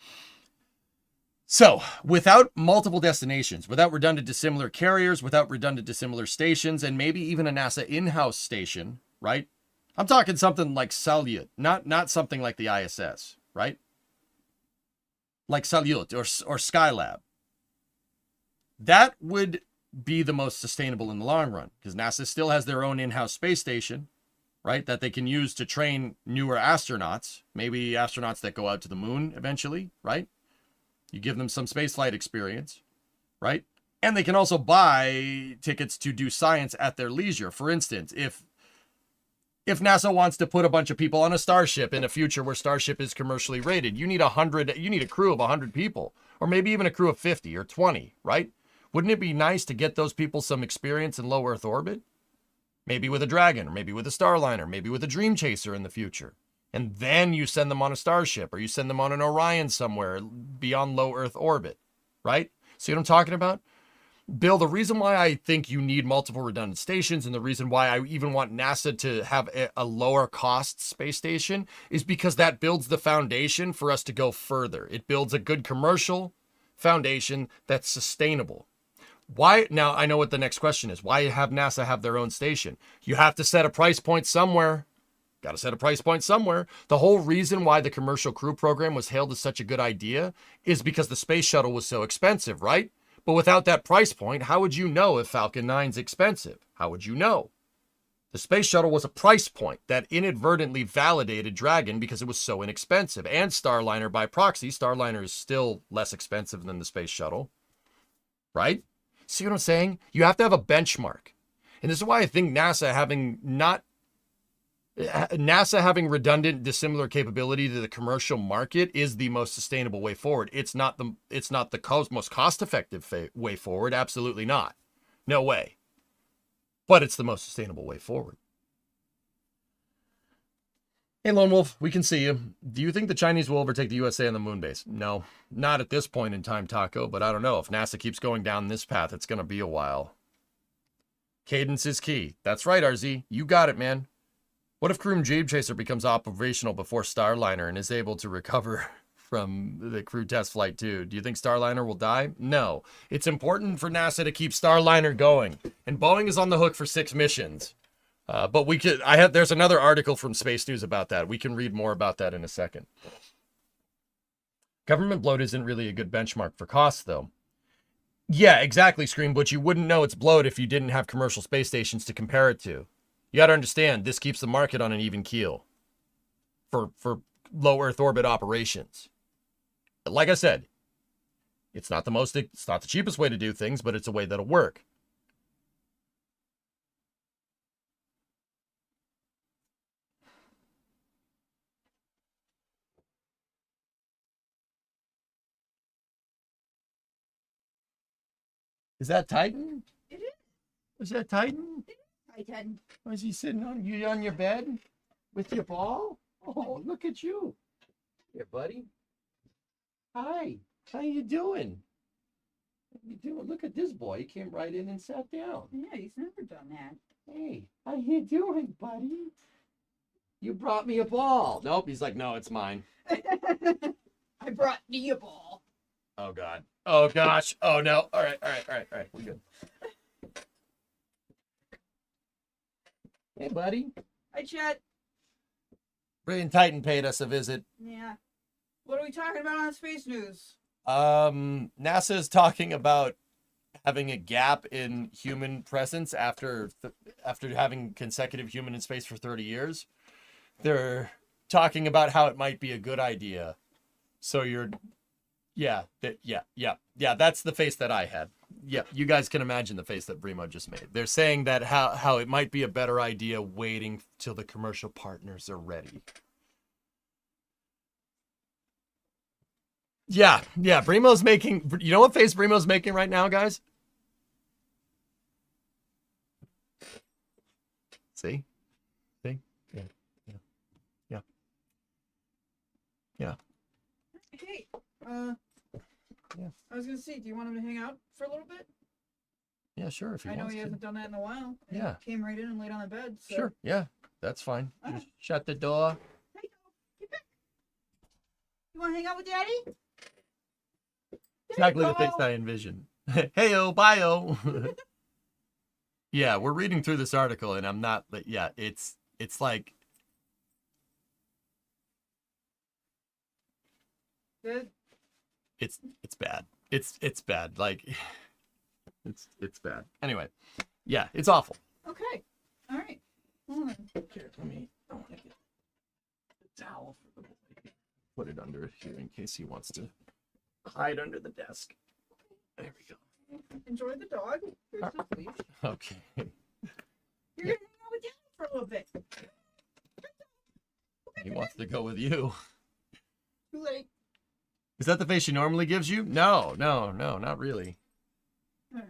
So, without multiple destinations, without redundant dissimilar carriers, without redundant dissimilar stations, and maybe even a NASA in-house station, right? I'm talking something like Salyut, not something like the ISS, right? Like Salyut or Skylab. That would be the most sustainable in the long run because NASA still has their own in-house space station, right? That they can use to train newer astronauts, maybe astronauts that go out to the moon eventually, right? You give them some spaceflight experience, right? And they can also buy tickets to do science at their leisure. For instance, if NASA wants to put a bunch of people on a Starship in a future where Starship is commercially rated, you need a crew of 100 people, or maybe even a crew of 50 or 20, right? Wouldn't it be nice to get those people some experience in low Earth orbit? Maybe with a Dragon, or maybe with a Starliner, maybe with a Dream Chaser in the future. And then you send them on a Starship, or you send them on an Orion somewhere beyond low Earth orbit, right? See what I'm talking about? Bill, the reason why I think you need multiple redundant stations and the reason why I even want NASA to have a lower cost space station is because that builds the foundation for us to go further. It builds a good commercial foundation that's sustainable. Why? Now, I know what the next question is. Why have NASA have their own station? You have to set a price point somewhere. Got to set a price point somewhere. The whole reason why the commercial crew program was hailed as such a good idea is because the space shuttle was so expensive, right? But without that price point, how would you know if Falcon 9's expensive? How would you know? The space shuttle was a price point that inadvertently validated Dragon because it was so inexpensive. And Starliner by proxy. Starliner is still less expensive than the space shuttle. Right? See what I'm saying? You have to have a benchmark. And this is why I think NASA having redundant dissimilar capability to the commercial market is the most sustainable way forward. It's not the most cost-effective way forward. Absolutely not. No way. But it's the most sustainable way forward. Hey, Lone Wolf, we can see you. Do you think the Chinese will overtake the USA on the moon base? No, not at this point in time, Taco, but I don't know. If NASA keeps going down this path, it's going to be a while. Cadence is key. That's right, RZ. You got it, man. What if Crew Dream Chaser becomes operational before Starliner and is able to recover from the crew test flight 2? Do you think Starliner will die? No. It's important for NASA to keep Starliner going. And Boeing is on the hook for 6 missions. But there's another article from Space News about that. We can read more about that in a second. Government bloat isn't really a good benchmark for costs, though. Yeah, exactly, Scream, but you wouldn't know it's bloat if you didn't have commercial space stations to compare it to. You got to understand, this keeps the market on an even keel for low Earth orbit operations. Like I said, it's not the cheapest way to do things, but it's a way that'll work. Is that Titan? It is. Is that Titan? Titan. Was he sitting on your bed with your ball? Oh, look at you. Here, buddy. Hi. How you doing? How you doing? Look at this boy. He came right in and sat down. Yeah, he's never done that. Hey, how you doing, buddy? You brought me a ball. Nope. He's like, no, it's mine. I brought me a ball. Oh, God. Oh, gosh. Oh, no. All right. We're good. Hey, buddy. Hi, Chet. Brilliant Titan paid us a visit. Yeah. What are we talking about on Space News? NASA is talking about having a gap in human presence after having consecutive human in space for 30 years. They're talking about how it might be a good idea. So that's the face that I had. Yeah, you guys can imagine the face that Brimo just made. They're saying that how it might be a better idea waiting till the commercial partners are ready. Yeah, Brimo's making... You know what face Brimo's making right now, guys? See? Yeah. Hey, Yeah. I was gonna see, do you want him to hang out for a little bit? Yeah, sure, if he I know wants he to. hasn't done that in a while. and Yeah. He came right in and laid on the bed. So. Sure, yeah, that's fine. Okay. Just shut the door. Hey, get back. You want to hang out with Daddy? Exactly the go. face I envisioned. Heyo, bio. Yeah, we're reading through this article, and I'm not. Yeah, it's like Good. it's bad. It's bad. Like it's bad. Anyway, yeah, it's awful. Okay. All right. Hold on. Here, I want to get the towel for the boy. Put it under here in case he wants to hide under the desk. There we go. Enjoy the dog. Here's his leash. Okay. You're gonna hang out with Daddy for a little bit. He wants to go with you. Too late. Is that the face she normally gives you? No, not really. All right.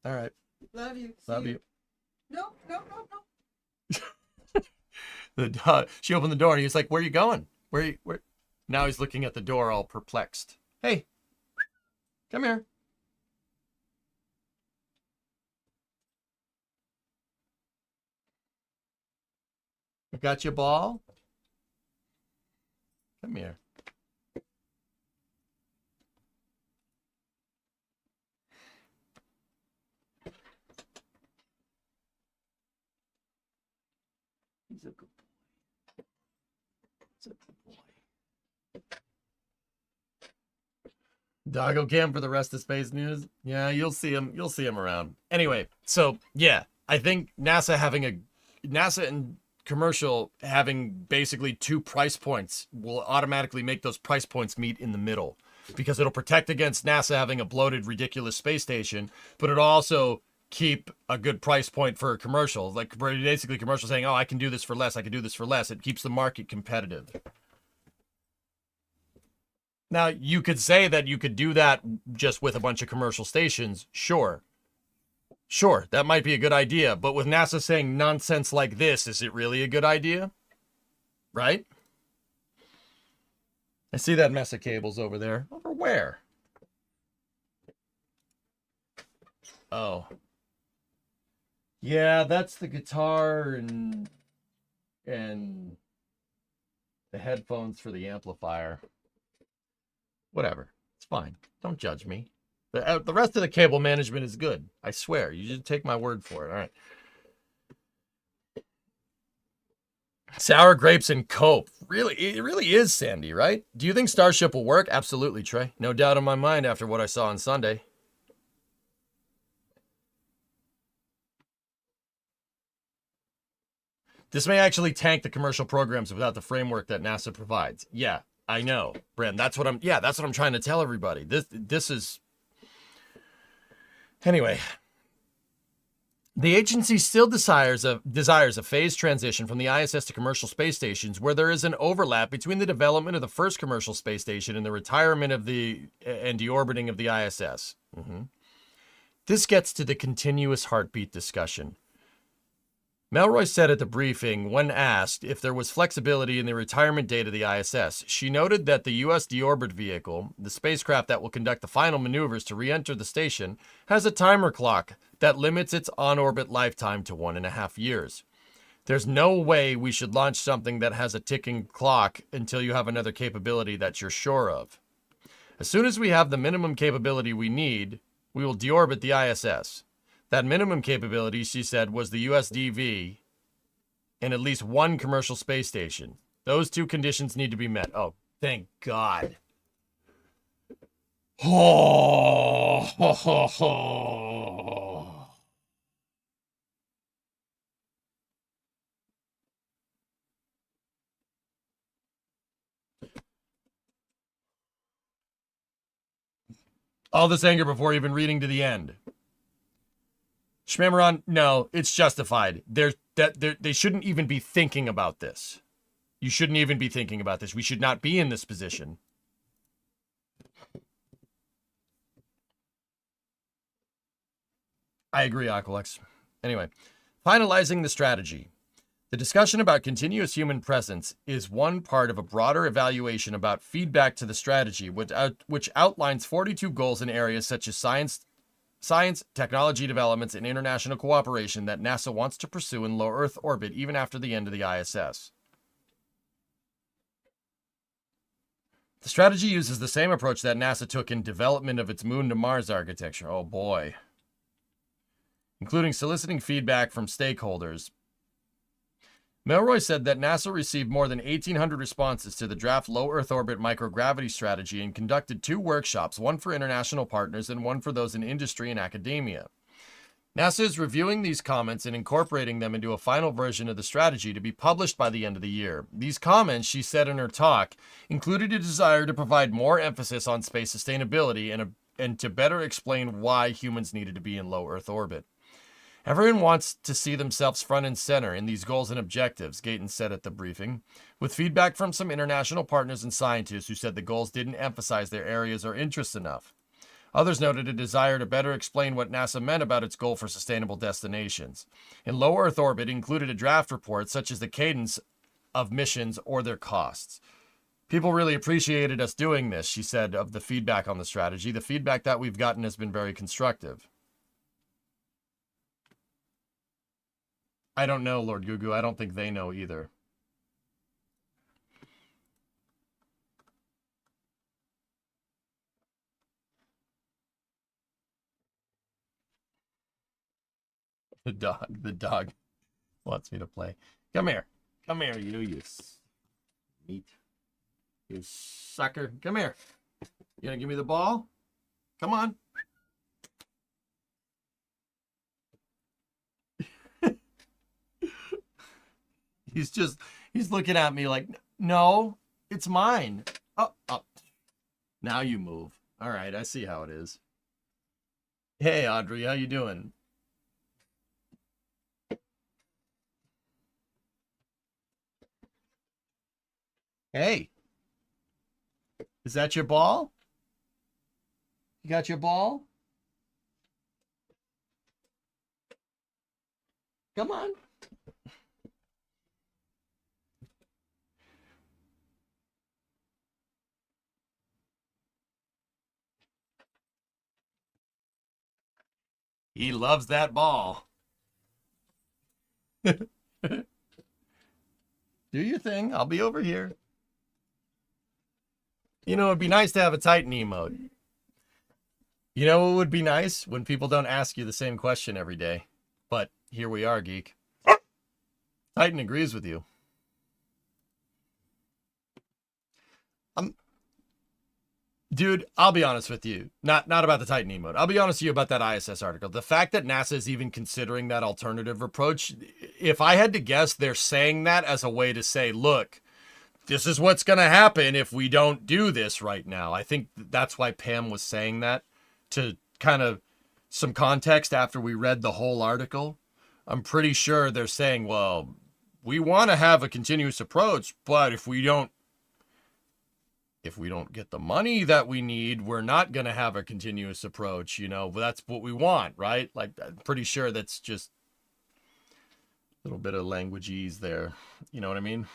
All right. Love you. See Love you. No. She opened the door and he was like, "Where are you going? Where?" Now he's looking at the door all perplexed. Hey, come here. I got your ball. Come here. He's a good boy. He's a good boy. Doggo cam for the rest of Space News. Yeah, you'll see him. You'll see him around. Anyway, so yeah, I think NASA and commercial having basically two price points will automatically make those price points meet in the middle, because it'll protect against NASA having a bloated, ridiculous space station, but it'll also keep a good price point for commercials. Like basically commercial saying, "Oh, I can do this for less. I can do this for less." It keeps the market competitive. Now, you could say that you could do that just with a bunch of commercial stations. Sure, that might be a good idea. But with NASA saying nonsense like this, is it really a good idea? Right? I see that mess of cables over there. Over where? Oh. Yeah, that's the guitar and the headphones for the amplifier. Whatever. It's fine. Don't judge me. The rest of the cable management is good. I swear. You just take my word for it. All right. Sour grapes and cope. Really, it really is Sandy, right? Do you think Starship will work? Absolutely, Trey. No doubt in my mind after what I saw on Sunday. This may actually tank the commercial programs without the framework that NASA provides. Yeah, I know, Brand. That's what I'm trying to tell everybody. This is anyway. The agency still desires a phased transition from the ISS to commercial space stations, where there is an overlap between the development of the first commercial space station and the retirement of and deorbiting of the ISS. This gets to the continuous heartbeat discussion. Melroy said at the briefing, when asked if there was flexibility in the retirement date of the ISS, she noted that the U.S. deorbit vehicle, the spacecraft that will conduct the final maneuvers to re-enter the station, has a timer clock that limits its on-orbit lifetime to 1.5 years. There's no way we should launch something that has a ticking clock until you have another capability that you're sure of. As soon as we have the minimum capability we need, we will deorbit the ISS. That minimum capability, she said, was the USDV and at least one commercial space station. Those two conditions need to be met. Oh, thank God. All this anger before even reading to the end. Shmamaron, no, it's justified. They shouldn't even be thinking about this. You shouldn't even be thinking about this. We should not be in this position. I agree, Aqualex. Anyway, finalizing the strategy. The discussion about continuous human presence is one part of a broader evaluation about feedback to the strategy, which outlines 42 goals in areas such as science, technology developments, and international cooperation that NASA wants to pursue in low Earth orbit even after the end of the ISS. The strategy uses the same approach that NASA took in development of its Moon to Mars architecture. Oh boy. Including soliciting feedback from stakeholders. Melroy said that NASA received more than 1,800 responses to the draft low Earth orbit microgravity strategy and conducted 2 workshops, one for international partners and one for those in industry and academia. NASA is reviewing these comments and incorporating them into a final version of the strategy to be published by the end of the year. These comments, she said in her talk, included a desire to provide more emphasis on space sustainability and to better explain why humans needed to be in low Earth orbit. Everyone wants to see themselves front and center in these goals and objectives, Gayton said at the briefing, with feedback from some international partners and scientists who said the goals didn't emphasize their areas or interests enough. Others noted a desire to better explain what NASA meant about its goal for sustainable destinations. In low Earth orbit included a draft report such as the cadence of missions or their costs. People really appreciated us doing this, she said, of the feedback on the strategy. The feedback that we've gotten has been very constructive. I don't know, Lord Gugu. I don't think they know either. The dog wants me to play. Come here. Come here, you meat. You sucker. Come here. You gonna give me the ball? Come on. He's looking at me like, no, it's mine. Oh. Now you move. All right, I see how it is. Hey, Audrey, how you doing? Hey. Is that your ball? You got your ball? Come on. He loves that ball. Do your thing. I'll be over here. You know, it'd be nice to have a Titan emote. You know what would be nice? When people don't ask you the same question every day. But here we are, geek. Titan agrees with you. Dude, I'll be honest with you. Not about the Titan emote. I'll be honest with you about that ISS article. The fact that NASA is even considering that alternative approach, if I had to guess, they're saying that as a way to say, look, this is what's going to happen if we don't do this right now. I think that's why Pam was saying that, to kind of some context after we read the whole article. I'm pretty sure they're saying, well, we want to have a continuous approach, but if we don't get the money that we need, we're not going to have a continuous approach, you know. But that's what we want, right? Like, I'm pretty sure that's just a little bit of languageese there. You know what I mean?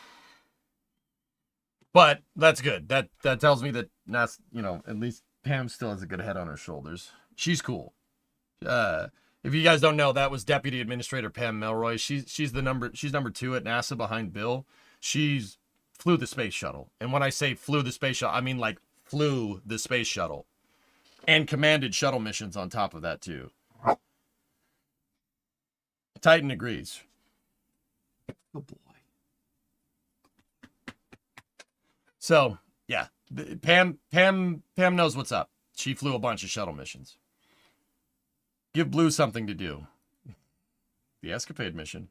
But that's good. That tells me that that's, you know, at least Pam still has a good head on her shoulders. She's cool. If you guys don't know, that was Deputy Administrator Pam Melroy. She's number 2 at NASA behind Bill. She's flew the space shuttle. And when I say flew the space shuttle, I mean like flew the space shuttle. And commanded shuttle missions on top of that too. Titan agrees. Oh boy. So, yeah. Pam knows what's up. She flew a bunch of shuttle missions. Give Blue something to do. The Escapade mission.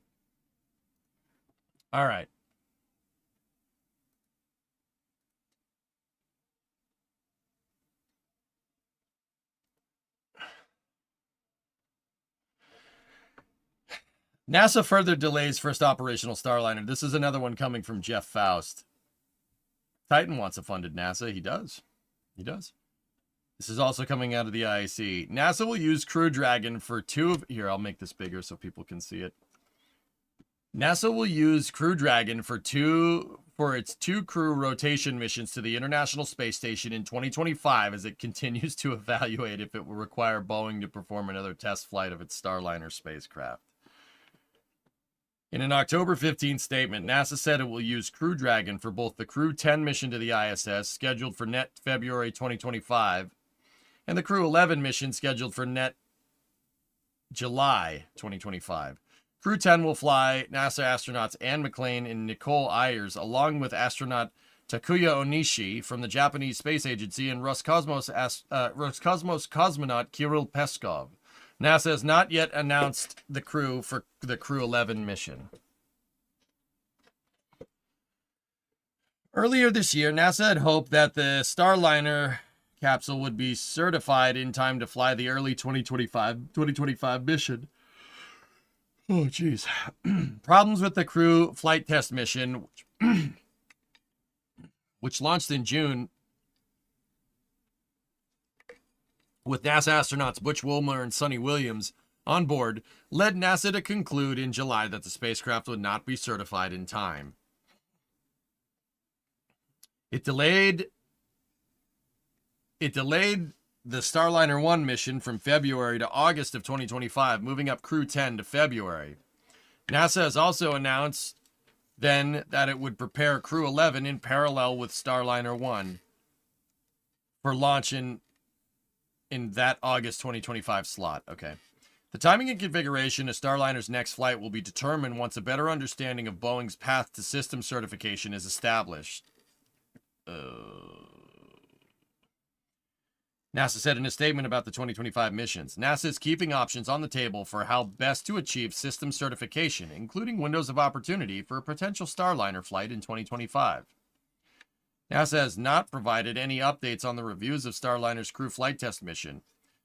All right. NASA further delays first operational Starliner. This is another one coming from Jeff Faust. Titan wants a funded NASA. He does. He does. This is also coming out of the IAC. NASA will use Crew Dragon for here, I'll make this bigger so people can see it. NASA will use Crew Dragon for its 2 crew rotation missions to the International Space Station in 2025 as it continues to evaluate if it will require Boeing to perform another test flight of its Starliner spacecraft. In an October 15 statement, NASA said it will use Crew Dragon for both the Crew 10 mission to the ISS, scheduled for net February 2025, and the Crew 11 mission scheduled for net July 2025. Crew 10 will fly NASA astronauts Anne McClain and Nicole Ayers, along with astronaut Takuya Onishi from the Japanese Space Agency and Roscosmos cosmonaut Kirill Peskov. NASA has not yet announced the crew for the Crew 11 mission. Earlier this year, NASA had hoped that the Starliner capsule would be certified in time to fly the early 2025 mission. Oh, geez. Problems with the Crew flight test mission, which launched in June, with NASA astronauts Butch Wilmore and Sonny Williams on board, led NASA to conclude in July that the spacecraft would not be certified in time. It delayed the Starliner 1 mission from February to August of 2025, moving up Crew 10 to February. NASA has also announced then that it would prepare Crew 11 in parallel with Starliner 1 for launch in that August 2025 slot. Okay. The timing and configuration of Starliner's next flight will be determined once a better understanding of Boeing's path to system certification is established. NASA said in a statement about the 2025 missions, NASA is keeping options on the table for how best to achieve system certification, including windows of opportunity for a potential Starliner flight in 2025. NASA has not provided any updates on the reviews of Starliner's crew flight test mission,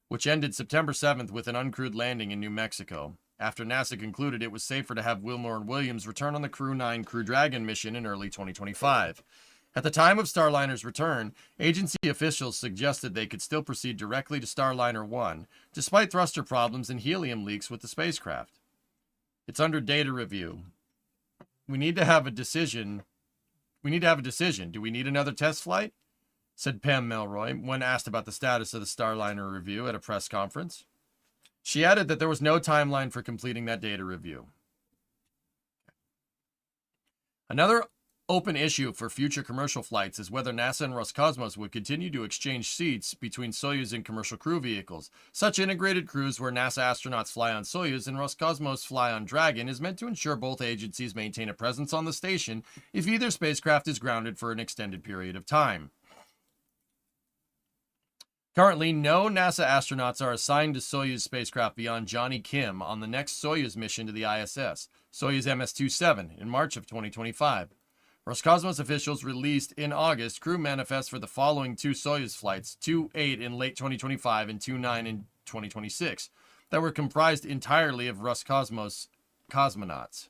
which ended September 7th with an uncrewed landing in New Mexico, after NASA concluded it was safer to have Wilmore and Williams return on the Crew 9 Crew Dragon mission in early 2025. At the time of Starliner's return, agency officials suggested they could still proceed directly to Starliner 1, despite thruster problems and helium leaks with the spacecraft. It's under data review. We need to have a decision. Do we need another test flight? Said Pam Melroy when asked about the status of the Starliner review at a press conference. She added that there was no timeline for completing that data review. Another open issue for future commercial flights is whether NASA and Roscosmos would continue to exchange seats between Soyuz and commercial crew vehicles. Such integrated crews where NASA astronauts fly on Soyuz and Roscosmos fly on Dragon is meant to ensure both agencies maintain a presence on the station if either spacecraft is grounded for an extended period of time. Currently, no NASA astronauts are assigned to Soyuz spacecraft beyond Johnny Kim on the next Soyuz mission to the ISS, Soyuz MS-27, in March of 2025. Roscosmos officials released in August crew manifests for the following 2 Soyuz flights, 2-8 in late 2025 and 2-9 in 2026, that were comprised entirely of Roscosmos cosmonauts.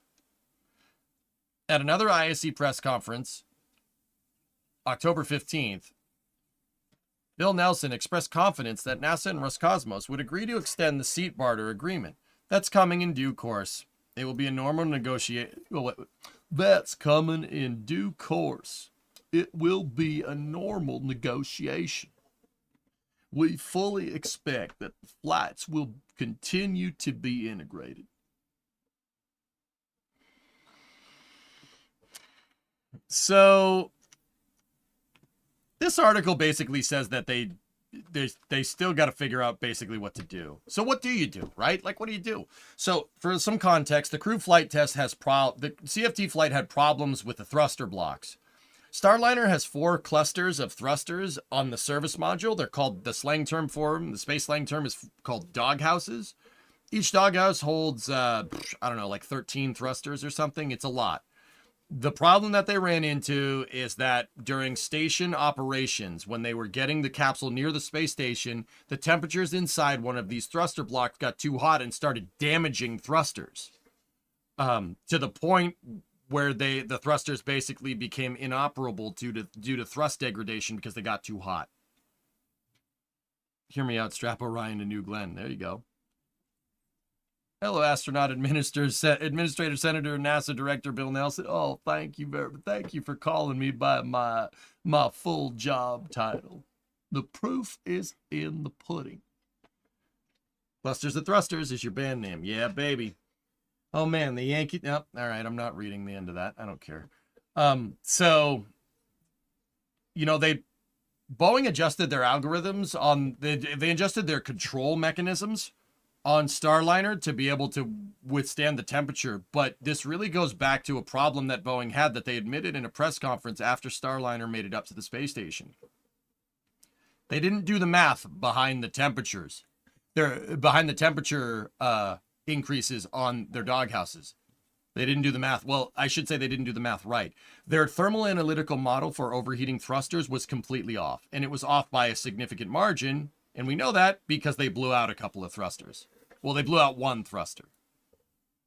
At another ISC press conference, October 15th, Bill Nelson expressed confidence that NASA and Roscosmos would agree to extend the seat barter agreement. That's coming in due course. It will be a normal negotiation. That's coming in due course. It will be a normal negotiation. We fully expect that the flights will continue to be integrated. So this article basically says that they still got to figure out basically what to do. So what do you do, right? Like, what do you do? So for some context, the crew flight test has the CFT flight had problems with the thruster blocks. Starliner has 4 clusters of thrusters on the service module. They're called, the slang term for them, the space slang term is called doghouses. Each doghouse holds, I don't know, like 13 thrusters or something. It's a lot. The problem that they ran into is that during station operations, when they were getting the capsule near the space station, the temperatures inside one of these thruster blocks got too hot and started damaging thrusters. To the point where the thrusters basically became inoperable due to thrust degradation because they got too hot. Hear me out, strap Orion to New Glenn. There you go. Hello, Astronaut Administrator Senator NASA Director Bill Nelson. Oh, thank you for calling me by my full job title. The proof is in the pudding. Clusters of Thrusters is your band name. Yeah, baby. Oh man, the Yankee. Nope. All right, I'm not reading the end of that. I don't care. So, you know, Boeing adjusted their algorithms on they adjusted their control mechanisms on Starliner to be able to withstand the temperature. But this really goes back to a problem that Boeing had that they admitted in a press conference after Starliner made it up to the space station. They didn't do the math behind the temperatures. They're behind the temperature increases on their doghouses. They didn't do the math. Well, I should say they didn't do the math right. Their thermal analytical model for overheating thrusters was completely off, and it was off by a significant margin. And we know that because they blew out a couple of thrusters. Well, they blew out one thruster.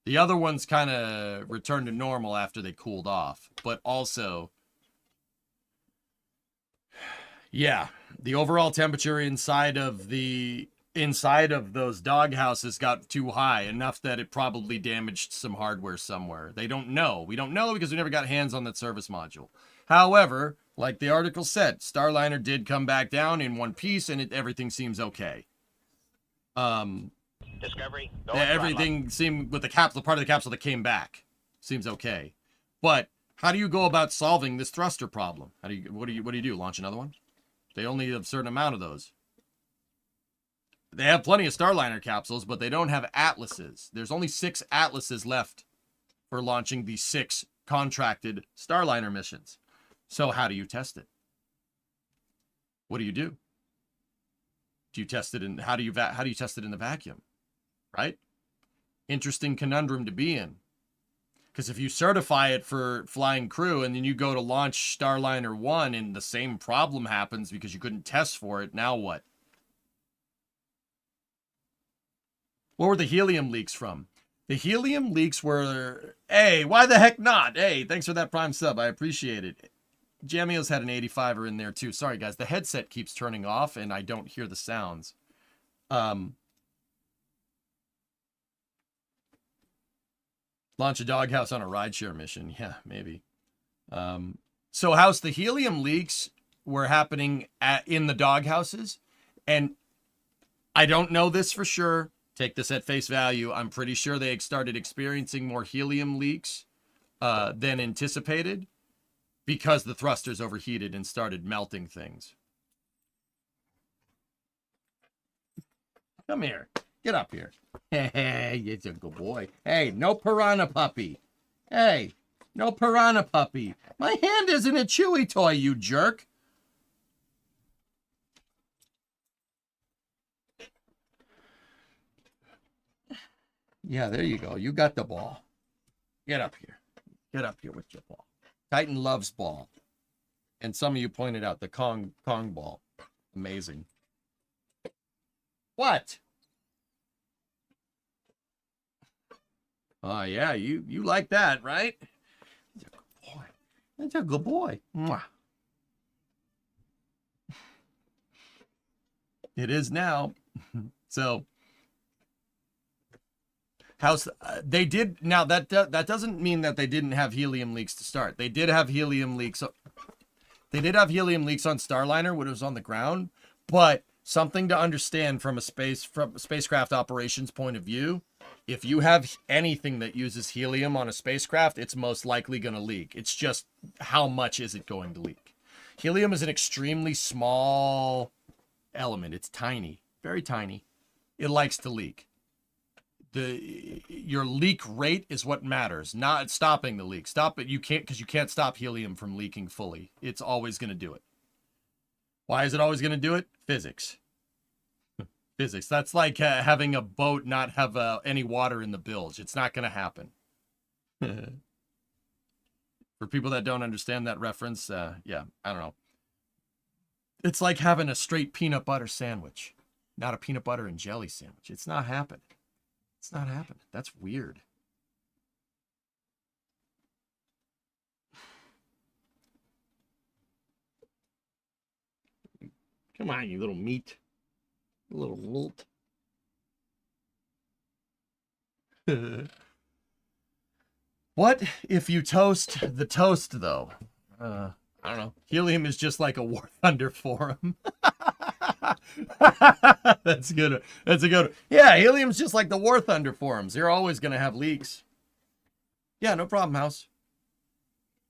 The other ones kind of returned to normal after they cooled off. But also, yeah, the overall temperature inside of those doghouses got too high, enough that it probably damaged some hardware somewhere. They don't know. We don't know because we never got hands on that service module. However, like the article said, Starliner did come back down in one piece, and everything seems okay. Discovery. Everything seemed with the capsule, part of the capsule that came back, seems okay. But how do you go about solving this thruster problem? What do you do? Launch another one? They only have a certain amount of those. They have plenty of Starliner capsules, but they don't have Atlases. There's only 6 Atlases left for launching the 6 contracted Starliner missions. So how do you test it? What do you do? Do you test it in how do you test it in the vacuum? Right? Interesting conundrum to be in. Because if you certify it for flying crew and then you go to launch Starliner 1 and the same problem happens because you couldn't test for it, now what? What were the helium leaks from? The helium leaks were, hey, why the heck not? Hey, thanks for that Prime sub. I appreciate it. Jamio's had an 85er in there too. Sorry, guys. The headset keeps turning off and I don't hear the sounds. Launch a doghouse on a rideshare mission. Yeah, maybe. So how's the helium leaks were happening in the doghouses? And I don't know this for sure. Take this at face value. I'm pretty sure they started experiencing more helium leaks than anticipated because the thrusters overheated and started melting things. Come here. Get up here. Hey, you're a good boy. Hey, no piranha puppy. Hey, no piranha puppy. My hand isn't a chewy toy, you jerk. Yeah, there you go. You got the ball. Get up here. Get up here with your ball. Titan loves ball. And some of you pointed out the Kong ball. Amazing. What? Oh, yeah, you like that, right? He's a good boy. That's a good boy. Mwah. It is now. So, how's they did now that doesn't mean that they didn't have helium leaks to start. They did have helium leaks. They did have helium leaks on Starliner when it was on the ground, but something to understand from a spacecraft operations point of view, if you have anything that uses helium on a spacecraft, it's most likely going to leak. It's just how much is it going to leak? Helium is an extremely small element. It's tiny, very tiny. It likes to leak. Your leak rate is what matters, not stopping the leak. Stop it. You can't, because you can't stop helium from leaking fully. It's always going to do it. Why is it always going to do it? Physics. Physics. That's like having a boat not have any water in the bilge. It's not going to happen. For people that don't understand that reference, yeah, I don't know. It's like having a straight peanut butter sandwich, not a peanut butter and jelly sandwich. It's not happening. It's not happening. That's weird. Come on, you little meat. You little meat. What if you toast the toast, though? I don't know. Helium is just like a War Thunder forum. That's good. That's a good one. Yeah, helium's just like the War Thunder forums. They're always going to have leaks. Yeah, no problem, House.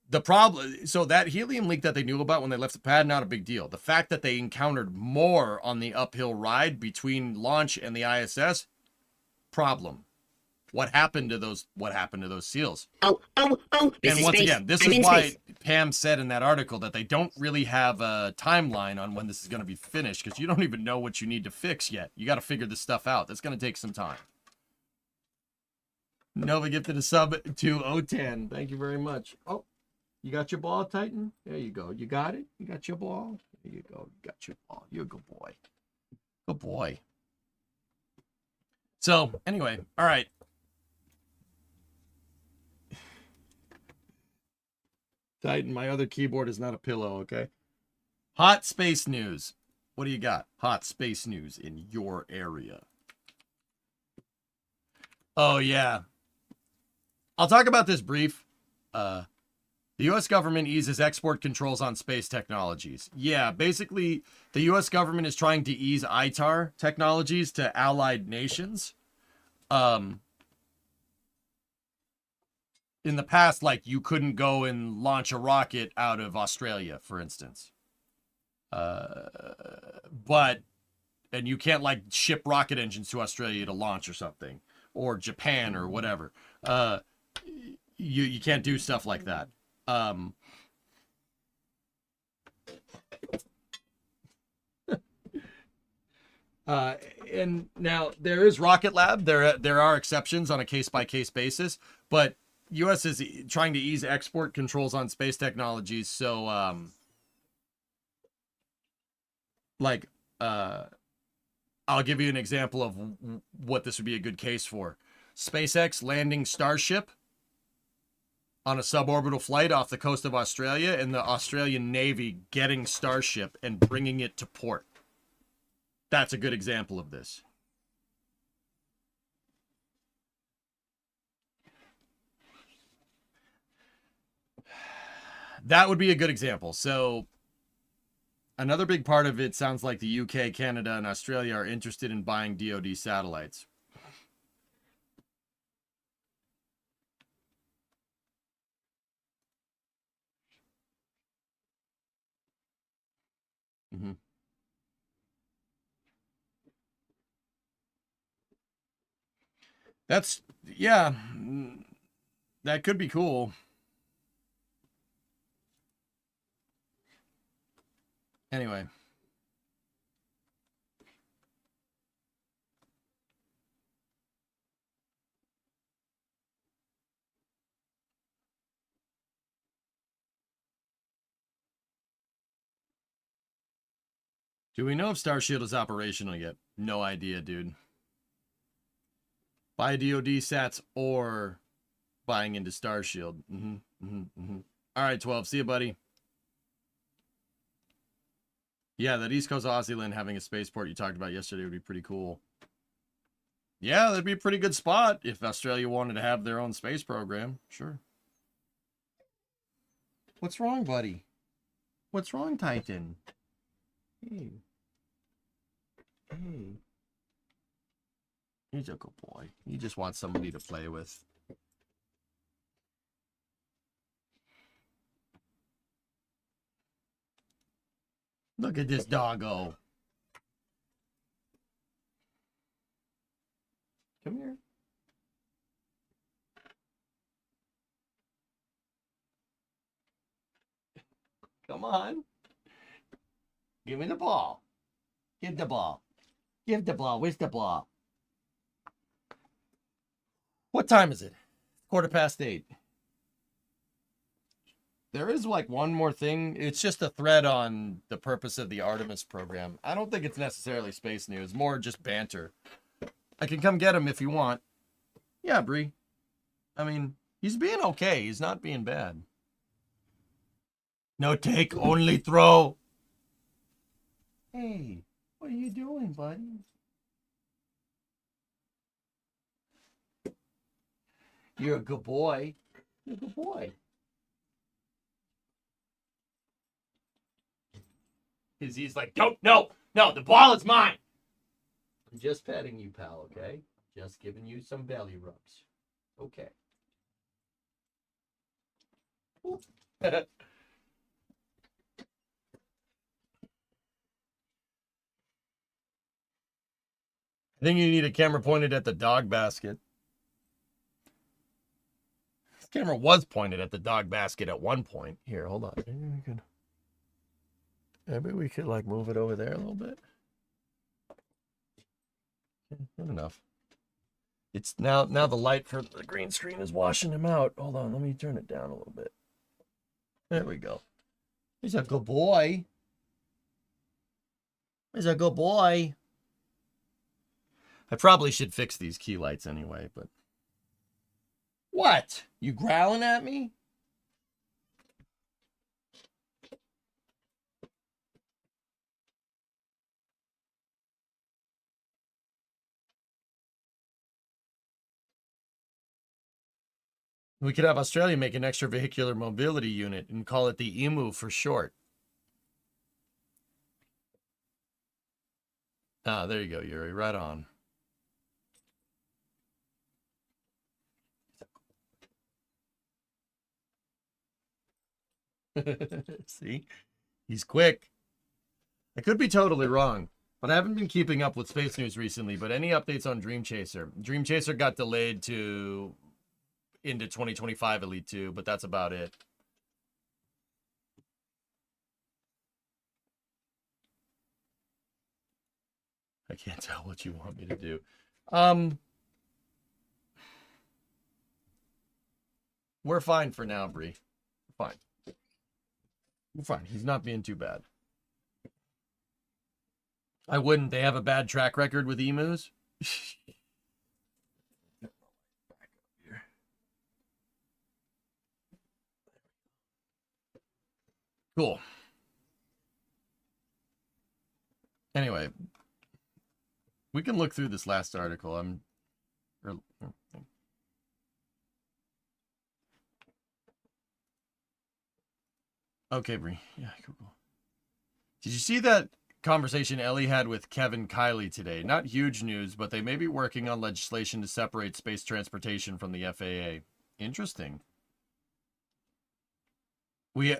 The problem, so that helium leak that they knew about when they left the pad, not a big deal. The fact that they encountered more on the uphill ride between launch and the ISS, problem. What happened to those? What happened to those seals? Oh, And once again, this is why Pam said in that article that they don't really have a timeline on when this is going to be finished, because you don't even know what you need to fix yet. You got to figure this stuff out. That's going to take some time. Nova gifted a sub to O10. Thank you very much. Oh, you got your ball, Titan? There you go. You got it? You got your ball? There you go. You got your ball. You're a good boy. Good boy. So, anyway, all right. Titan, my other keyboard is not a pillow, okay? Hot space news. What do you got? Hot space news in your area. Oh, yeah. I'll talk about this brief. The U.S. government eases export controls on space technologies. Yeah, basically, the U.S. government is trying to ease ITAR technologies to allied nations. In the past, like, you couldn't go and launch a rocket out of Australia, for instance. And you can't, like, ship rocket engines to Australia to launch or something. Or Japan or whatever. You can't do stuff like that. And now there is Rocket Lab. There are exceptions on a case-by-case basis, but U.S. is trying to ease export controls on space technologies. So, I'll give you an example of what this would be a good case for. SpaceX landing Starship on a suborbital flight off the coast of Australia, and the Australian Navy getting Starship and bringing it to port. That's a good example of this. That would be a good example. So another big part of it sounds like the UK, Canada, and Australia are interested in buying DoD satellites. Mm-hmm. That's, yeah, that could be cool. Anyway. Do we know if Starshield is operational yet? No idea, dude. Buy DoD sats or buying into Starshield. All right, 12. See you, buddy. Yeah, that East Coast Aussie having a spaceport you talked about yesterday would be pretty cool. Yeah, that'd be a pretty good spot if Australia wanted to have their own space program. Sure. What's wrong, buddy? What's wrong, Titan? Hey. Hey. He's a good boy. He just wants somebody to play with. Look at this doggo. Come here. Come on. Give me the ball. Give the ball. Give the ball. Where's the ball? What time is it? 8:15. There is like one more thing. It's just a thread on the purpose of the Artemis program. I don't think it's necessarily space news. More just banter. I can come get him if you want. Yeah, Bree. I mean, he's being okay. He's not being bad. No take, only throw. Hey, what are you doing, buddy? You're a good boy. You're a good boy. Because he's like, don't, no, the ball is mine. I'm just petting you, pal, okay? Just giving you some belly rubs. Okay. I think you need a camera pointed at the dog basket. This camera was pointed at the dog basket at one point. Here, hold on. Maybe we could like move it over there a little bit. Okay, good enough. It's now the light for the green screen is washing him out. Hold on, let me turn it down a little bit. There we go. He's a good boy. He's a good boy. I probably should fix these key lights anyway, but... What? You growling at me? We could have Australia make an extravehicular mobility unit and call it the EMU for short. Ah, there you go, Yuri. Right on. See? He's quick. I could be totally wrong, but I haven't been keeping up with space news recently. But any updates on Dream Chaser? Dream Chaser got delayed to into 2025 Elite 2, but that's about it. I can't tell what you want me to do. We're fine for now, Bree. We're fine. We're fine. He's not being too bad. I wouldn't. They have a bad track record with emus. Cool. Anyway, we can look through this last article. Okay, Bree. Yeah, cool. Did you see that conversation Ellie had with Kevin Kiley today? Not huge news, but they may be working on legislation to separate space transportation from the FAA. Interesting.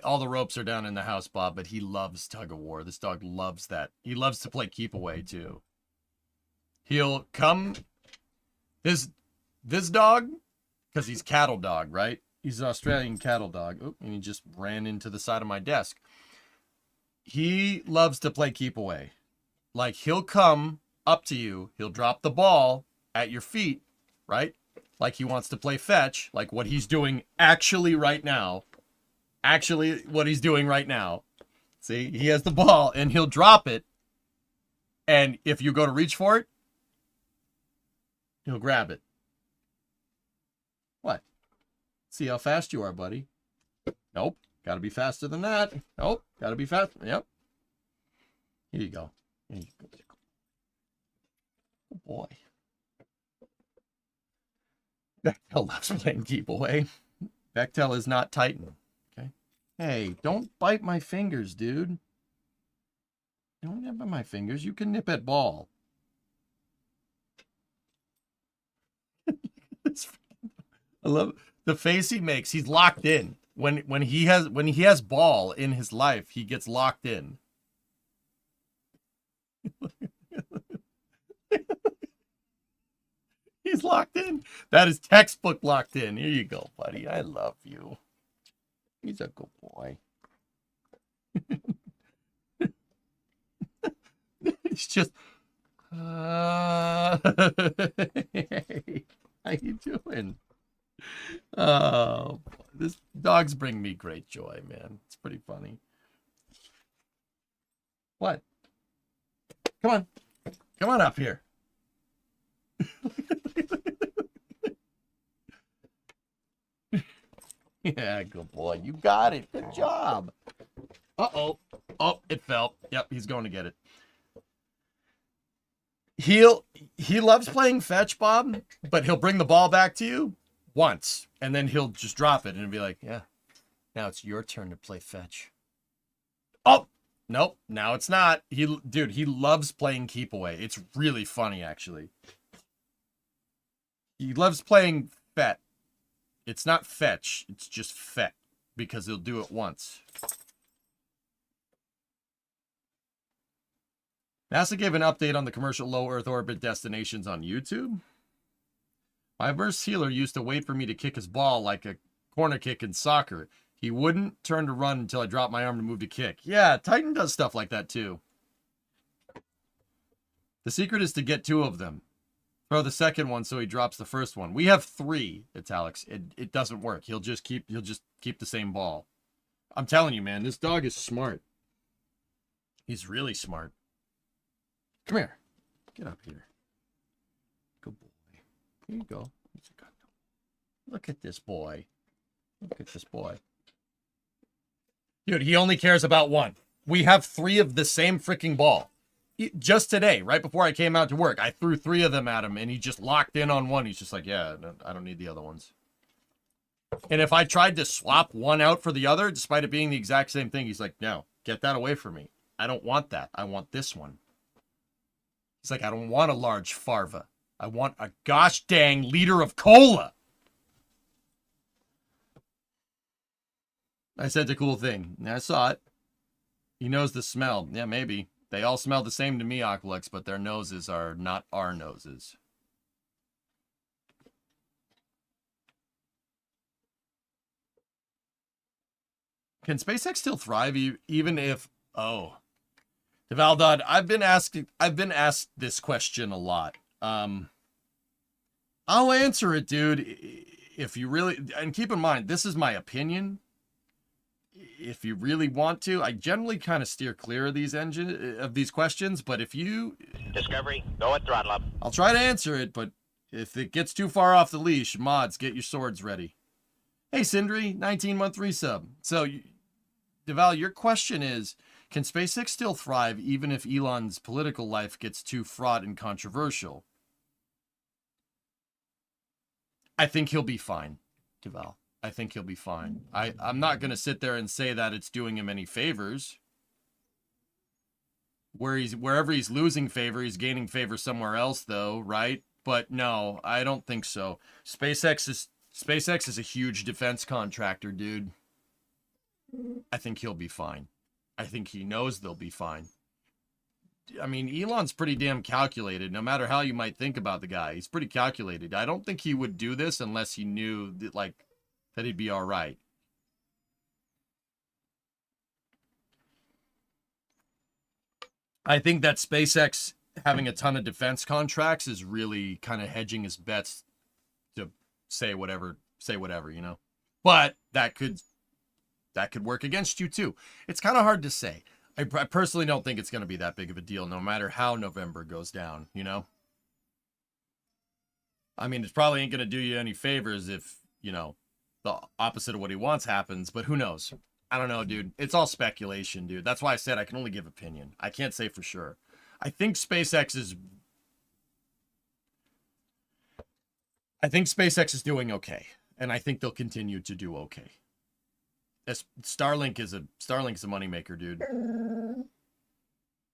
All the ropes are down in the house, Bob, but he loves tug of war. This dog loves that. He loves to play keep away too. He'll come. This dog, because he's cattle dog, right? He's an Australian cattle dog. Oop, and he just ran into the side of my desk. He loves to play keep away. Like, he'll come up to you. He'll drop the ball at your feet, right? Like he wants to play fetch, like what he's doing actually right now. Actually, what he's doing right now. See, he has the ball, and he'll drop it, And if you go to reach for it, he'll grab it. What? See how fast you are, buddy. Nope. Got to be faster than that. Nope. Got to be fast. Yep. Here you go. Here you go. Oh, boy. Bechtel loves playing keep away. Bechtel is not Titan. Okay. Hey, don't bite my fingers, dude. Don't nip at my fingers. You can nip at ball. I love the face he makes. He's locked in. When he has ball in his life, he gets locked in. He's locked in. That is textbook locked in. Here you go, buddy. I love you. He's a good boy. It's just, hey, how you doing? Oh, this dogs bring me great joy, man. It's pretty funny. What? Come on up here. Yeah, good boy. You got it. Good job. Uh-oh. Oh, it fell. Yep, he's going to get it. He loves playing fetch, Bob, but he'll bring the ball back to you once, and then he'll just drop it and be like, yeah, now it's your turn to play fetch. Oh, nope, now it's not. Dude, he loves playing keep away. It's really funny, actually. He loves playing fet. It's not fetch, it's just fet, because he'll do it once. NASA gave an update on the commercial low Earth orbit destinations on YouTube. My burst healer used to wait for me to kick his ball like a corner kick in soccer. He wouldn't turn to run until I dropped my arm to move to kick. Yeah, Titan does stuff like that too. The secret is to get 2 of them. Throw the second one so he drops the first one. We have 3, Italics. It doesn't work. He'll just keep the same ball. I'm telling you, man, this dog is smart. He's really smart. Come here. Get up here. Good boy. Here you go. Look at this boy. Look at this boy. Dude, he only cares about 1. We have 3 of the same freaking ball. Just today, right before I came out to work, I threw 3 of them at him, and he just locked in on 1. He's just like, yeah, I don't need the other ones. And if I tried to swap one out for the other, despite it being the exact same thing, he's like, no, get that away from me. I don't want that. I want this one. He's like, I don't want a large farva. I want a gosh dang liter of cola. I said the cool thing. I saw it. He knows the smell. Yeah, maybe. They all smell the same to me, Aqualex, but their noses are not our noses. Can SpaceX still thrive even if... Oh... Devaldod, I've been asked this question a lot. I'll answer it, dude. If you really, and keep in mind, this is my opinion. If you really want to, I generally kind of steer clear of these questions. But if you Discovery, go at throttle up. I'll try to answer it. But if it gets too far off the leash, mods, get your swords ready. Hey, Sindri, 19-month resub. So, Deval, your question is, can SpaceX still thrive even if Elon's political life gets too fraught and controversial? I think he'll be fine, Deval. I think he'll be fine. I'm not going to sit there and say that it's doing him any favors. Wherever he's losing favor, he's gaining favor somewhere else, though, right? But no, I don't think so. SpaceX is a huge defense contractor, dude. I think he'll be fine. I think he knows they'll be fine. I mean, Elon's pretty damn calculated, no matter how you might think about the guy. He's pretty calculated. I don't think he would do this unless he knew that, that he'd be all right. I think that SpaceX having a ton of defense contracts is really kind of hedging his bets to say whatever, you know. But that could work against you too. It's kind of hard to say. I personally don't think it's going to be that big of a deal, no matter how November goes down, you know? I mean, it probably ain't going to do you any favors if, you know, the opposite of what he wants happens, but who knows? I don't know, dude. It's all speculation, dude. That's why I said I can only give opinion. I can't say for sure. I think SpaceX is doing okay, and I think they'll continue to do okay. Starlink is a moneymaker, dude.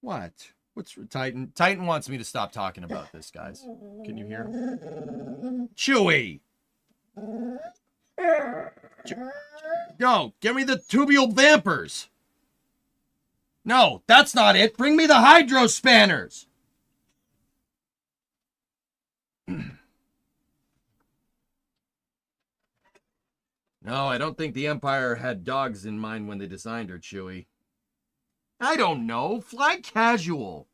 What? What's Titan? Titan wants me to stop talking about this, guys. Can you hear? Chewie! No, give me the tubular vampers. No, that's not it. Bring me the hydro spanners. No, I don't think the Empire had dogs in mind when they designed her, Chewie. I don't know. Fly casual.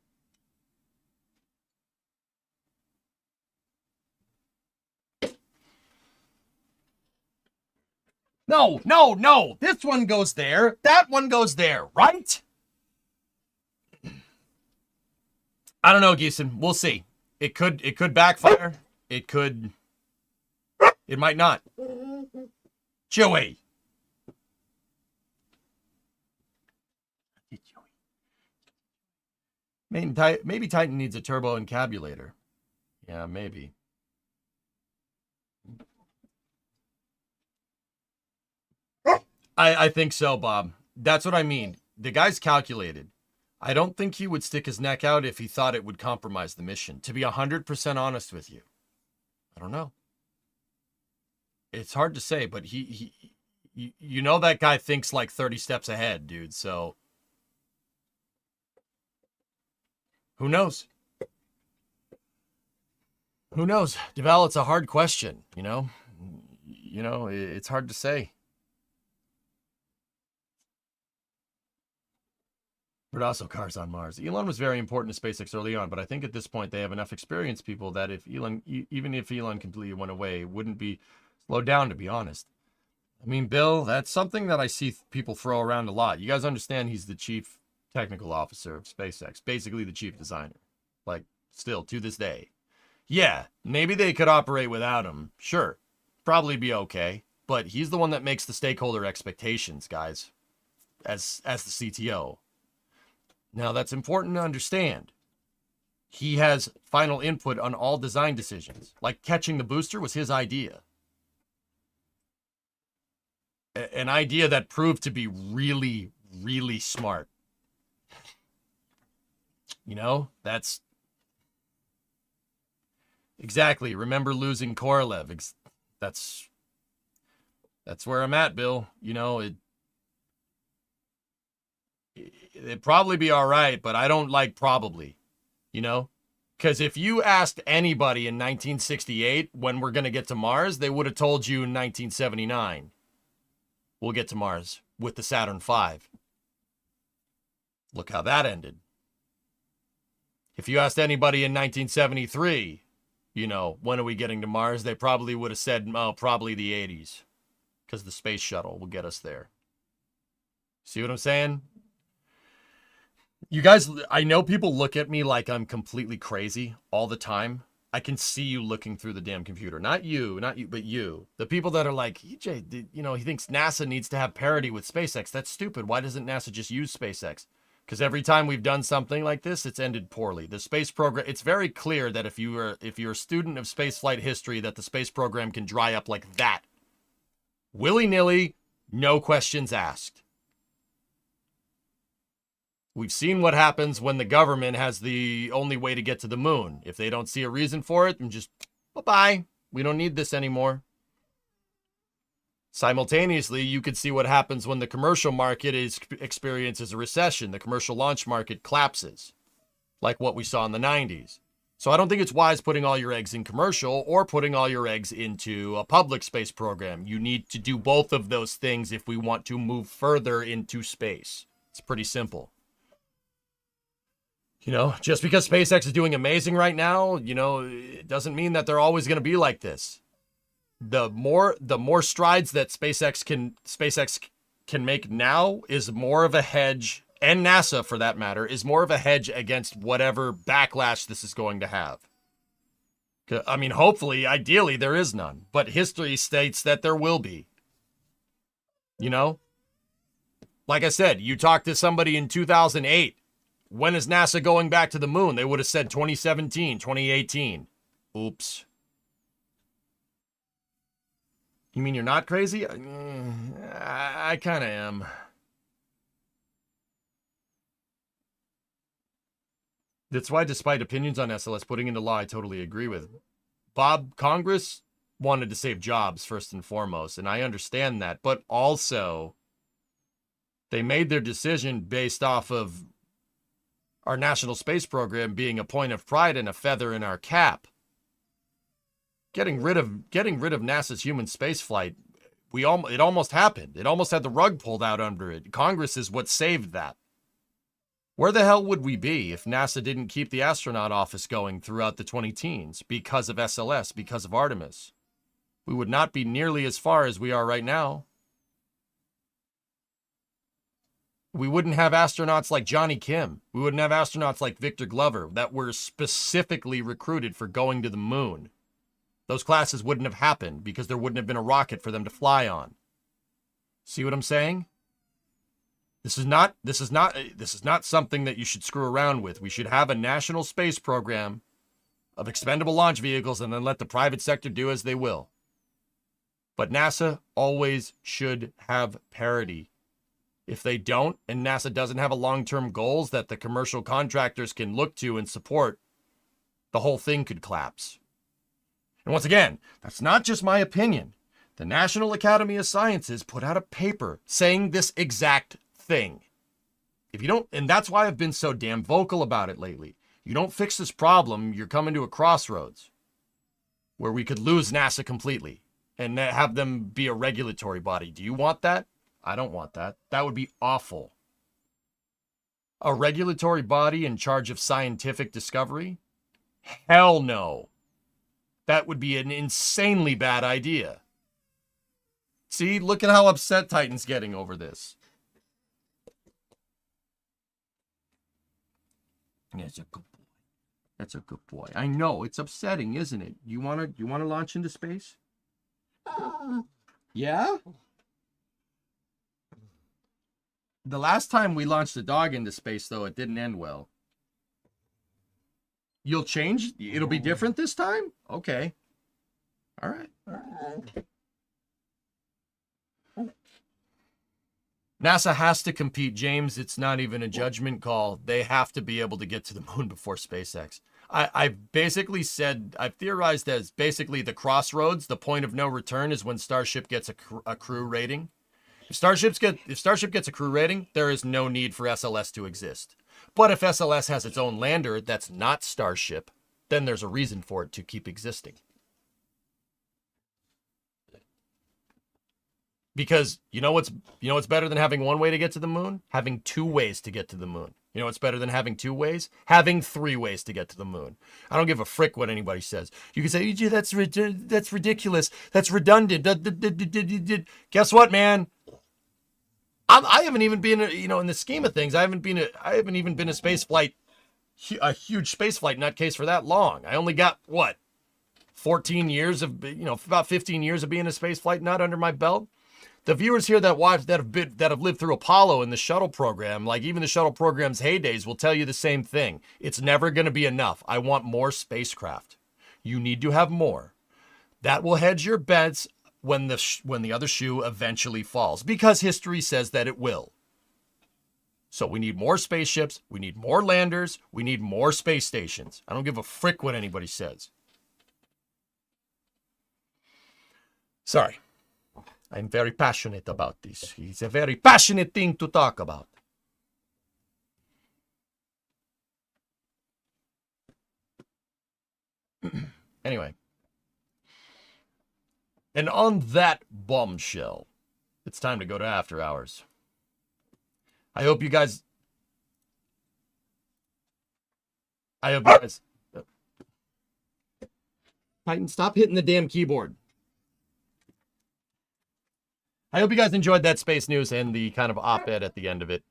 No, no, no. This one goes there. That one goes there, right? I don't know, Geeson. We'll see. It could backfire. It might not. Chewie. Maybe Titan needs a turbo encabulator. Yeah, maybe. I think so, Bob. That's what I mean. The guy's calculated. I don't think he would stick his neck out if he thought it would compromise the mission. To be 100% honest with you. I don't know. It's hard to say, but you know that guy thinks like 30 steps ahead, dude, so who knows? Who knows? Deval, it's a hard question, you know? It's hard to say. But also cars on Mars. Elon was very important to SpaceX early on, but I think at this point they have enough experienced people that even if Elon completely went away, it wouldn't be slowed down, to be honest. I mean, Bill, that's something that I see people throw around a lot. You guys understand he's the chief technical officer of SpaceX, basically the chief designer. Like, still, to this day. Yeah, maybe they could operate without him. Sure, probably be okay. But he's the one that makes the stakeholder expectations, guys, as the CTO. Now, that's important to understand. He has final input on all design decisions. Like catching the booster was his idea. An idea that proved to be really, really smart. You know, that's... Exactly. Remember losing Korolev. That's where I'm at, Bill. You know, it'd probably be all right, but I don't like probably, you know? Because if you asked anybody in 1968 when we're going to get to Mars, they would have told you in 1979, we'll get to Mars with the Saturn V. Look how that ended. If you asked anybody in 1973, you know, when are we getting to Mars, they probably would have said, oh, probably the 80s. Because the space shuttle will get us there. See what I'm saying? You guys, I know people look at me like I'm completely crazy all the time. I can see you looking through the damn computer. Not you, but you. The people that are like, EJ, you know, he thinks NASA needs to have parity with SpaceX. That's stupid. Why doesn't NASA just use SpaceX? Because every time we've done something like this, it's ended poorly. The space program, it's very clear that if you're a student of spaceflight history, that the space program can dry up like that. Willy-nilly, no questions asked. We've seen what happens when the government has the only way to get to the moon. If they don't see a reason for it, then just bye-bye. We don't need this anymore. Simultaneously, you could see what happens when the commercial market experiences a recession. The commercial launch market collapses, like what we saw in the 90s. So I don't think it's wise putting all your eggs in commercial or putting all your eggs into a public space program. You need to do both of those things if we want to move further into space. It's pretty simple. You know, just because SpaceX is doing amazing right now, you know, it doesn't mean that they're always going to be like this. The more strides that SpaceX can make now is more of a hedge and NASA for that matter, is more of a hedge against whatever backlash this is going to have. I mean, hopefully, ideally, there is none. But history states that there will be. You know? Like I said, you talk to somebody in 2008. When is NASA going back to the moon? They would have said 2017, 2018. Oops. You mean you're not crazy? I kind of am. That's why, despite opinions on SLS putting into law, I totally agree with. Bob, Congress wanted to save jobs first and foremost, and I understand that. But also, they made their decision based off of our national space program being a point of pride and a feather in our cap. Getting rid of NASA's human spaceflight, it almost happened. It almost had the rug pulled out under it. Congress is what saved that. Where the hell would we be if NASA didn't keep the astronaut office going throughout the 2010s because of SLS, because of Artemis? We would not be nearly as far as we are right now. We wouldn't have astronauts like Johnny Kim. We wouldn't have astronauts like Victor Glover that were specifically recruited for going to the moon. Those classes wouldn't have happened because there wouldn't have been a rocket for them to fly on. See what I'm saying? This is not something that you should screw around with. We should have a national space program of expendable launch vehicles and then let the private sector do as they will. But NASA always should have parity. If they don't, and NASA doesn't have a long-term goals that the commercial contractors can look to and support, the whole thing could collapse. And once again, that's not just my opinion. The National Academy of Sciences put out a paper saying this exact thing. If you don't, and that's why I've been so damn vocal about it lately. You don't fix this problem, you're coming to a crossroads where we could lose NASA completely and have them be a regulatory body. Do you want that? I don't want that. That would be awful. A regulatory body in charge of scientific discovery? Hell no. That would be an insanely bad idea. See, look at how upset Titan's getting over this. That's a good boy. That's a good boy. I know, it's upsetting, isn't it? You wanna launch into space? Yeah? The last time we launched a dog into space, though, it didn't end well. You'll change? It'll be different this time? Okay. All right. NASA has to compete, James. It's not even a judgment call. They have to be able to get to the moon before SpaceX. I've basically said, I've theorized as basically the crossroads, the point of no return is when Starship gets a crew rating. If Starship gets a crew rating, there is no need for SLS to exist. But if SLS has its own lander that's not Starship, then there's a reason for it to keep existing. Because you know what's better than having one way to get to the moon? Having two ways to get to the moon. You know what's better than having two ways? Having three ways to get to the moon. I don't give a frick what anybody says. You can say, "EJ, that's ridiculous. That's redundant." Guess what, man? I haven't even been, in the scheme of things, I haven't even been a huge space flight nutcase for that long. I only got, 14 years of, about 15 years of being a space flight nut under my belt. The viewers here that have lived through Apollo and the shuttle program, like even the shuttle program's heydays, will tell you the same thing. It's never going to be enough. I want more spacecraft. You need to have more. That will hedge your bets when the other shoe eventually falls, because history says that it will. So we need more spaceships, we need more landers, we need more space stations. I don't give a frick what anybody says. Sorry. I'm very passionate about this. It's a very passionate thing to talk about. Anyway. And on that bombshell, it's time to go to After Hours. I hope you guys... Titan, stop hitting the damn keyboard. I hope you guys enjoyed that space news and the kind of op-ed at the end of it.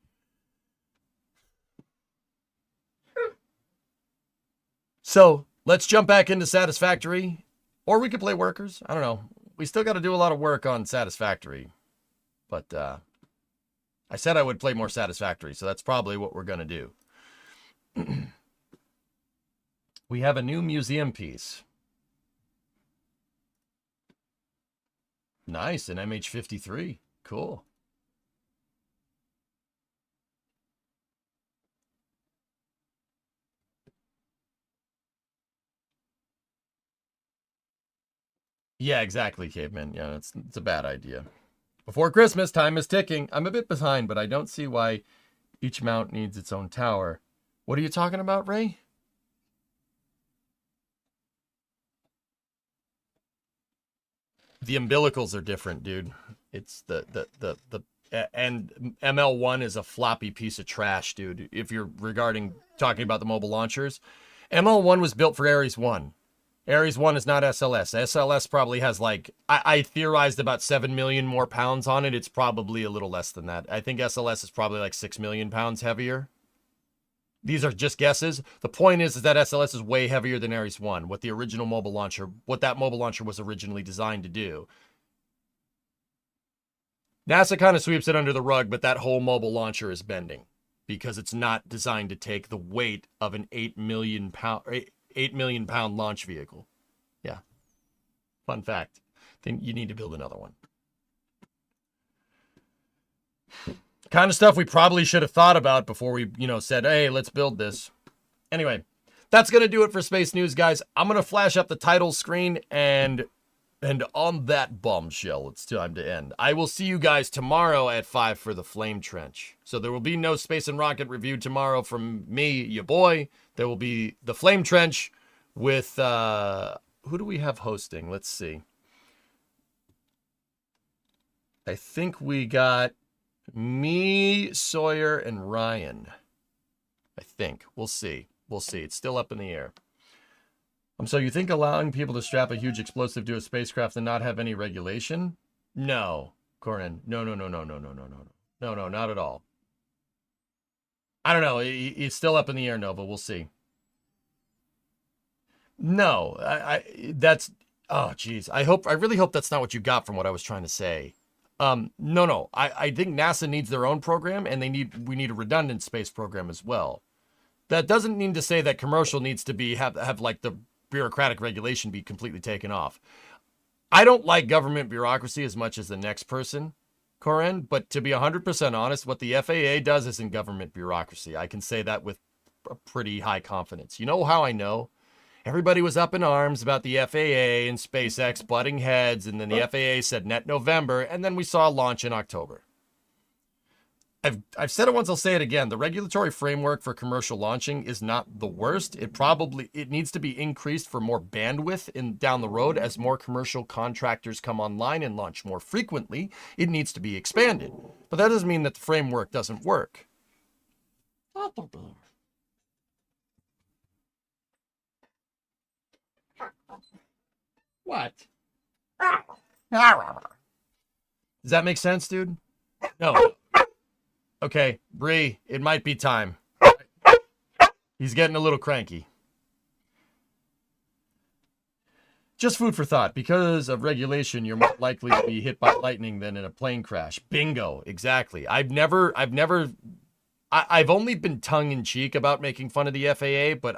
So let's jump back into Satisfactory, or we could play Workers. I don't know. We still got to do a lot of work on Satisfactory, but I said I would play more Satisfactory, so that's probably what we're going to do. We have a new museum piece. Nice, an MH-53. Cool. Yeah, exactly, Caveman. Yeah, it's a bad idea. Before Christmas, time is ticking. I'm a bit behind, but I don't see why each mount needs its own tower. What are you talking about, Ray? The umbilicals are different, dude. It's and ML1 is a floppy piece of trash, dude. If you're talking about the mobile launchers, ML1 was built for Ares 1. Ares 1 is not SLS. SLS probably has like, I theorized about 7 million more pounds on it. It's probably a little less than that. I think SLS is probably like 6 million pounds heavier. These are just guesses. The point is that SLS is way heavier than Ares 1, what that mobile launcher was originally designed to do. NASA kind of sweeps it under the rug, but that whole mobile launcher is bending because it's not designed to take the weight of an 8 million pound launch vehicle. Yeah. Fun fact. Then you need to build another one. Kind of stuff we probably should have thought about before we, said, hey, let's build this. Anyway, that's going to do it for Space News, guys. I'm going to flash up the title screen, and on that bombshell, it's time to end. I will see you guys tomorrow at 5 for the Flame Trench. So there will be no Space and Rocket review tomorrow from me, your boy. There will be the Flame Trench with, who do we have hosting? Let's see. I think we got me, Sawyer, and Ryan. I think. We'll see. We'll see. It's still up in the air. So you think allowing people to strap a huge explosive to a spacecraft and not have any regulation? No, Corin. No, not at all. I don't know. It's still up in the air, Nova. We'll see. No, that's, oh, geez. I really hope that's not what you got from what I was trying to say. No. I think NASA needs their own program, and we need a redundant space program as well. That doesn't mean to say that commercial needs to have like the bureaucratic regulation be completely taken off. I don't like government bureaucracy as much as the next person, Corinne, but to be 100% honest, what the FAA does isn't government bureaucracy. I can say that with a pretty high confidence. You know how I know? Everybody was up in arms about the FAA and SpaceX butting heads, and then the FAA said net November, and then we saw a launch in October. I've said it once, I'll say it again. The regulatory framework for commercial launching is not the worst. It needs to be increased for more bandwidth down the road as more commercial contractors come online and launch more frequently. It needs to be expanded. But that doesn't mean that the framework doesn't work. What? Does that make sense, dude? No. Okay, Bree, it might be time. He's getting a little cranky. Just food for thought. Because of regulation, you're more likely to be hit by lightning than in a plane crash. Bingo, exactly. I've only been tongue-in-cheek about making fun of the FAA, but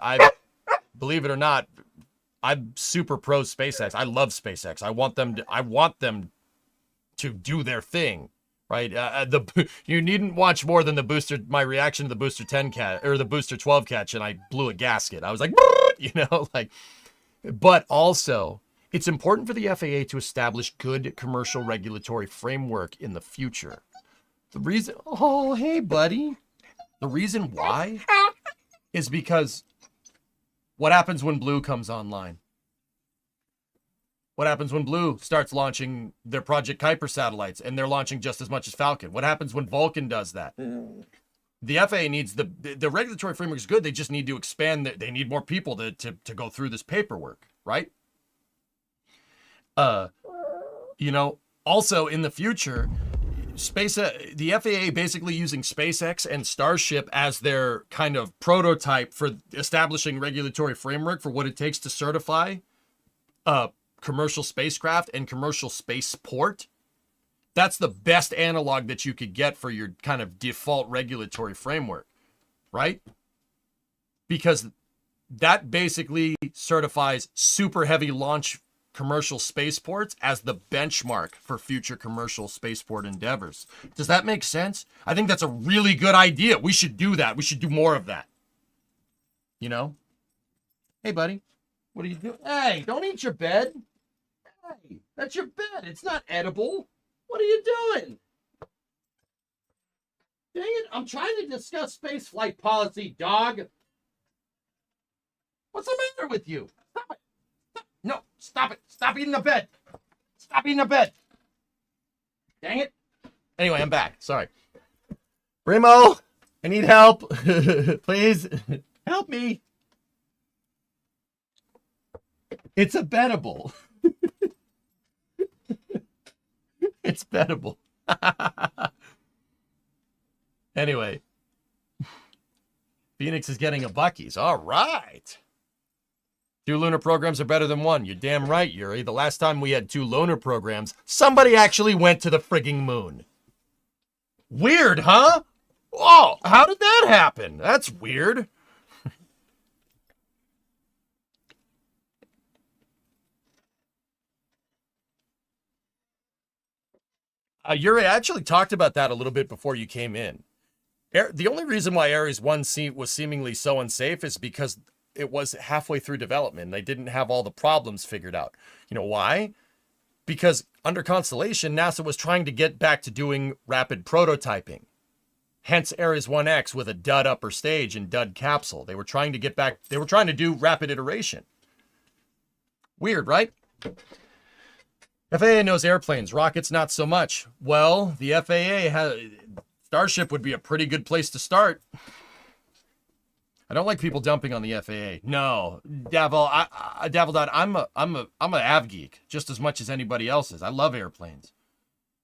believe it or not, I'm super pro SpaceX. I love SpaceX. I want them to do their thing. Right, you needn't watch more than my reaction to the Booster 10 catch or the Booster 12 catch, and I blew a gasket. I was like, but also it's important for the FAA to establish good commercial regulatory framework in the future. Oh, hey, buddy. The reason why is because what happens when Blue comes online? What happens when Blue starts launching their Project Kuiper satellites and they're launching just as much as Falcon? What happens when Vulcan does that? The FAA needs the regulatory framework is good. They just need to expand. They need more people to go through this paperwork, right? Also in the future, the FAA basically using SpaceX and Starship as their kind of prototype for establishing regulatory framework for what it takes to certify commercial spacecraft and commercial spaceport. That's the best analog that you could get for your kind of default regulatory framework, right? Because that basically certifies super heavy launch commercial spaceports as the benchmark for future commercial spaceport endeavors. Does that make sense? I think that's a really good idea. We should do that. We should do more of that. You know? Hey, buddy. What are you doing? Hey, don't eat your bed. Hey, that's your bed. It's not edible. What are you doing? Dang it. I'm trying to discuss space flight policy, dog. What's the matter with you? Stop it. No, stop it. Stop eating the bed. Stop eating the bed. Dang it. Anyway, I'm back. Sorry. Brimo, I need help. Please, help me. It's a bettable. It's bettable. Anyway. Phoenix is getting a Buc-ee's. All right. 2 lunar programs are better than 1. You're damn right, Yuri. The last time we had 2 lunar programs, somebody actually went to the frigging moon. Weird, huh? Oh, how did that happen? That's weird. Yuri, I actually talked about that a little bit before you came in. The only reason why Ares 1 was seemingly so unsafe is because it was halfway through development. They didn't have all the problems figured out. You know why? Because under Constellation, NASA was trying to get back to doing rapid prototyping. Hence Ares 1X with a dud upper stage and dud capsule. They were trying to get back, they were trying to do rapid iteration. Weird, right? FAA knows airplanes, rockets not so much. Well, the FAA has, Starship would be a pretty good place to start. I don't like people dumping on the FAA. No, Davil, Davildot, I'm an av geek just as much as anybody else is. I love airplanes.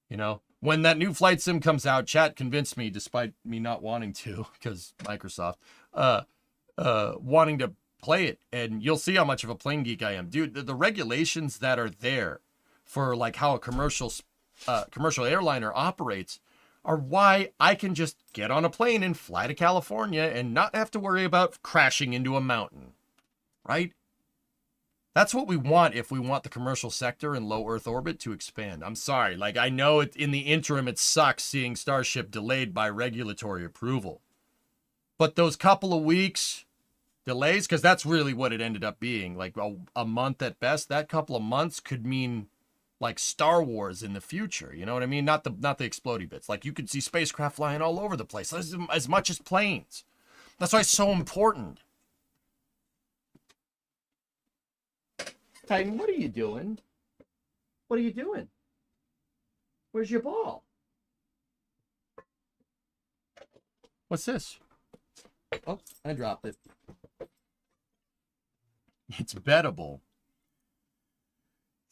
You know, when that new flight sim comes out, chat convinced me, despite me not wanting to, because Microsoft, wanting to play it, and you'll see how much of a plane geek I am, dude. The regulations that are there for like how a commercial airliner operates are why I can just get on a plane and fly to California and not have to worry about crashing into a mountain, right? That's what we want if we want the commercial sector in low Earth orbit to expand. I'm sorry, like I know in the interim it sucks seeing Starship delayed by regulatory approval. But those couple of weeks delays, because that's really what it ended up being, like a month at best, that couple of months could mean like Star Wars in the future, you know what I mean? Not the explodey bits. Like you could see spacecraft flying all over the place, as much as planes. That's why it's so important. Titan, what are you doing? What are you doing? Where's your ball? What's this? Oh, I dropped it. It's bettable.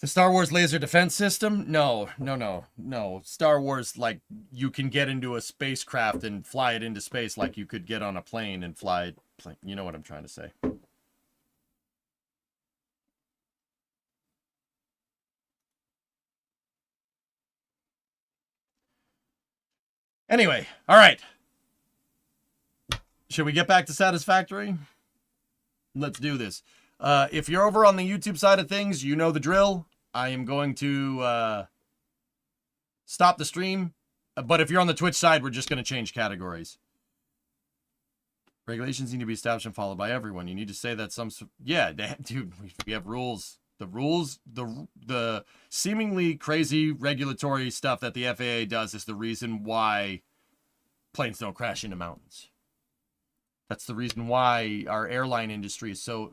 The Star Wars laser defense system? No. Star Wars, like, you can get into a spacecraft and fly it into space like you could get on a plane and fly it. You know what I'm trying to say. Anyway, all right. Should we get back to Satisfactory? Let's do this. If you're over on the YouTube side of things, you know the drill. I am going to stop the stream. But if you're on the Twitch side, we're just going to change categories. Regulations need to be established and followed by everyone. You need to say that some... Yeah, dude, we have rules. The rules, the seemingly crazy regulatory stuff that the FAA does is the reason why planes don't crash into mountains. That's the reason why our airline industry is so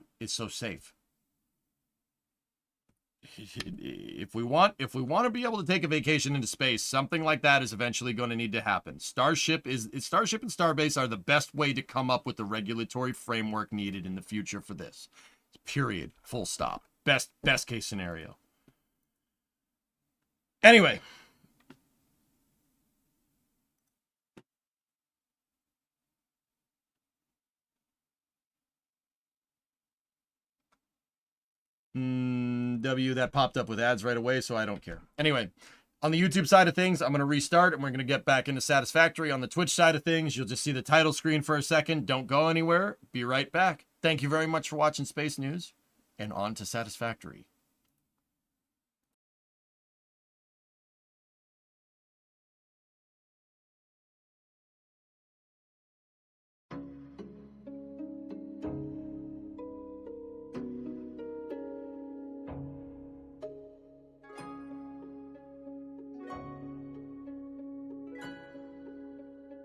safe. If we want to be able to take a vacation into space, something like that is eventually going to need to happen. Starship and Starbase are the best way to come up with the regulatory framework needed in the future for this. Period. Full stop. Best case scenario. Anyway, that popped up with ads right away, so I don't care. Anyway, on the YouTube side of things, I'm going to restart and we're going to get back into Satisfactory. On the Twitch side of things, you'll just see the title screen for a second. Don't go anywhere. Be right back. Thank you very much for watching Space News, and on to Satisfactory.